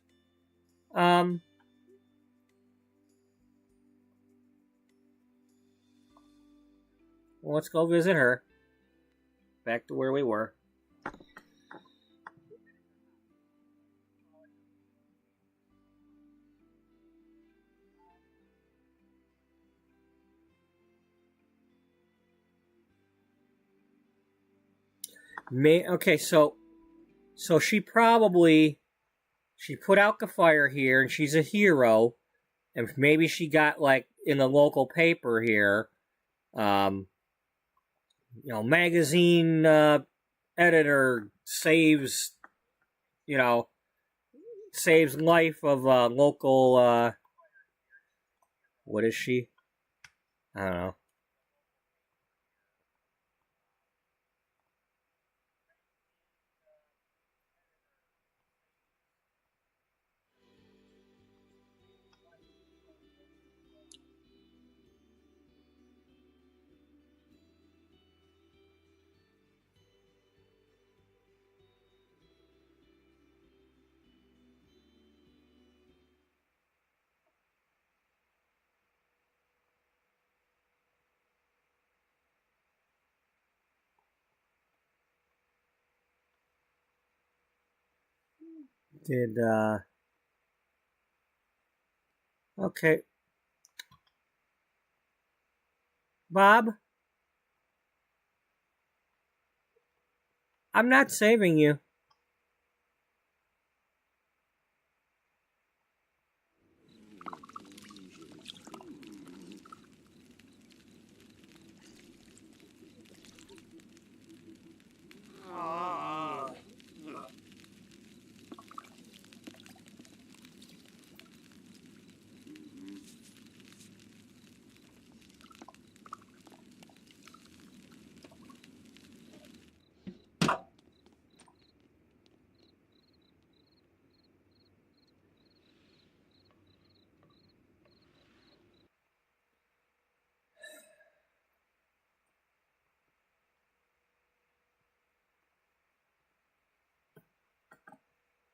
Well, let's go visit her. Back to where we were. Okay, so she put out the fire here, and she's a hero, and maybe she got, like, in the local paper here, magazine editor saves life of local, what is she? I don't know. Okay. Bob? I'm not saving you.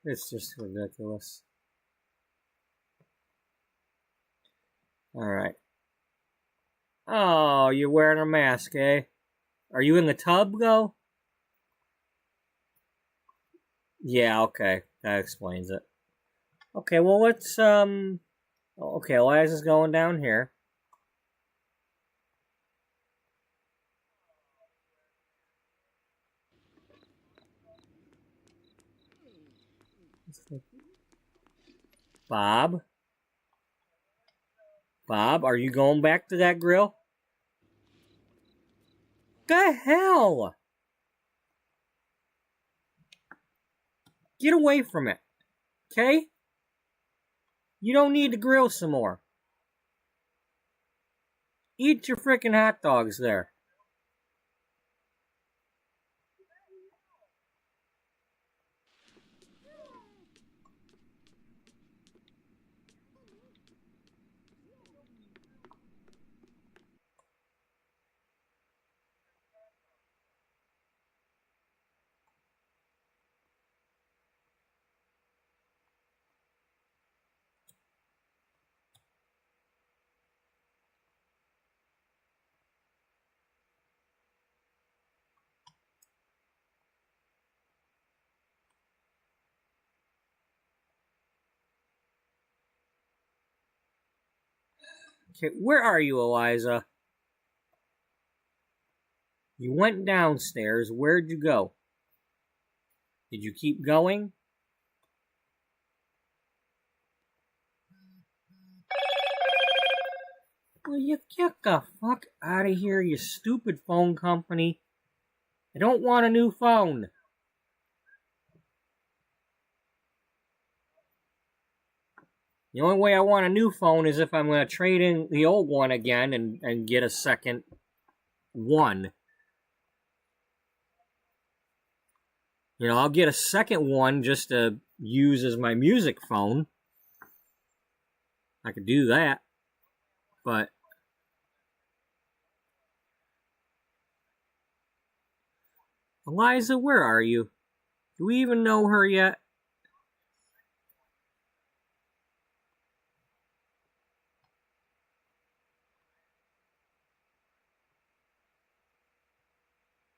It's just ridiculous. Alright. Oh, you're wearing a mask, eh? Are you in the tub, though? Yeah, okay. That explains it. Okay, well, let's, okay, Eliza's going down here. Bob? Bob, are you going back to that grill? The hell? Get away from it. Okay? You don't need to grill some more. Eat your freaking hot dogs there. Okay, where are you, Eliza? You went downstairs. Where'd you go? Did you keep going? Will you get the fuck out of here, you stupid phone company? I don't want a new phone. The only way I want a new phone is if I'm going to trade in the old one again and get a second one. You know, I'll get a second one just to use as my music phone. I could do that. But Eliza, where are you? Do we even know her yet?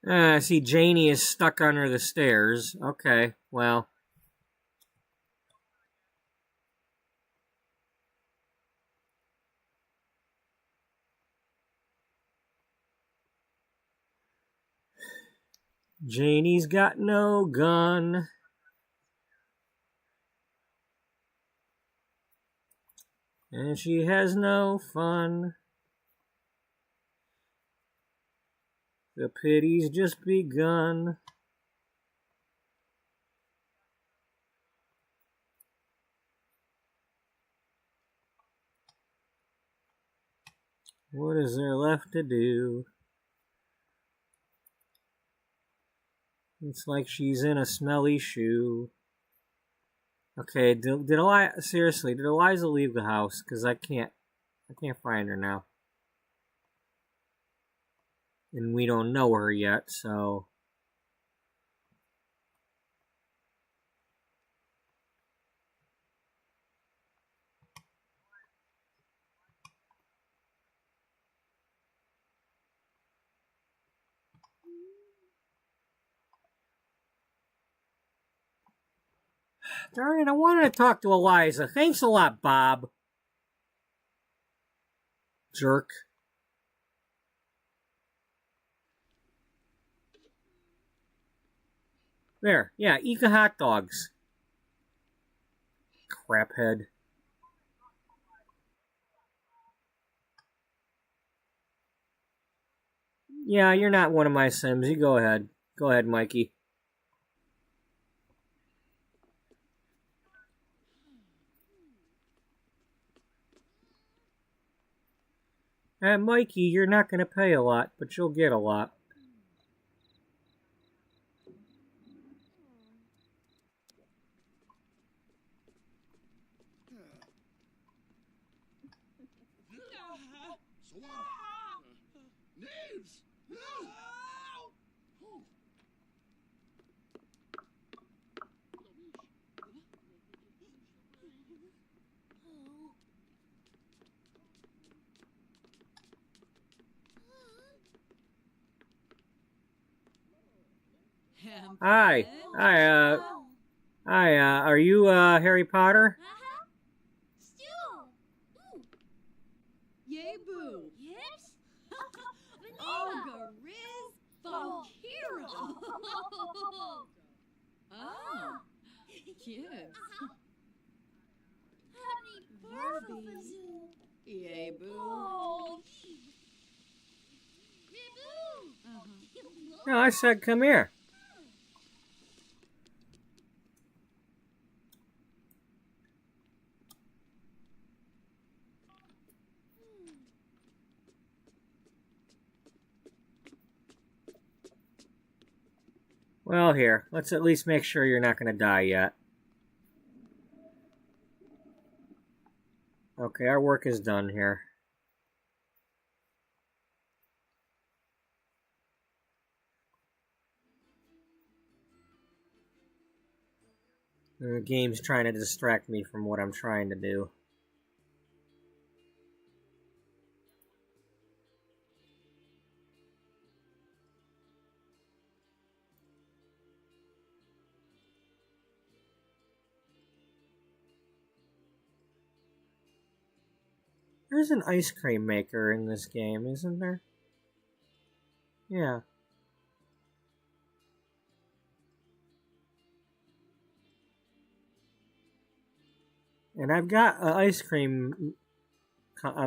I see Janie is stuck under the stairs. Okay, well. Janie's got no gun. And she has no fun. The pity's just begun. What is there left to do? It's like she's in a smelly shoe. Okay, did Eliza leave the house? Because I can't find her now. And we don't know her yet, so. Darn it, I wanted to talk to Eliza. Thanks a lot, Bob. Jerk. There, yeah, eat the hot dogs. Craphead. Yeah, you're not one of my Sims. You go ahead. Go ahead, Mikey. Mikey, you're not going to pay a lot, but you'll get a lot. Knaves! Hi. Hi, are you, Harry Potter? Yay boo. Yes? Olga Riz Funkira. Oh, Gibbs. Honey, Barbie. Barfafazoo. Yay boo. Oh, Riboo. No, I said come here. Well, here, let's at least make sure you're not going to die yet. Okay, our work is done here. The game's trying to distract me from what I'm trying to do. There's an ice cream maker in this game, isn't there? Yeah. And I've got an ice cream...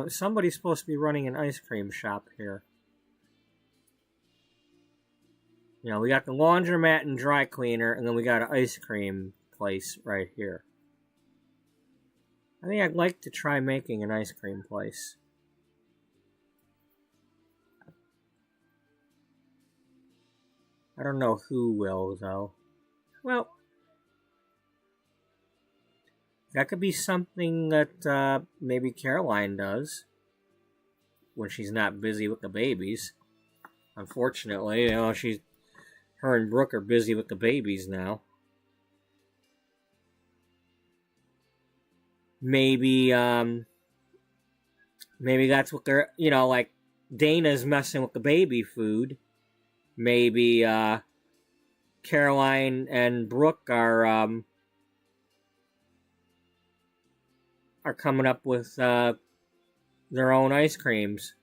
somebody's supposed to be running an ice cream shop here. You know, we got the laundromat and dry cleaner, and then we got an ice cream place right here. I think I'd like to try making an ice cream place. I don't know who will, though. Well, that could be something that maybe Caroline does when she's not busy with the babies. Unfortunately, you know, her and Brooke are busy with the babies now. Maybe that's what they're, you know, like Dana's messing with the baby food. Maybe Caroline and Brooke are coming up with their own ice creams.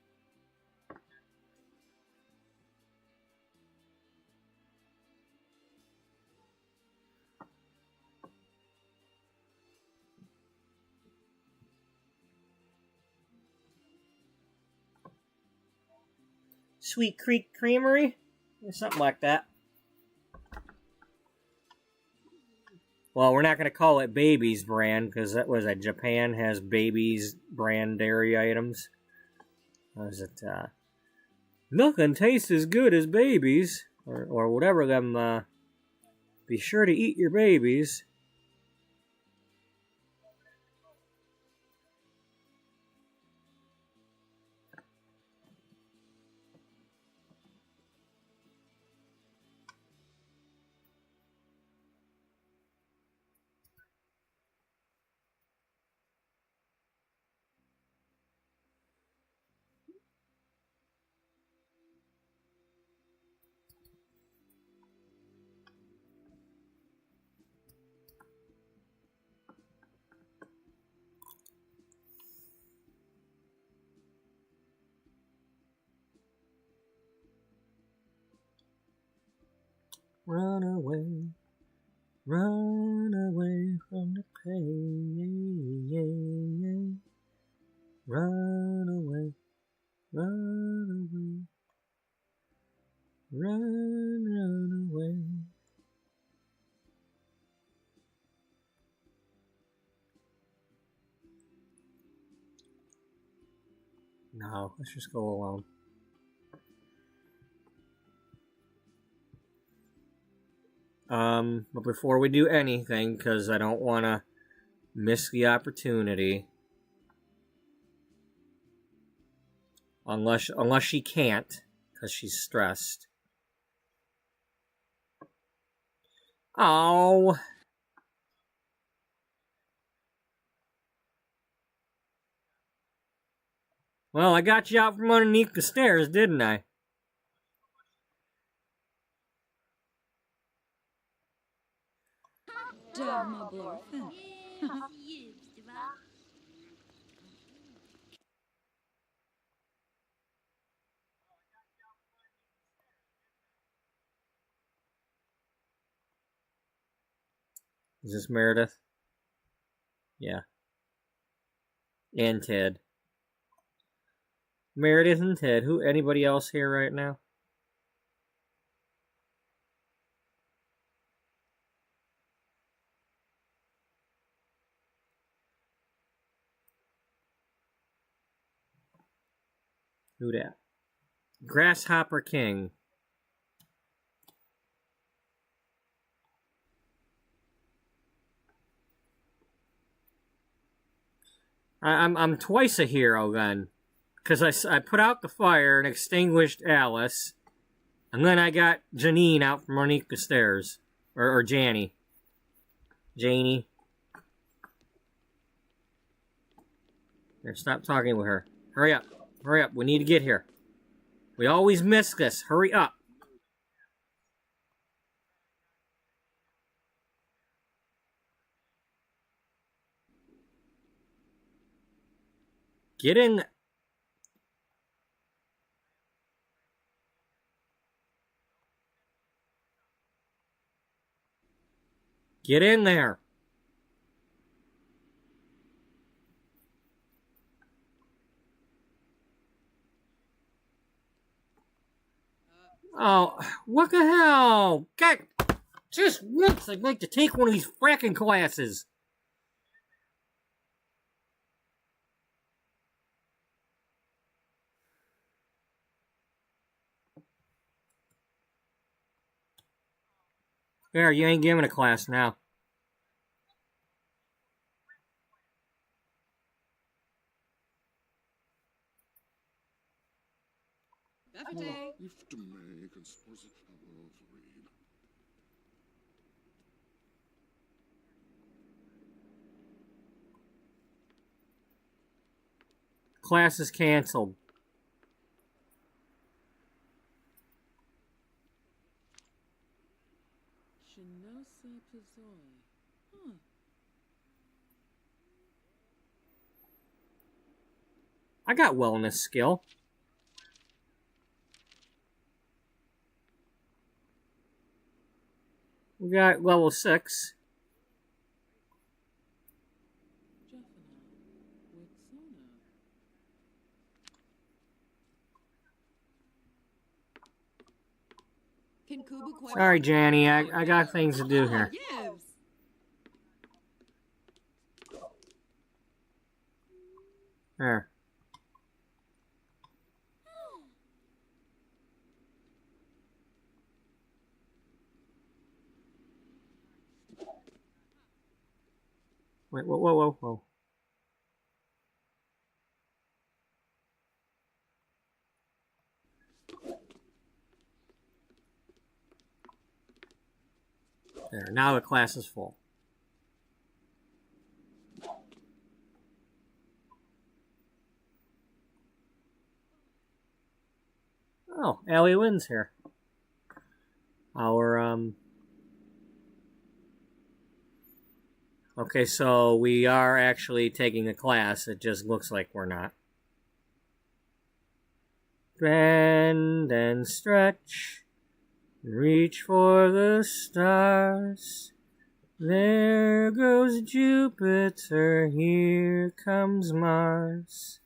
Sweet Creek Creamery? Or something like that. Well, we're not going to call it Baby's brand, because that was Japan has Baby's brand dairy items. What was it? Nothing tastes as good as Baby's, or whatever them, be sure to eat your babies. Run away from the pain. Run away, run away. No, let's just go alone. But before we do anything, because I don't want to miss the opportunity, unless she can't, because she's stressed. Oh. Well, I got you out from underneath the stairs, didn't I? Damn blorfen. Is this Meredith? Yeah. And Ted. Meredith and Ted. Anybody else here right now? Who dat? Grasshopper King. I'm twice a hero then, because I put out the fire and extinguished Alice, and then I got Janine out from underneath the stairs, or Janie. Janie. Here, stop talking with her. Hurry up. Hurry up. We need to get here. We always miss this. Hurry up. Get in. Get in there. Oh, what the hell? God, just once I'd like to take one of these fracking classes. There, you ain't giving a class now. Buffet. Class is canceled. I got wellness skill. We got level 6. Sorry, Janny, I got things to do here. There. Wait, whoa. There, now the class is full. Oh, Allie Lynn's here. Okay, so we are actually taking a class. It just looks like we're not. Bend and stretch. Reach for the stars. There goes Jupiter. Here comes Mars.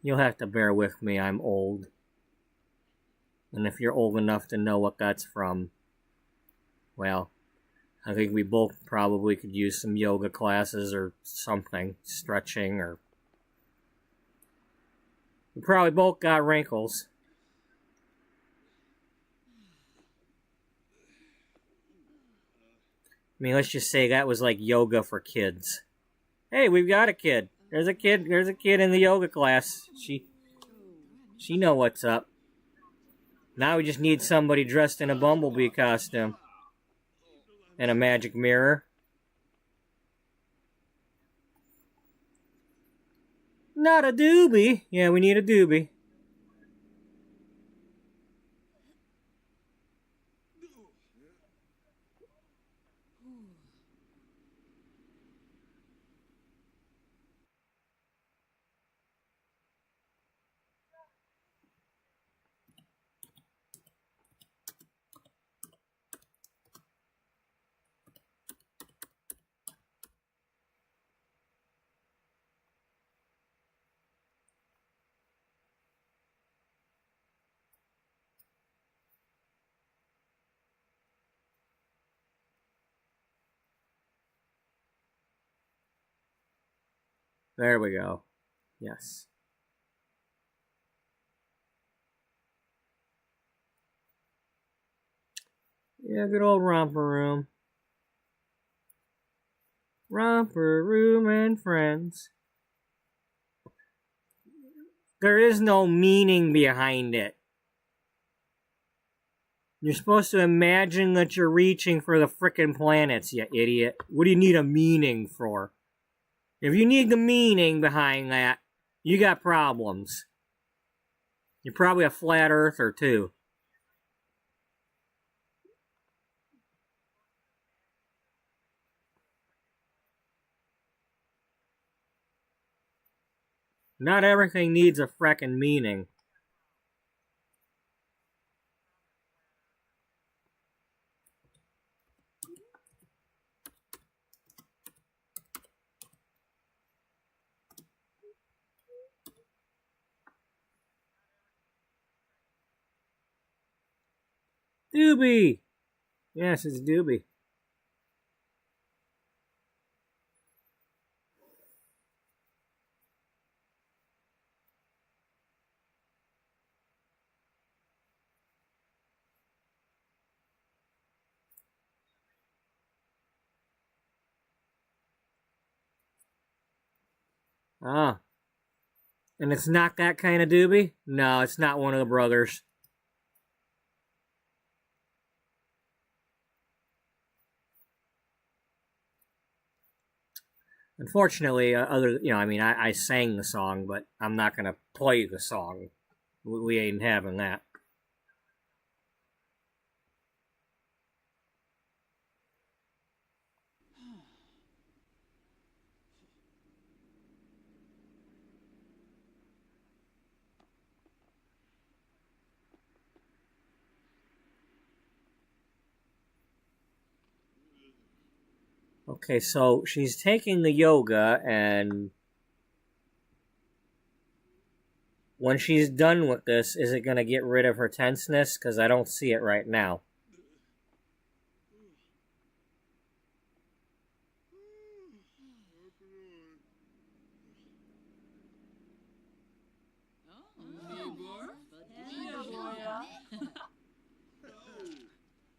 You'll have to bear with me, I'm old. And if you're old enough to know what that's from, well, I think we both probably could use some yoga classes or something, stretching, or... We probably both got wrinkles. I mean, let's just say that was like yoga for kids. Hey, we've got a kid. There's a kid in the yoga class. She know what's up. Now we just need somebody dressed in a bumblebee costume. And a magic mirror. Not a doobie. Yeah, we need a doobie. There we go. Yes. Yeah, good old romper room. Romper room and friends. There is no meaning behind it. You're supposed to imagine that you're reaching for the frickin' planets, you idiot. What do you need a meaning for? If you need the meaning behind that, you got problems. You're probably a flat earther, too. Not everything needs a frickin' meaning. Doobie! Yes, it's Doobie. Ah. And it's not that kind of Doobie? No, it's not one of the brothers. Unfortunately, I sang the song, but I'm not going to play the song. We ain't having that. Okay, so she's taking the yoga, and when she's done with this, is it going to get rid of her tenseness? Because I don't see it right now.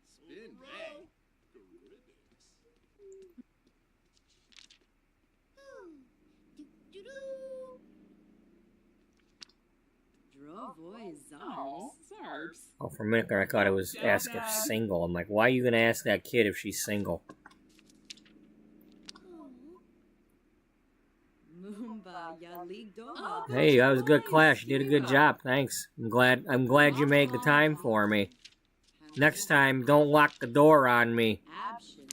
Spin back. Oh, for a minute there, I thought it was ask if single. I'm like, why are you going to ask that kid if she's single? Hey, that was a good class. You did a good job. Thanks. I'm glad you made the time for me. Next time, don't lock the door on me,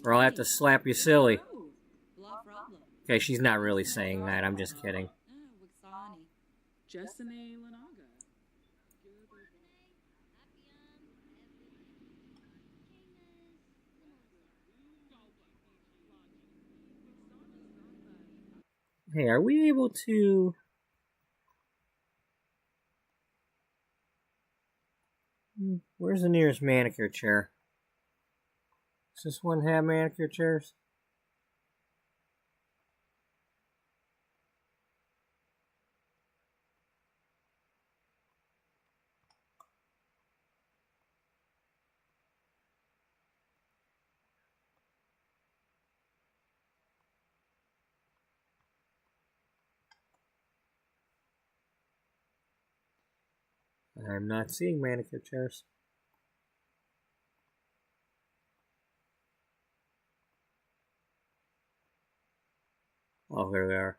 or I'll have to slap you silly. Okay, she's not really saying that. I'm just kidding. Hey, are we able to... Where's the nearest manicure chair? Does this one have manicure chairs? I'm not seeing manicure chairs. there they are.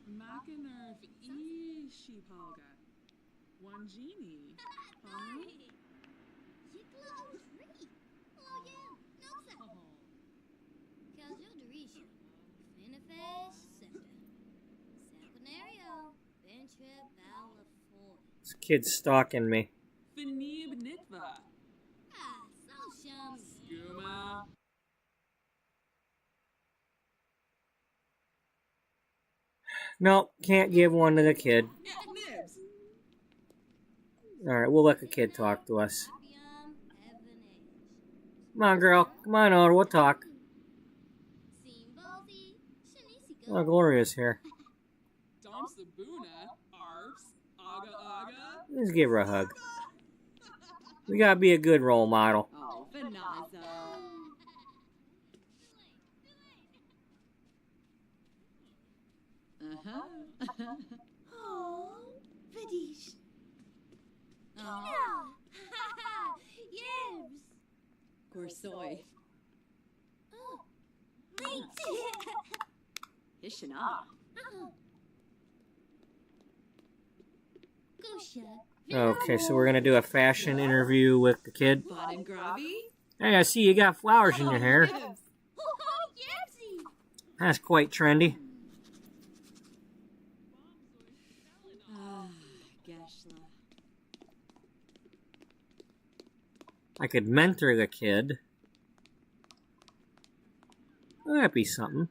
Makinerv Ishipalga. Wanjini. Pamu. This kid's stalking me. Finib Nitva. Skuma. No, can't give one to the kid. Nibs. Alright, we'll let the kid talk to us. Come on, girl. Come on over, we'll talk. Oh, Gloria's here. Dom Sabuna. Arps. Aga Aga. Let's give her a hug. We gotta be a good role model. Oh, Vanaza. Oh, Vidish. Oh. Yes. Gorsoy. Oh, wait. Ishana. Gusha. Okay, so we're gonna do a fashion interview with the kid. Bonin Gravi. Hey, I see you got flowers in your hair. Nibs. Oh, Yevsy. That's quite trendy. Gashla. I could mentor the kid. That'd be something.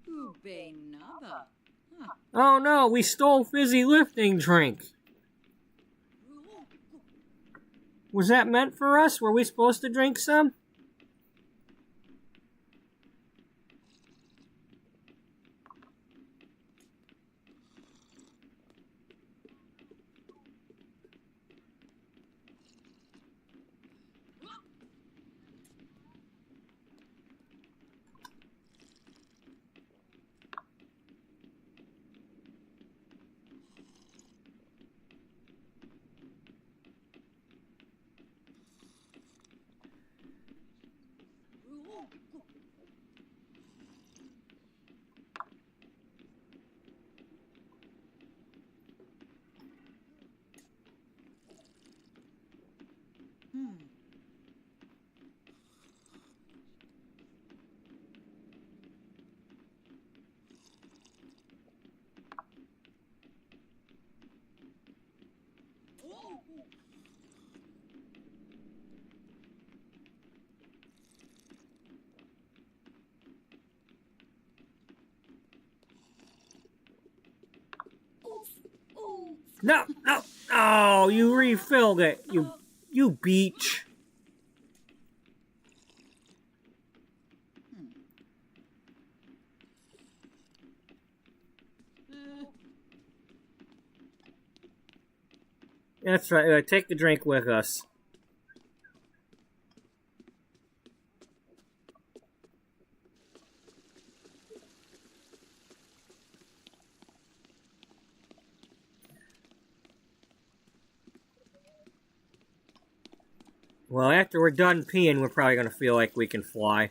Ube Nava. Oh no, we stole fizzy lifting drink. Was that meant for us? Were we supposed to drink some? No, no. Oh, you refilled it. You beach. That's right. Take the drink with us. Well, after we're done peeing, we're probably going to feel like we can fly.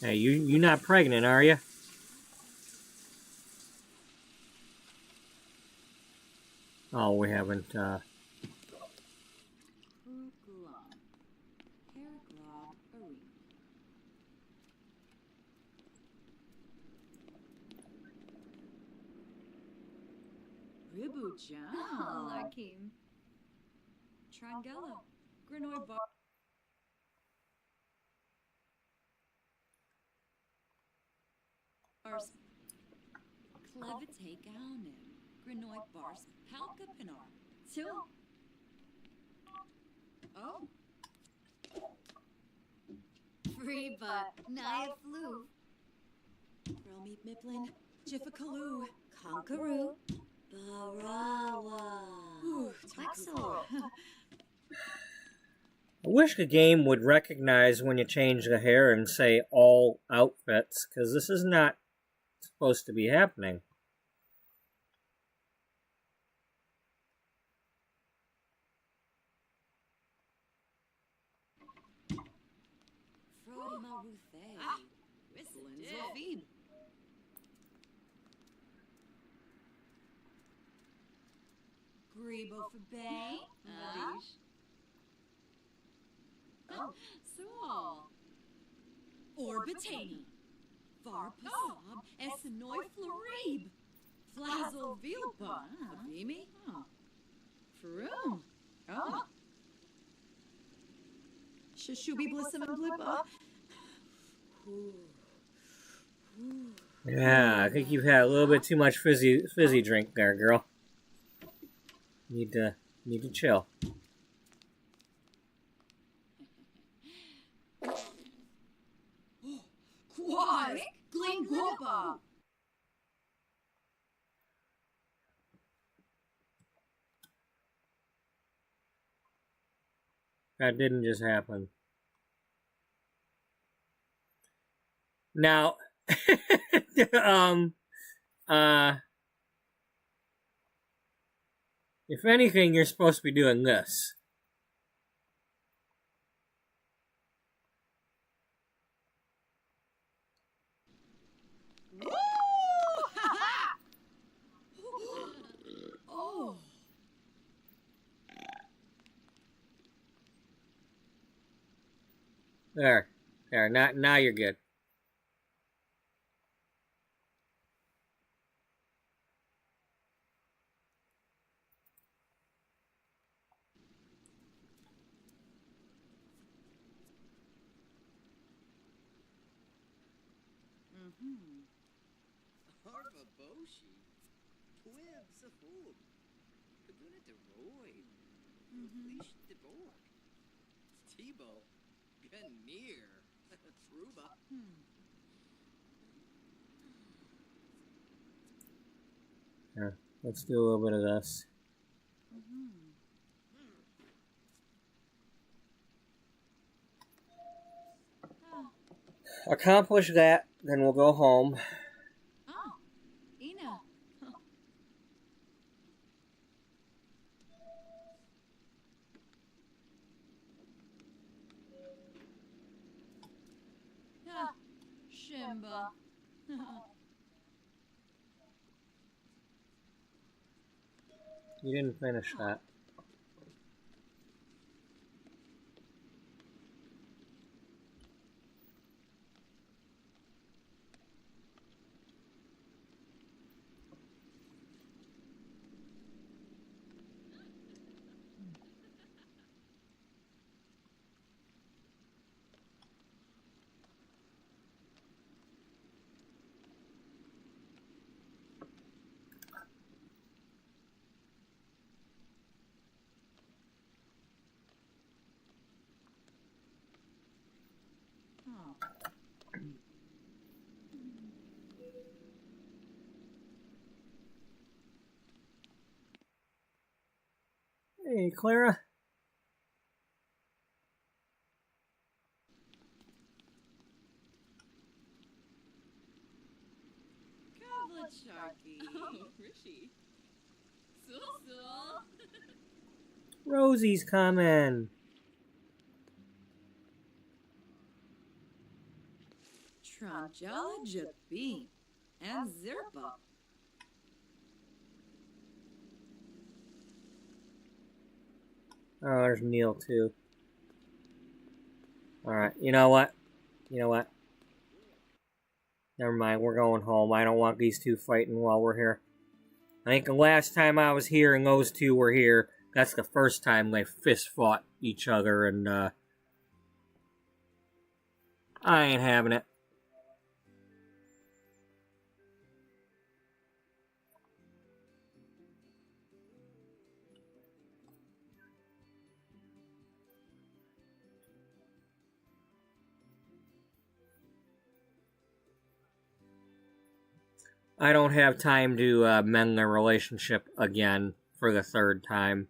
Hey, you not pregnant, are you? haven't, Glom. Hair glob arena. Ribu Jam. Lakim. Trangella. Granoy bar. Bars. Clevite gaunin. Granoy bars. Palka pinar. Two. Oh. Free but Naya flew. Relmeet Miplin. Jiffakaloo. Conkaroo. Barawa. Ooh, Flexor. I wish the game would recognize when you change the hair and say all outfits, because this is not supposed to be happening. Frody Maruthe. Whistling Zofib. Grebo for Bay. Oh, so. Orbitani. Var Pasab. Essenoi Florib. Flazel Vilpa. Abimi. Froom. Oh. Shashubi Blissim and Blippa. Yeah, I think you've had a little bit too much fizzy drink there, girl. Need to chill. Quaz. Glen Guapa. That didn't just happen. Now, if anything, you're supposed to be doing this. Woo! Oh. There. Now you're good. Harva Boshi, Twib Safub, Kaguna de Roy, Leash de Borg, Tebow, Ganir, Truba. Here, let's do a little bit of this. Accomplish that, then we'll go home. Oh, Ina. Shimba. You didn't finish that. Hey, Clara. Kavlicharky. Oh, Rishi. Sul. Rosie's coming. Tranjala Jabim. And Zirpa. Oh, there's Neil too. Alright, you know what? You know what? Never mind, we're going home. I don't want these two fighting while we're here. I think the last time I was here and those two were here, that's the first time they fist fought each other, and I ain't having it. I don't have time to mend the relationship again for the third time.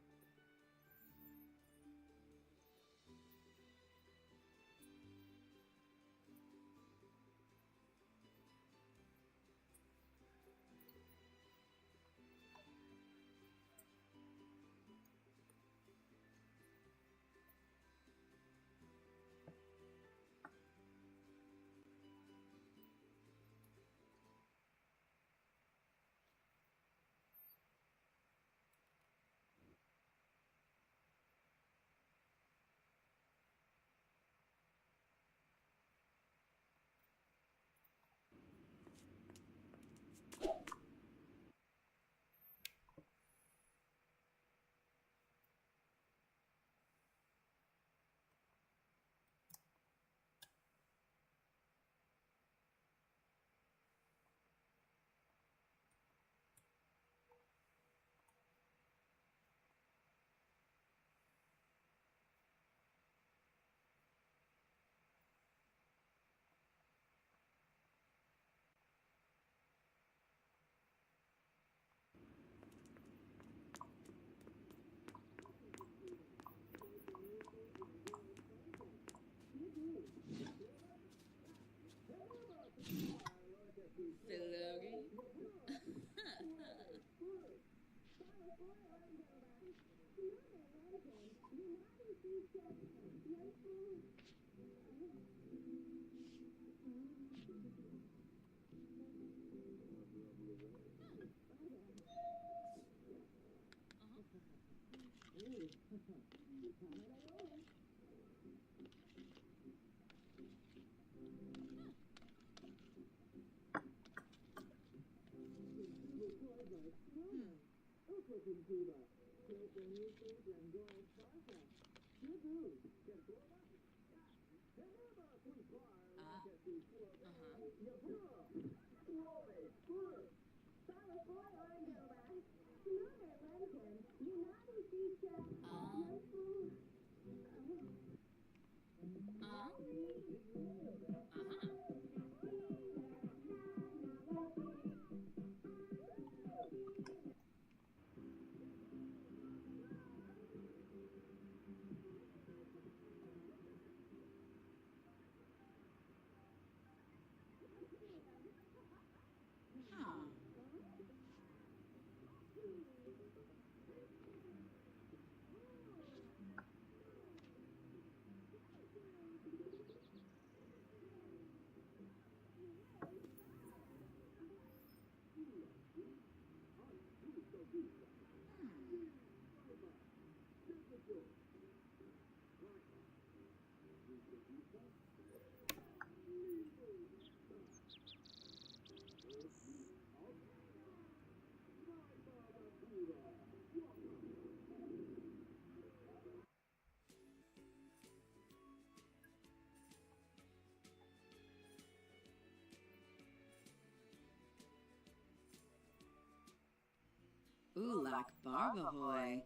Ooh, like Barbahoy.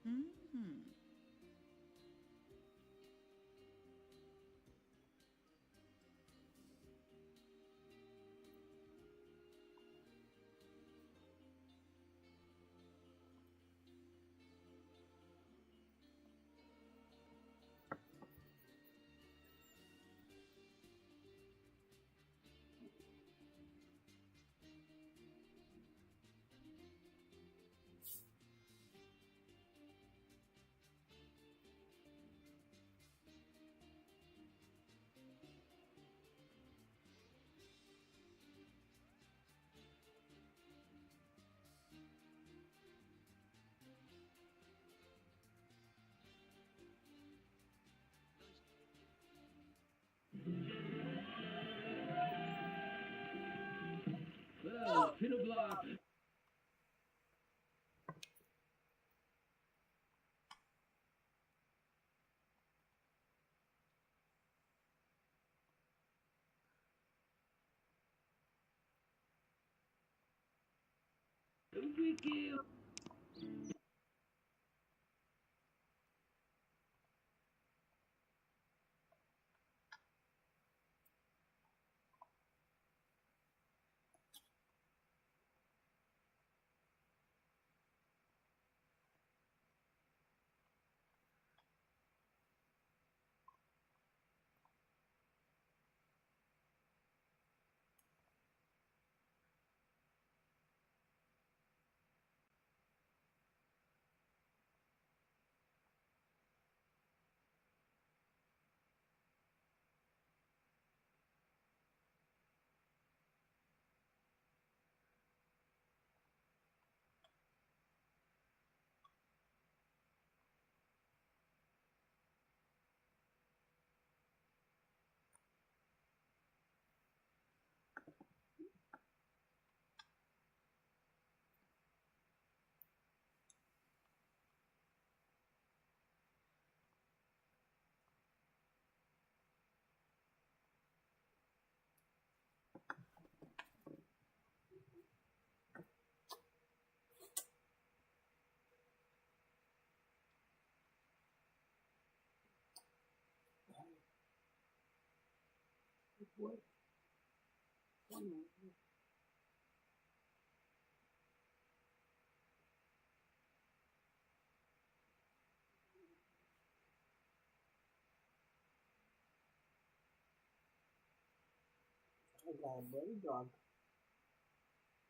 Mm-hmm. good luck. Wiki. I got a buddy dog.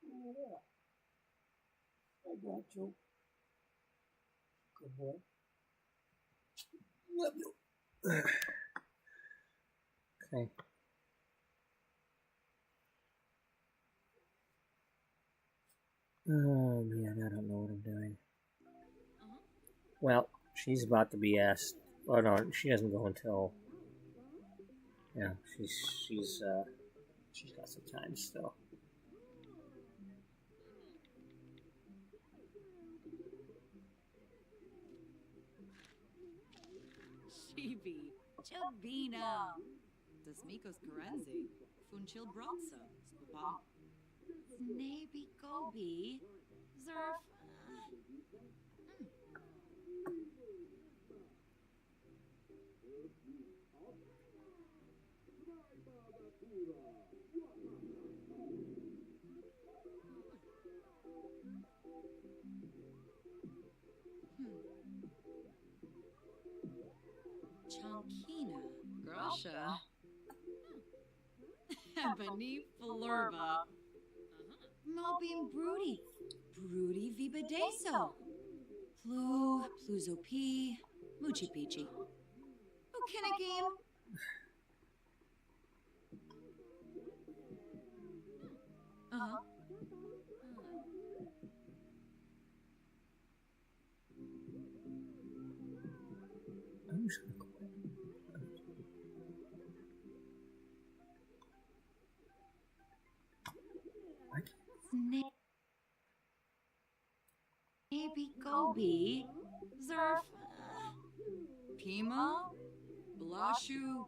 Yeah. I got you. Good boy. Love you. Okay. Oh man, I don't know what I'm doing. Well, she's about to be asked. Oh no, she doesn't go until. Yeah, she's got some time still. Shibi, Chabina, Dasmikos Karenzi, Funchil Bronza, Spapa. Snaby Gobi, Zerf. Chankina, Grasha. Ebony Flurba. Mobin Broody. Broody Vibadeso. Pluzo P. Muchi Pichi. Ukinakim. Uh-huh. I'm just gonna quit. I can't. Snaby Gobi. Zerf. Pima. Blashu.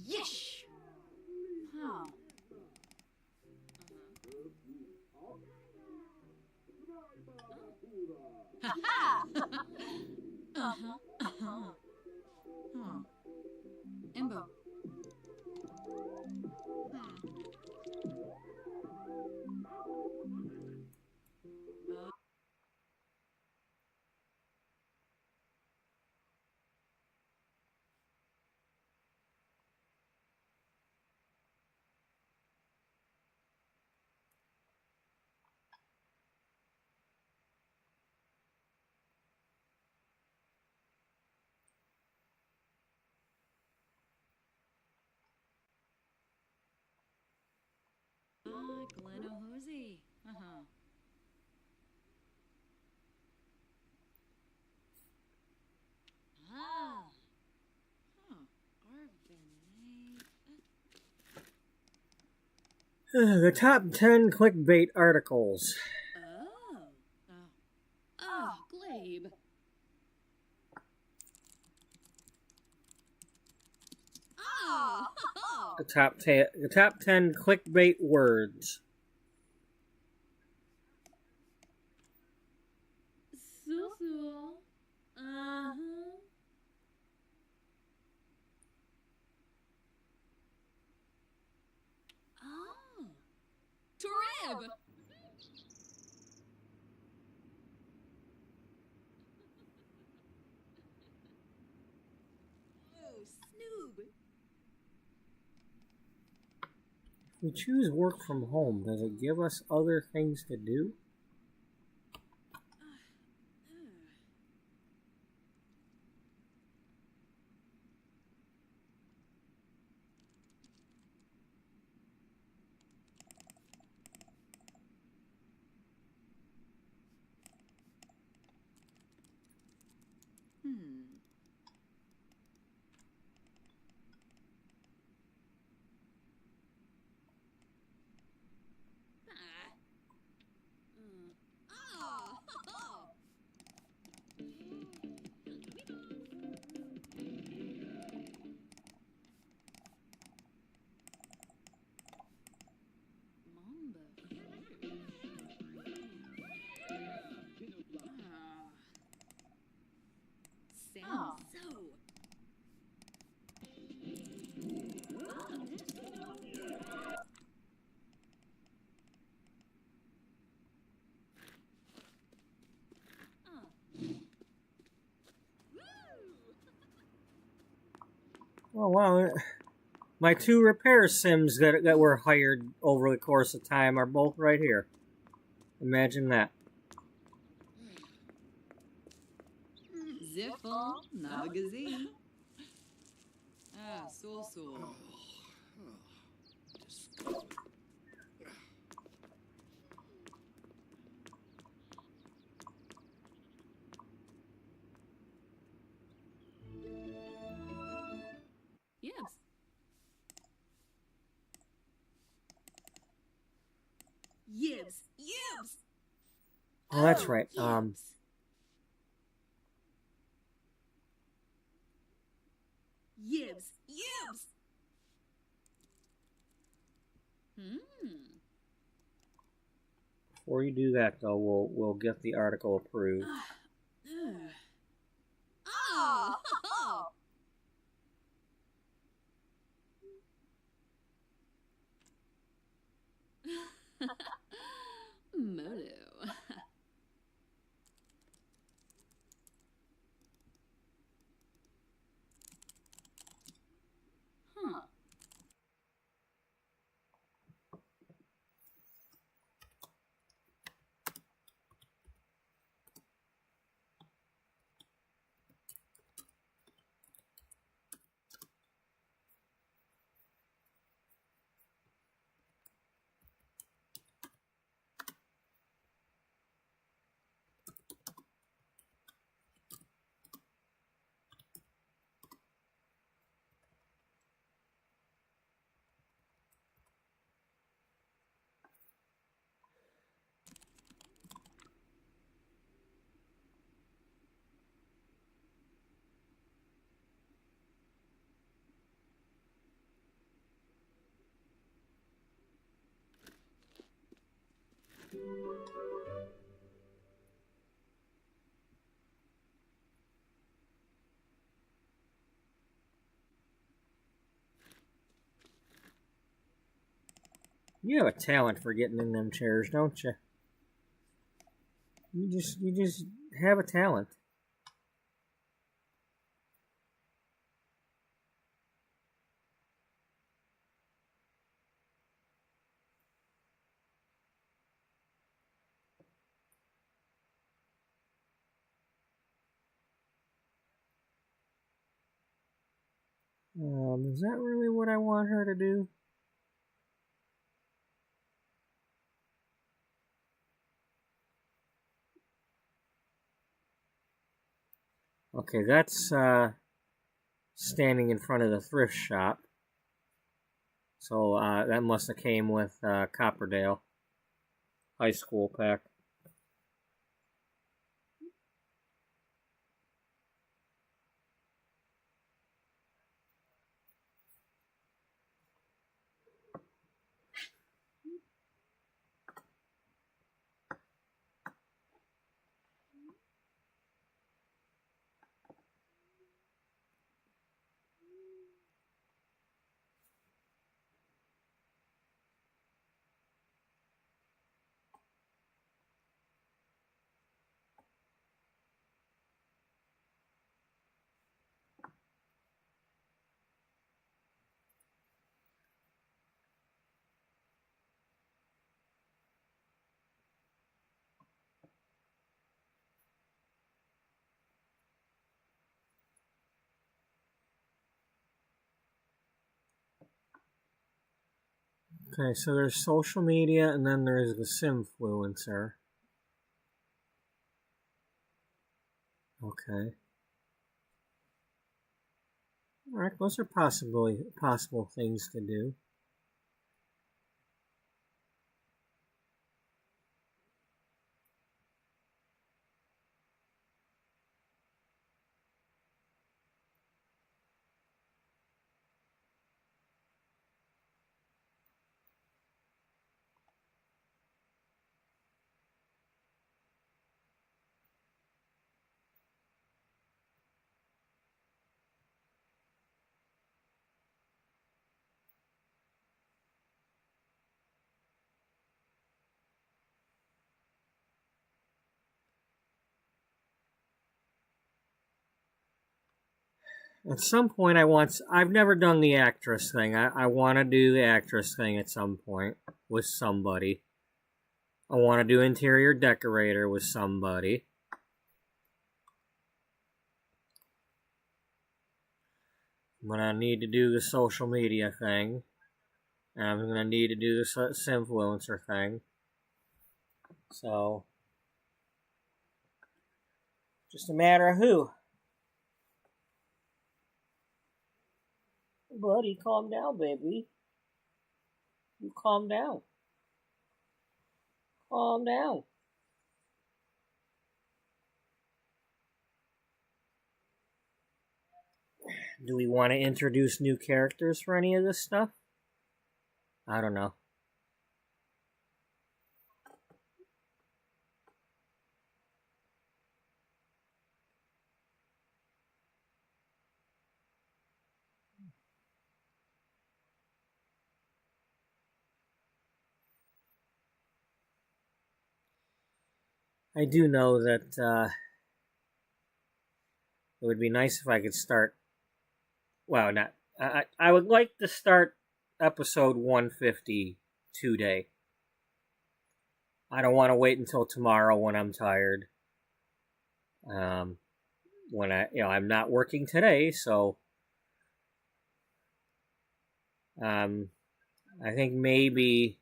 Yesh! Huh. Ha-ha! Uh-huh. Uh-huh. Huh. Imbo. Glenohosey. Uh-huh. Ah. Huh. Arvenate. The top 10 clickbait articles. Oh. Oh, Glabe. Oh. The top 10 clickbait words. Susu. Uh-huh. Oh. Trib. Oh, Snoob. If we choose work from home, does it give us other things to do? Sounds so. Oh, wow. My 2 repair sims that were hired over the course of time are both right here. Imagine that. Ziffle, Navagazi. So. Yibs. Yibs. Oh, that's right. Yibs. Before you do that, though, we'll get the article approved. Oh. Molo. Huh. You have a talent for getting in them chairs, don't you? You just have a talent. Is that really what I want her to do? Okay, that's standing in front of the thrift shop. So that must have came with Copperdale High School pack. Okay, so there's social media, and then there's the Simfluencer. Okay. Alright, those are possible things to do. At some point, I've never done the actress thing. I want to do the actress thing at some point with somebody. I want to do interior decorator with somebody. I'm going to need to do the social media thing. And I'm going to need to do the Simfluencer thing. So, just a matter of who. Buddy, calm down, baby. You calm down. Calm down. Do we want to introduce new characters for any of this stuff? I don't know. I do know that it would be nice if I could start. Well, not. I would like to start episode 150 today. I don't want to wait until tomorrow when I'm tired. When I'm not working today, so I think maybe.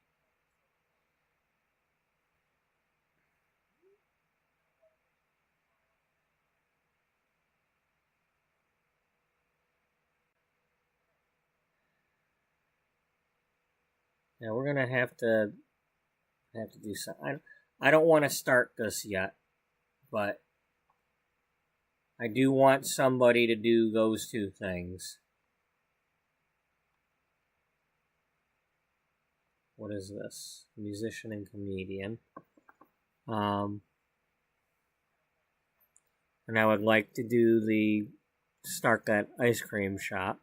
Yeah, we're gonna have to do something. I don't want to start this yet, but I do want somebody to do those two things. What is this? Musician and comedian. And I would like to start that ice cream shop.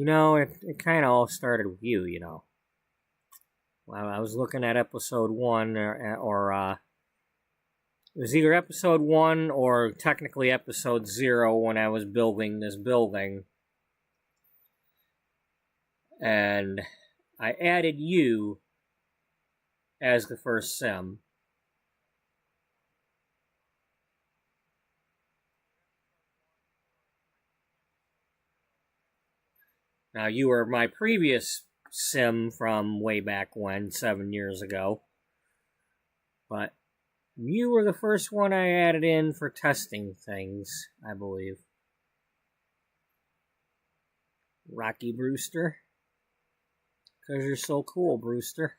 It kind of all started with you. Well, I was looking at episode 1, or It was either episode 1 or technically episode 0 when I was building this building. And I added you as the first sim. Now, you were my previous sim from way back when, 7 years ago. But you were the first one I added in for testing things, I believe. Rocky Brewster. Because you're so cool, Brewster.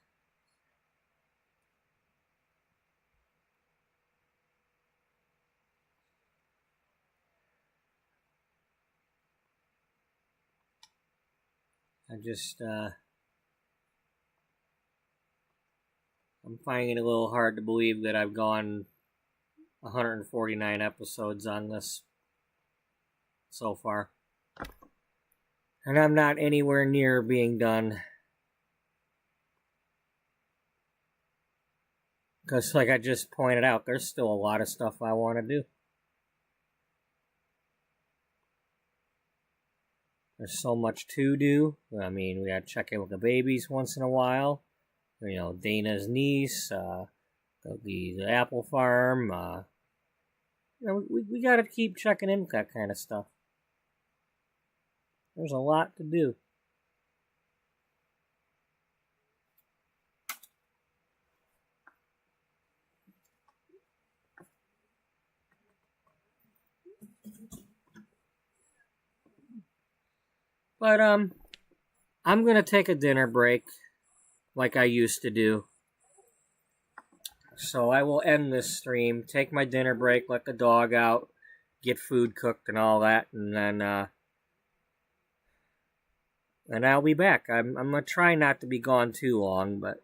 I'm finding it a little hard to believe that I've gone 149 episodes on this so far. And I'm not anywhere near being done. Because, like I just pointed out, there's still a lot of stuff I want to do. There's so much to do. I mean, we got to check in with the babies once in a while. You know, Dana's niece, the apple farm. You know, we got to keep checking in with that kind of stuff. There's a lot to do. But, I'm gonna take a dinner break, like I used to do. So I will end this stream, take my dinner break, let the dog out, get food cooked and all that, and then, and I'll be back. I'm gonna try not to be gone too long, but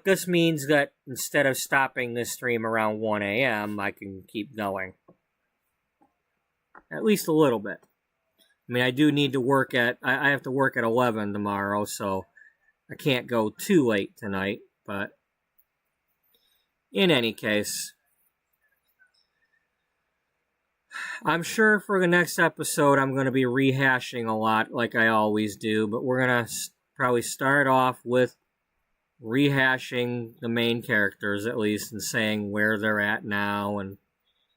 this means that instead of stopping this stream around 1 a.m., I can keep going. At least a little bit. I mean, I do need to work I have to work at 11 tomorrow, so I can't go too late tonight, but in any case, I'm sure for the next episode I'm going to be rehashing a lot like I always do, but we're going to probably start off with rehashing the main characters at least and saying where they're at now and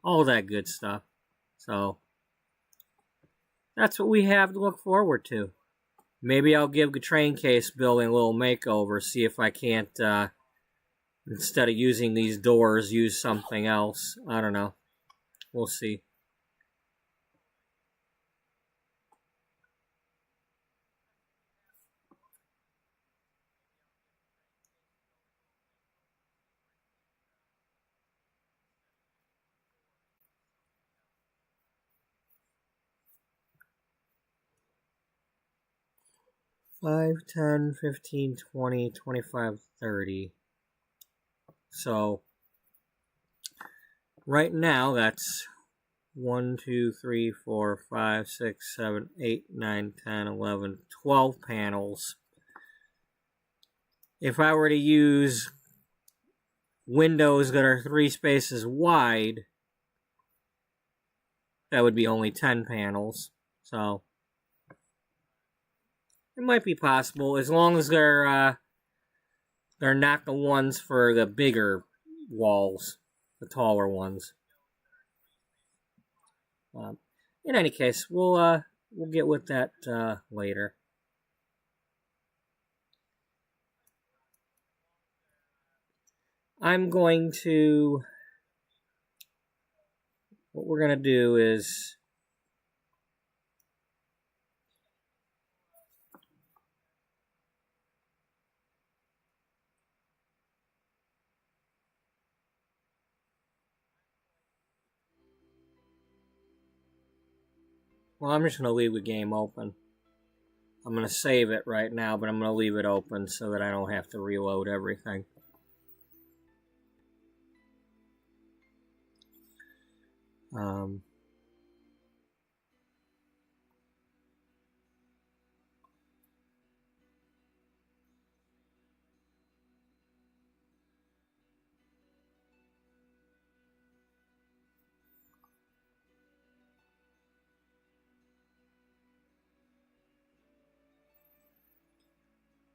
all that good stuff. So that's what we have to look forward to. Maybe I'll give the train case building a little makeover, see if I can't, instead of using these doors, use something else. I don't know. We'll see. Five, 10, 15, 20, 25, 30. So, right now, that's 1, 2, 3, 4, 5, 6, 7, 8, 9, 10, 11, 12 panels. If I were to use windows that are 3 spaces wide, that would be only 10 panels. So, it might be possible, as long as they're not the ones for the bigger walls, the taller ones. In any case, we'll get with that later. What we're going to do is, well, I'm just going to leave the game open. I'm going to save it right now, but I'm going to leave it open so that I don't have to reload everything.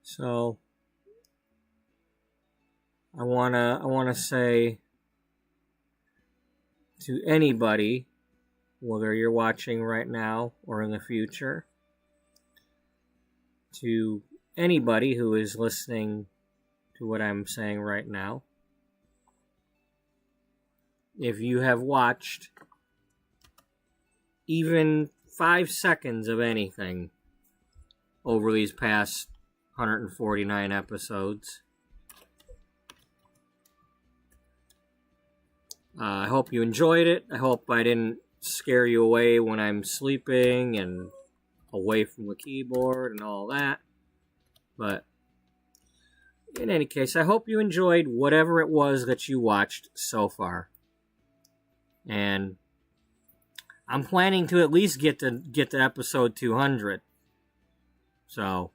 So I wanna say to anybody, whether you're watching right now or in the future, to anybody who is listening to what I'm saying right now, if you have watched even 5 seconds of anything over these past 149 episodes, I hope you enjoyed it. I hope I didn't scare you away when I'm sleeping and away from the keyboard and all that. But in any case, I hope you enjoyed whatever it was that you watched so far. And I'm planning to at least get to episode 200. So,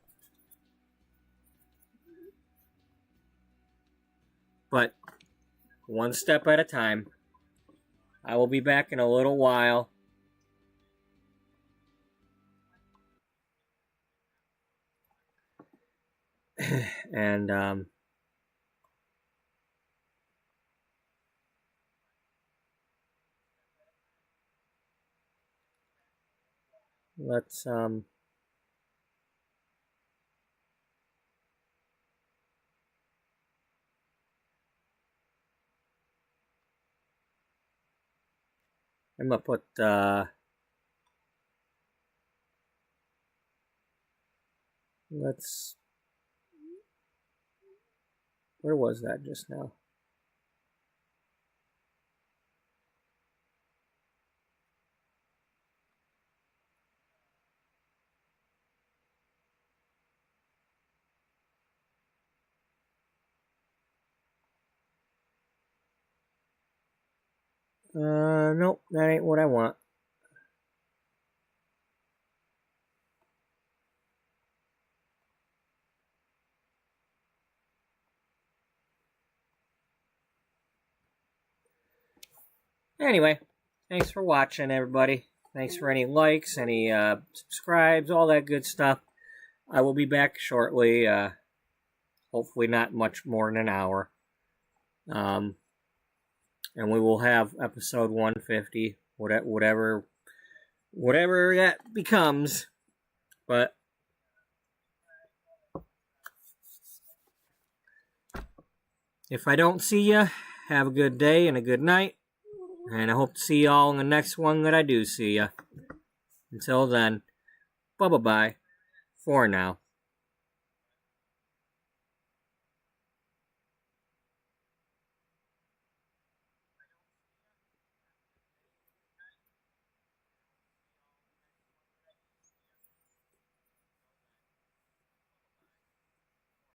but one step at a time. I will be back in a little while. And let's I'm gonna put let's, where was that just now? Nope, that ain't what I want. Anyway, thanks for watching, everybody. Thanks for any likes, any subscribes, all that good stuff. I will be back shortly. Hopefully not much more than an hour. And we will have episode 150, whatever that becomes. But if I don't see you, have a good day and a good night. And I hope to see y'all in the next one that I do see you. Until then, bye-bye for now.